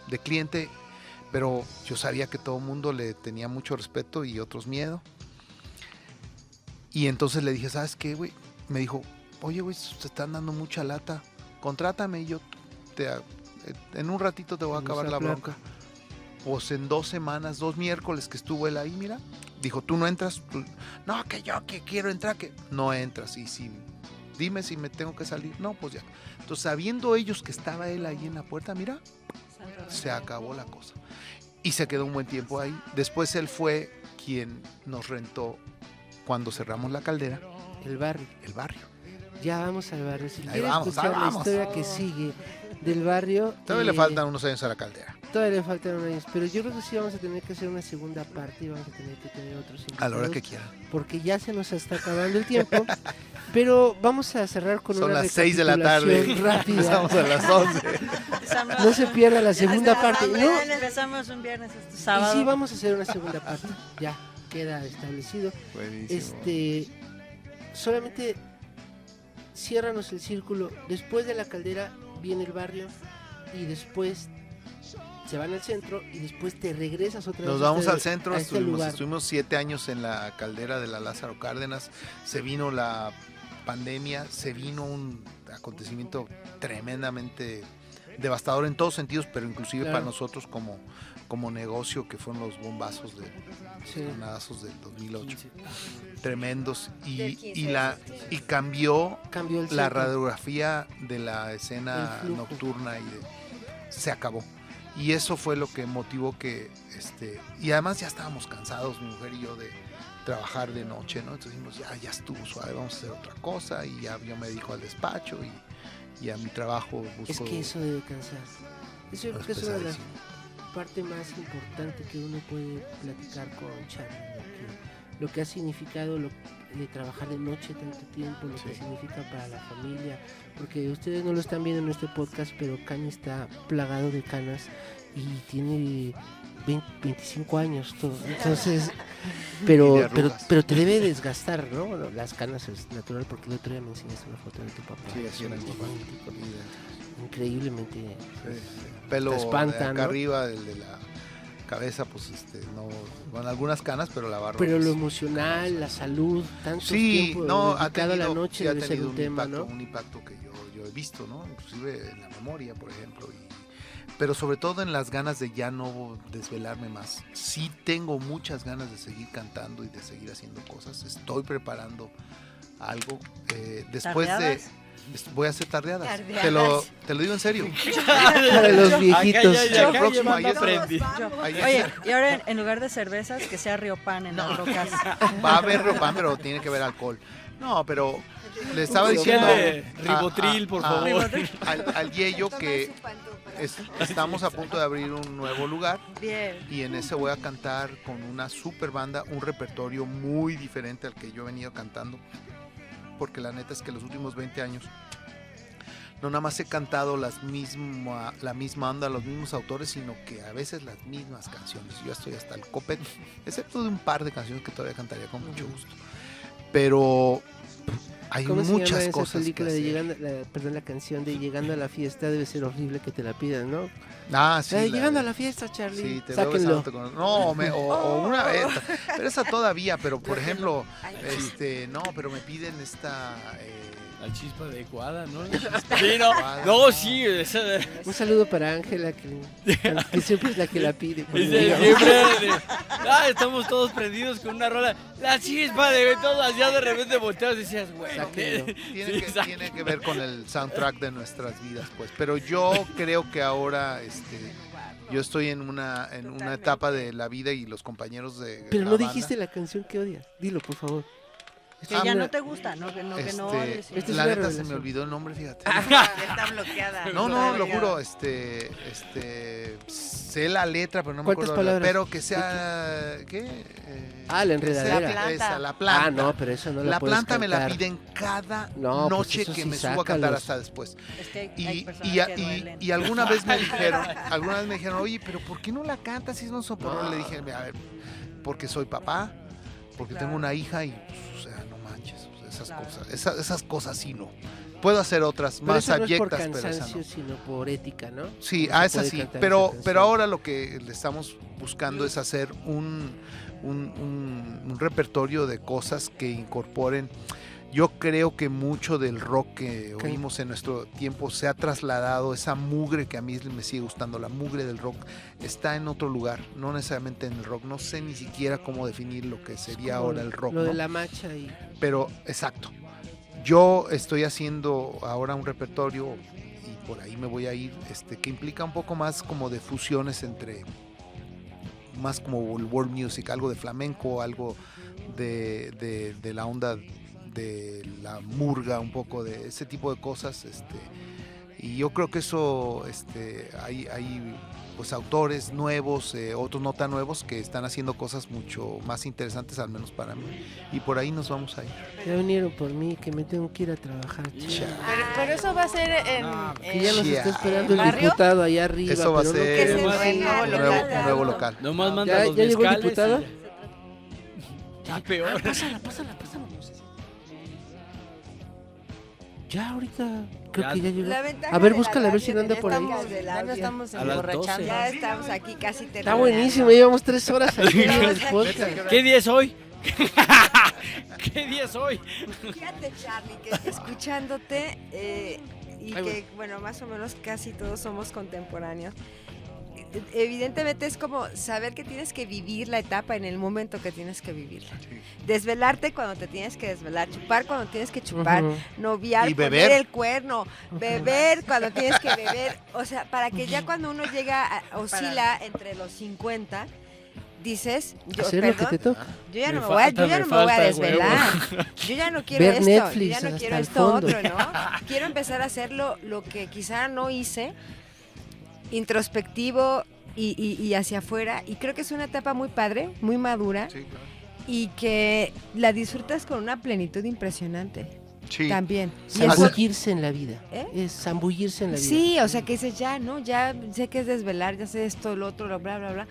Speaker 2: de cliente, pero yo sabía que todo el mundo le tenía mucho respeto y otros miedo, y entonces le dije, ¿sabes qué, güey? Me dijo, oye, güey, te están dando mucha lata, contrátame y yo en un ratito te voy a acabar la bronca. Pues en 2 semanas, 2 miércoles que estuvo él ahí, mira, dijo, ¿tú no entras? No, que yo que quiero entrar, que no entras. Y si, dime si me tengo que salir. No, pues ya. Entonces, sabiendo ellos que estaba él ahí en la puerta, mira, se acabó la cosa. Y se quedó un buen tiempo ahí. Después él fue quien nos rentó cuando cerramos la Caldera.
Speaker 4: El barrio. Ya vamos al barrio. Si quieres escuchar la historia que sigue del barrio.
Speaker 2: Todavía le faltan unos años a la Caldera.
Speaker 4: Todavía le faltan unos años, pero yo creo que sí vamos a tener que hacer una segunda parte y vamos a tener que tener otros invitados.
Speaker 2: A la hora que quieran.
Speaker 4: Porque ya se nos está acabando el tiempo. Pero vamos a cerrar con
Speaker 2: Son
Speaker 4: una
Speaker 2: las 6 de la tarde.
Speaker 4: Rápida.
Speaker 2: Empezamos a las 11.
Speaker 4: No se pierda la segunda parte. ¿No?
Speaker 3: Empezamos un viernes sábado.
Speaker 4: Y sí, vamos a hacer una segunda parte. Ya queda establecido.
Speaker 2: Buenísimo.
Speaker 4: Solamente ciérranos el círculo. Después de la Caldera viene el barrio y después se van al centro y después te regresas otra vez.
Speaker 2: Nos vamos al centro,
Speaker 4: lugar.
Speaker 2: estuvimos 7 años en la Caldera de la Lázaro Cárdenas, se vino la pandemia, se vino un acontecimiento tremendamente devastador en todos sentidos, pero inclusive para nosotros como negocio, que fueron los bombazos granadazos del 2008, tremendos, y cambió la radiografía de la escena nocturna se acabó. Y eso fue lo que motivó que, y además ya estábamos cansados, mi mujer y yo, de trabajar de noche, ¿no? Entonces dijimos, ya estuvo suave, vamos a hacer otra cosa, y ya yo me dedico al despacho, y a mi trabajo busco...
Speaker 4: Es que eso debe cansar. Eso yo creo que es una de las partes más importantes que uno puede platicar con Charlie, lo que ha significado de trabajar de noche tanto tiempo, lo que significa para la familia, porque ustedes no lo están viendo en este podcast, pero Caña está plagado de canas y tiene 25 años todo. Entonces, pero te debe desgastar, ¿no? Las canas es natural, porque el otro día me enseñaste una foto de tu papá.
Speaker 2: Sí, así era mi papá.
Speaker 4: Increíblemente.
Speaker 2: Pelo
Speaker 4: te espanta,
Speaker 2: acá
Speaker 4: ¿no?
Speaker 2: Arriba, el de la cabeza, pues no, van algunas canas, pero la barba.
Speaker 4: Pero lo emocional, la salud, tanto tiempo dedicado a la noche debe ser un tema, ¿no?
Speaker 2: Un impacto que yo he visto, ¿no? Inclusive en la memoria, por ejemplo, pero sobre todo en las ganas de ya no desvelarme más. Sí tengo muchas ganas de seguir cantando y de seguir haciendo cosas. Estoy preparando algo. Después voy a hacer tardeadas. Te lo digo en serio.
Speaker 4: Para los viejitos.
Speaker 2: El próximo año
Speaker 3: Oye, y ahora en lugar de cervezas, que sea Riopan en las rocas.
Speaker 2: Va a haber Riopan, pero tiene que haber alcohol. No, pero le estaba diciendo
Speaker 1: Ribotril, por favor.
Speaker 2: Al Yeyo que estamos a punto de abrir un nuevo lugar.
Speaker 3: Bien.
Speaker 2: Y en ese voy a cantar con una super banda, un repertorio muy diferente al que yo he venido cantando, porque la neta es que los últimos 20 años no nada más he cantado la misma onda, los mismos autores, sino que a veces las mismas canciones. Yo estoy hasta el copete, excepto de un par de canciones que todavía cantaría con mucho gusto. Pero hay
Speaker 4: ¿Cómo
Speaker 2: muchas
Speaker 4: se llama esa
Speaker 2: cosas
Speaker 4: película
Speaker 2: que
Speaker 4: de
Speaker 2: hacer.
Speaker 4: la canción de Llegando a la fiesta? Debe ser horrible que te la pidan, ¿no?
Speaker 2: Ah, sí.
Speaker 4: Llegando a la fiesta, Charlie.
Speaker 2: Sí, te
Speaker 4: Sáquenlo.
Speaker 2: veo besándote o una vez. Pero esa todavía, pero por ejemplo, no, pero me piden esta...
Speaker 1: La chispa adecuada, ¿no? Sí, no, sí.
Speaker 4: Un saludo para Ángela, que siempre es la que la pide.
Speaker 1: Estamos todos prendidos con una rola. La chispa de todas, ya de repente volteas y decías, güey.
Speaker 2: Tiene que ver con el soundtrack de nuestras vidas, pues. Pero yo creo que ahora, yo estoy en una etapa de la vida y los compañeros de
Speaker 4: Pero
Speaker 2: la
Speaker 4: no
Speaker 2: banda,
Speaker 4: dijiste la canción que odias. Dilo, por favor.
Speaker 3: Que ya no te gusta, ¿no? Que no
Speaker 4: Esta es
Speaker 2: la
Speaker 4: una
Speaker 2: neta se
Speaker 4: revelación.
Speaker 2: me olvidó el nombre, fíjate.
Speaker 5: Está bloqueada.
Speaker 2: No, lo juro, sé la letra, pero no me
Speaker 4: ¿Cuántas
Speaker 2: acuerdo.
Speaker 4: palabras?
Speaker 2: Pero que sea, ¿qué?
Speaker 4: La enredadera.
Speaker 2: La planta.
Speaker 4: Ah, no, pero eso no la puedes
Speaker 2: planta me la
Speaker 4: cantar.
Speaker 2: piden cada
Speaker 4: No, pues
Speaker 2: noche
Speaker 4: eso
Speaker 2: que
Speaker 4: sí,
Speaker 2: me subo a cantar
Speaker 4: sácalos.
Speaker 2: hasta después.
Speaker 3: Es que hay
Speaker 2: Y,
Speaker 3: personas
Speaker 2: y,
Speaker 3: que duelen.
Speaker 2: y alguna vez me dijeron, oye, pero ¿por qué no la cantas si no soporto? Le dije, a ver, porque soy papá, porque tengo una hija y, pues, o sea, no manches, esas cosas sí no. Puedo hacer otras
Speaker 4: Pero
Speaker 2: más
Speaker 4: eso no es por
Speaker 2: abyectas, pero esa
Speaker 4: cansancio,
Speaker 2: no.
Speaker 4: sino por ética, ¿no?
Speaker 2: Sí,
Speaker 4: No se
Speaker 2: esa
Speaker 4: puede
Speaker 2: sí,
Speaker 4: cantar
Speaker 2: pero
Speaker 4: esa canción.
Speaker 2: ahora lo que le estamos buscando es hacer un repertorio de cosas que incorporen. Yo creo que mucho del rock que oímos en nuestro tiempo se ha trasladado, esa mugre que a mí me sigue gustando, la mugre del rock, está en otro lugar, no necesariamente en el rock. No sé ni siquiera cómo definir lo que sería
Speaker 4: Como
Speaker 2: ahora el rock,
Speaker 4: Lo de
Speaker 2: ¿no?
Speaker 4: la macha y...
Speaker 2: Pero, exacto. Yo estoy haciendo ahora un repertorio y por ahí me voy a ir, que implica un poco más como de fusiones entre, más como el world music, algo de flamenco, algo de la onda de la murga, un poco de ese tipo de cosas, y yo creo que eso, hay pues autores nuevos, otros no tan nuevos, que están haciendo cosas mucho más interesantes, al menos para mí, y por ahí nos vamos a ir.
Speaker 4: Ya vinieron por mí, que me tengo que ir a trabajar.
Speaker 5: Pero eso va a ser en...
Speaker 4: Que ya nos está esperando el
Speaker 5: ¿barrio?
Speaker 4: diputado allá arriba.
Speaker 2: Eso va a
Speaker 4: pero no
Speaker 2: ser
Speaker 4: queremos
Speaker 3: se
Speaker 4: ir.
Speaker 3: venga,
Speaker 2: un nuevo local.
Speaker 1: Nomás manda los
Speaker 4: ¿Ya llegó el
Speaker 1: mezcales
Speaker 4: diputado?
Speaker 1: y ya peor.
Speaker 4: Pásala. Ya ahorita, creo
Speaker 1: Ya.
Speaker 4: que ya llegó.
Speaker 6: La ventaja
Speaker 4: A ver,
Speaker 6: de la
Speaker 4: búscala, a ver si no
Speaker 6: radio
Speaker 4: anda por ahí.
Speaker 5: Ya no estamos
Speaker 1: A las
Speaker 5: emborrachando.
Speaker 1: 12.
Speaker 6: Ya estamos aquí casi terminando.
Speaker 4: Está buenísimo, llevamos 3 horas aquí en el podcast.
Speaker 1: ¿Qué día es hoy? ¿Qué día es hoy?
Speaker 6: Fíjate, Charlie, que escuchándote y
Speaker 4: Ay,
Speaker 6: que, bueno, más o menos casi todos somos contemporáneos, evidentemente es como saber que tienes que vivir la etapa en el momento que tienes que vivirla. Desvelarte cuando te tienes que desvelar, chupar cuando tienes que chupar,
Speaker 4: Ujú.
Speaker 6: noviar,
Speaker 2: Y
Speaker 6: poner
Speaker 2: beber.
Speaker 6: el cuerno, beber cuando tienes que beber, o sea, para que ya cuando uno llega, oscila entre los 50, dices, yo,
Speaker 4: Hacer lo que
Speaker 6: perdón,
Speaker 4: te toca.
Speaker 6: yo ya
Speaker 1: Me
Speaker 6: no me voy a,
Speaker 1: falta,
Speaker 6: yo ya
Speaker 1: me
Speaker 6: no me voy a
Speaker 1: falta,
Speaker 6: desvelar. Yo ya no quiero
Speaker 4: Ver
Speaker 6: esto,
Speaker 4: Netflix
Speaker 6: yo ya no
Speaker 4: hasta
Speaker 6: quiero
Speaker 4: el
Speaker 6: esto
Speaker 4: fondo.
Speaker 6: otro, ¿no? Quiero empezar a hacer lo que quizá no hice, introspectivo y hacia afuera. Y creo que es una etapa muy padre, muy madura,
Speaker 2: Sí, claro.
Speaker 6: y que la disfrutas con una plenitud impresionante
Speaker 2: Sí.
Speaker 6: también. Y eso-
Speaker 4: Zambullirse en la vida.
Speaker 6: ¿Eh?
Speaker 4: Es zambullirse en la vida.
Speaker 6: sí, o sea que dices, ya, ¿no? Ya sé que es desvelar, ya sé esto, lo otro, lo bla, bla, bla.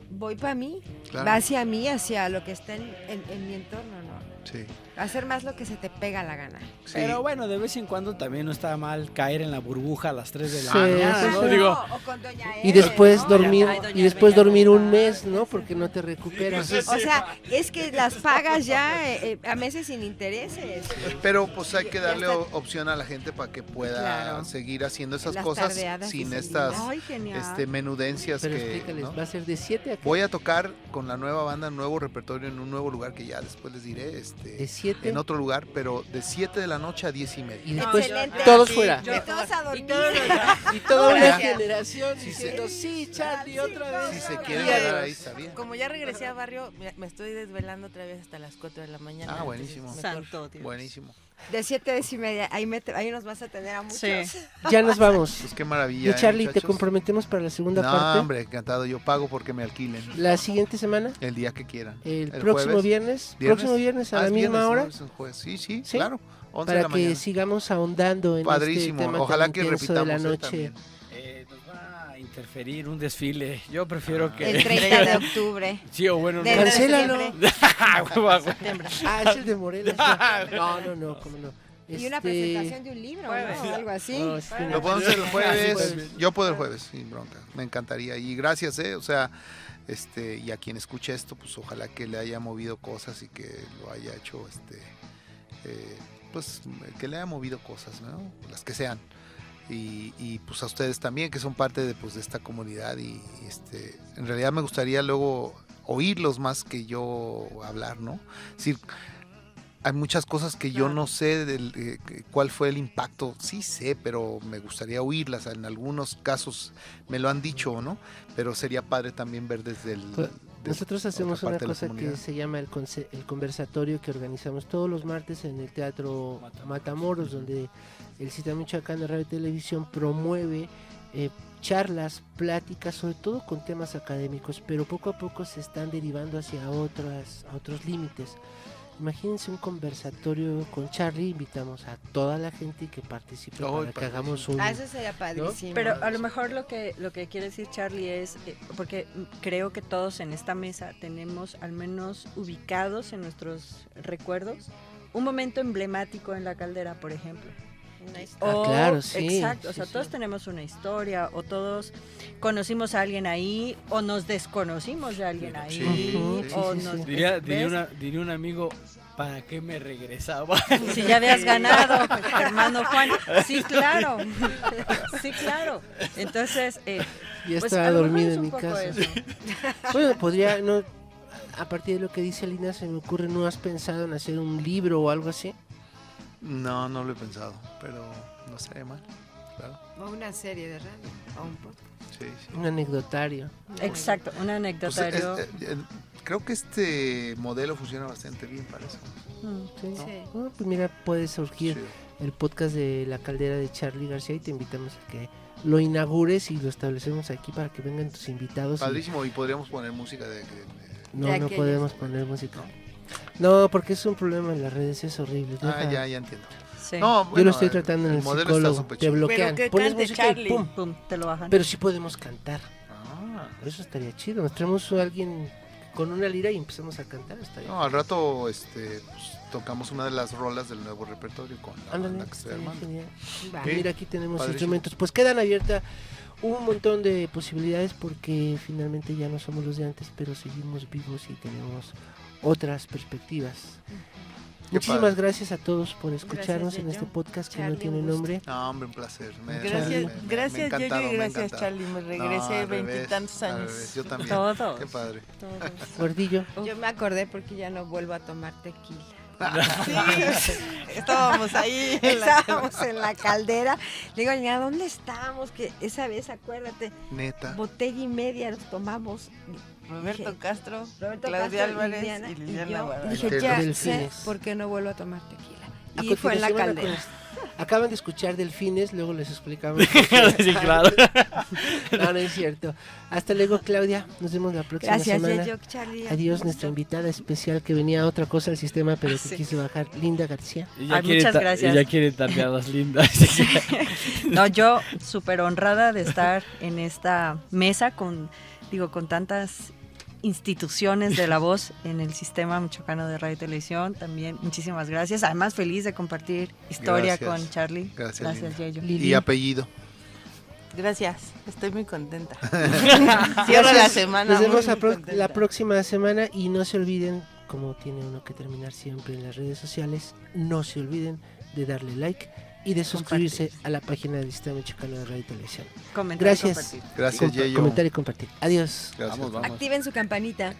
Speaker 6: Voy para mí,
Speaker 2: Claro.
Speaker 6: va hacia mí, hacia lo que está en mi entorno, ¿no?
Speaker 2: Sí.
Speaker 6: Hacer más lo que se te pega la gana.
Speaker 2: Sí.
Speaker 1: Pero bueno, de vez en cuando también no está mal caer en la burbuja a las 3 de la
Speaker 4: Sí,
Speaker 1: mañana,
Speaker 4: sí,
Speaker 1: ¿no?
Speaker 4: sí.
Speaker 1: Digo,
Speaker 6: o con Doña
Speaker 4: Y
Speaker 6: Eve,
Speaker 4: después
Speaker 6: ¿no?
Speaker 4: dormir,
Speaker 3: Ay, doña
Speaker 4: y después
Speaker 3: Bella,
Speaker 4: dormir un
Speaker 3: ¿no?
Speaker 4: mes, ¿no? Porque no te recuperas.
Speaker 6: O sea, es que las pagas ya a meses sin intereses.
Speaker 2: Pero pues hay que darle
Speaker 6: Ya está.
Speaker 2: opción a la gente para que pueda
Speaker 6: Claro.
Speaker 2: seguir haciendo esas
Speaker 6: Las
Speaker 2: cosas
Speaker 6: tardeadas
Speaker 2: sin
Speaker 6: y
Speaker 2: estas
Speaker 3: Ay, genial.
Speaker 2: menudencias
Speaker 4: Pero
Speaker 2: que,
Speaker 4: explícales,
Speaker 2: ¿no?
Speaker 4: va a ser de 7 a
Speaker 2: Voy a tocar con la nueva banda, nuevo repertorio en un nuevo lugar que ya después les diré,
Speaker 4: de 7
Speaker 2: en otro lugar, pero de 7 de la noche a 10:30.
Speaker 4: y después
Speaker 6: Excelente.
Speaker 4: todos fuera.
Speaker 6: Y todos a dormir.
Speaker 4: Y toda una
Speaker 2: Ya.
Speaker 4: generación
Speaker 2: Sí,
Speaker 4: diciendo, sí, Charlie, otra vez.
Speaker 2: Si se quieren
Speaker 5: Ya,
Speaker 2: quedar ahí, está bien.
Speaker 5: Como ya regresé a barrio, me estoy desvelando otra vez hasta las 4 de la mañana.
Speaker 2: Ah, buenísimo.
Speaker 5: entonces mejor.
Speaker 3: Santo Dios.
Speaker 2: Buenísimo.
Speaker 6: De 7 a 10:30, ahí nos vas a tener a muchos.
Speaker 3: Sí.
Speaker 4: Ya nos vamos.
Speaker 2: Pues qué maravilla.
Speaker 4: Y Charlie, ¿te
Speaker 2: muchachos?
Speaker 4: comprometemos para la segunda
Speaker 2: No,
Speaker 4: parte?
Speaker 2: hombre, encantado. Yo pago porque me alquilen.
Speaker 4: La siguiente semana,
Speaker 2: El día que quieran.
Speaker 4: el próximo
Speaker 2: jueves.
Speaker 4: viernes.
Speaker 2: ¿Viernes?
Speaker 4: Próximo viernes a la
Speaker 2: es
Speaker 4: misma
Speaker 2: viernes,
Speaker 4: hora.
Speaker 2: ¿no? Es un jueves. Sí,
Speaker 4: ¿Sí?
Speaker 2: claro. 11 de
Speaker 4: Para
Speaker 2: la
Speaker 4: que
Speaker 2: mañana.
Speaker 4: sigamos ahondando en
Speaker 2: Padrísimo.
Speaker 4: este tema
Speaker 2: Ojalá
Speaker 4: tan
Speaker 2: que
Speaker 4: intenso de la
Speaker 2: repitamos,
Speaker 4: noche.
Speaker 2: también.
Speaker 1: Nos va a interferir un desfile. Yo prefiero que...
Speaker 6: El 30 de octubre.
Speaker 1: Sí, o bueno, no.
Speaker 6: Del
Speaker 4: Cancélalo.
Speaker 6: septiembre.
Speaker 4: Ah, es el de Morelos. No, cómo no.
Speaker 6: Y una presentación de un libro, ¿no? O algo así.
Speaker 4: No, sí,
Speaker 2: Lo podemos hacer el
Speaker 4: Sí,
Speaker 2: jueves.
Speaker 4: jueves.
Speaker 2: Yo puedo el jueves, sin bronca. Me encantaría. Y gracias, o sea, y a quien escuche esto, pues ojalá que le haya movido cosas y que lo haya hecho, pues que le haya movido cosas, ¿no? Las que sean. Y pues a ustedes también, que son parte de esta comunidad. Y en realidad me gustaría luego oírlos más que yo hablar, ¿no? Es decir, hay muchas cosas que yo no sé cuál fue el impacto. Sí sé, pero me gustaría oírlas. En algunos casos me lo han dicho, ¿no? Pero sería padre también ver desde el...
Speaker 4: Nosotros hacemos
Speaker 2: otra
Speaker 4: una
Speaker 2: parte de la
Speaker 4: cosa que
Speaker 2: comunidad.
Speaker 4: se llama el conversatorio, que organizamos todos los martes en el Teatro Matamoros, donde el Sistema Michoacán de Radio y Televisión promueve charlas, pláticas, sobre todo con temas académicos, pero poco a poco se están derivando hacia otros límites. Imagínense un conversatorio con Charlie, invitamos a toda la gente que participe para que hagamos un...
Speaker 6: Eso sería padrísimo.
Speaker 3: Pero a lo mejor lo que quiere decir Charlie es, porque creo que todos en esta mesa tenemos al menos ubicados en nuestros recuerdos un momento emblemático en la Caldera, por ejemplo.
Speaker 4: claro, sí.
Speaker 3: Exacto, o sea,
Speaker 4: sí,
Speaker 3: todos
Speaker 4: sí.
Speaker 3: tenemos una historia, o todos conocimos a alguien ahí, o nos desconocimos de alguien ahí,
Speaker 2: Sí,
Speaker 3: o
Speaker 4: sí, sí,
Speaker 3: nos...
Speaker 4: sí.
Speaker 1: Diría un amigo, ¿para qué me regresaba?
Speaker 3: Si ya habías ganado, hermano Juan. Sí, claro. Sí, claro. Entonces,
Speaker 4: Ya
Speaker 3: pues,
Speaker 4: estaba
Speaker 3: a lo mejor
Speaker 4: dormido
Speaker 3: es
Speaker 4: en
Speaker 3: un
Speaker 4: mi
Speaker 3: poco
Speaker 4: casa.
Speaker 3: eso.
Speaker 4: Bueno, podría, no, a partir de lo que dice Alina, se me ocurre, ¿no has pensado en hacer un libro o algo así?
Speaker 2: No, no lo he pensado, pero no sería mal. Claro.
Speaker 6: O una serie de radio. O un podcast.
Speaker 2: Sí.
Speaker 4: Un anecdotario.
Speaker 3: Exacto, un
Speaker 2: Pues,
Speaker 3: anecdotario.
Speaker 2: creo que este modelo funciona bastante bien para eso.
Speaker 4: Sí.
Speaker 6: Sí.
Speaker 4: Ah, pues mira, puede surgir
Speaker 2: Sí.
Speaker 4: el podcast de La Caldera de Charlie García y te invitamos a que lo inaugures y lo establecemos aquí para que vengan tus invitados.
Speaker 2: Padrísimo, y podríamos poner música de
Speaker 4: No,
Speaker 6: De
Speaker 4: no
Speaker 6: aquellos.
Speaker 4: podemos poner música. No, porque es un problema en las redes, es horrible. Deja-
Speaker 2: ya entiendo.
Speaker 3: Sí.
Speaker 2: No,
Speaker 4: Yo
Speaker 2: bueno,
Speaker 4: lo estoy tratando en el
Speaker 2: modelo
Speaker 4: psicólogo.
Speaker 2: está súper
Speaker 4: Te
Speaker 2: chido.
Speaker 4: bloquean.
Speaker 5: Pero que
Speaker 4: Pones
Speaker 5: cante
Speaker 4: música y
Speaker 5: Charlie.
Speaker 4: ¡pum!
Speaker 3: Pum, te lo bajan.
Speaker 4: Pero sí podemos cantar.
Speaker 2: Ah.
Speaker 4: Eso estaría chido. Nos traemos a alguien con una lira y empezamos a cantar. Estaría
Speaker 2: No, al rato pues, tocamos una de las rolas del nuevo repertorio con la
Speaker 4: Ándale,
Speaker 2: banda que estoy
Speaker 4: estaría
Speaker 2: armando.
Speaker 4: genial.
Speaker 6: Va.
Speaker 2: Sí.
Speaker 4: Mira, aquí tenemos
Speaker 2: Padrísimo.
Speaker 4: instrumentos. Pues quedan abiertas un montón de posibilidades porque finalmente ya no somos los de antes, pero seguimos vivos y tenemos otras perspectivas. Muchísimas
Speaker 2: padre.
Speaker 4: gracias a todos por escucharnos
Speaker 6: Gracias,
Speaker 4: en este
Speaker 6: Yayo.
Speaker 4: podcast que
Speaker 6: Charlie,
Speaker 4: no tiene
Speaker 6: un gusto.
Speaker 4: nombre.
Speaker 2: No, hombre, un placer.
Speaker 5: Gracias,
Speaker 2: me
Speaker 5: gracias
Speaker 2: ha encantado,
Speaker 5: Yayo y
Speaker 2: me ha
Speaker 5: gracias
Speaker 2: encantado.
Speaker 5: Charlie. Me
Speaker 2: No,
Speaker 5: regresé
Speaker 2: al revés,
Speaker 5: veintitantos
Speaker 2: al
Speaker 5: años.
Speaker 2: revés, yo también.
Speaker 3: Todos.
Speaker 2: Qué padre.
Speaker 4: Gordillo.
Speaker 6: Yo me acordé porque ya no vuelvo a tomar tequila.
Speaker 5: Sí, estábamos ahí. en la-
Speaker 6: Estábamos en la caldera. Le digo, niña, ¿dónde estábamos? Que esa vez, acuérdate,
Speaker 2: Neta.
Speaker 6: botella y media nos tomamos.
Speaker 5: Roberto
Speaker 6: Dije,
Speaker 5: Castro,
Speaker 6: Roberto
Speaker 5: Claudia
Speaker 6: Castro,
Speaker 5: Álvarez
Speaker 6: Liliana,
Speaker 5: y Liliana
Speaker 6: yo
Speaker 5: Guadalupe.
Speaker 6: dije, ya sé
Speaker 4: Delfines.
Speaker 6: por qué no vuelvo a tomar tequila.
Speaker 4: A
Speaker 6: Y fue en la
Speaker 4: continuación,
Speaker 6: caldera.
Speaker 4: Acaban de escuchar Delfines, luego les explicamos.
Speaker 1: Sí, claro.
Speaker 4: No, no es cierto. Hasta luego, Claudia. Nos vemos la próxima
Speaker 6: Gracias,
Speaker 4: semana.
Speaker 6: Yayo, Charlie.
Speaker 4: Adiós, nuestra invitada especial que venía a otra cosa al sistema, pero que
Speaker 3: Sí.
Speaker 4: quiso bajar, Linda García.
Speaker 1: Y ya
Speaker 3: Ay,
Speaker 1: quiere
Speaker 3: muchas gracias.
Speaker 1: Y ya quiere tapeadas lindas.
Speaker 3: No, yo súper honrada de estar en esta mesa con tantas instituciones de la voz en el sistema michoacano de radio y televisión. También muchísimas gracias. Además, feliz de compartir historia
Speaker 2: Gracias.
Speaker 3: con Charlie.
Speaker 2: Gracias,
Speaker 3: Gracias,
Speaker 2: Linda.
Speaker 3: Yayo.
Speaker 4: Lili.
Speaker 2: Y apellido.
Speaker 5: Gracias, estoy muy contenta. Cierro la
Speaker 4: Gracias.
Speaker 5: semana.
Speaker 4: Nos vemos
Speaker 5: muy
Speaker 4: la
Speaker 5: contenta.
Speaker 4: próxima semana y no se olviden, como tiene uno que terminar siempre en las redes sociales, no se olviden de darle like y de suscribirse a la página del Sistema Michoacano de Radio y Televisión.
Speaker 3: Comentar y
Speaker 4: Gracias.
Speaker 3: compartir.
Speaker 2: Gracias, Yayo.
Speaker 4: Comentar y compartir. Adiós.
Speaker 2: Gracias.
Speaker 1: Vamos.
Speaker 6: Activen su campanita.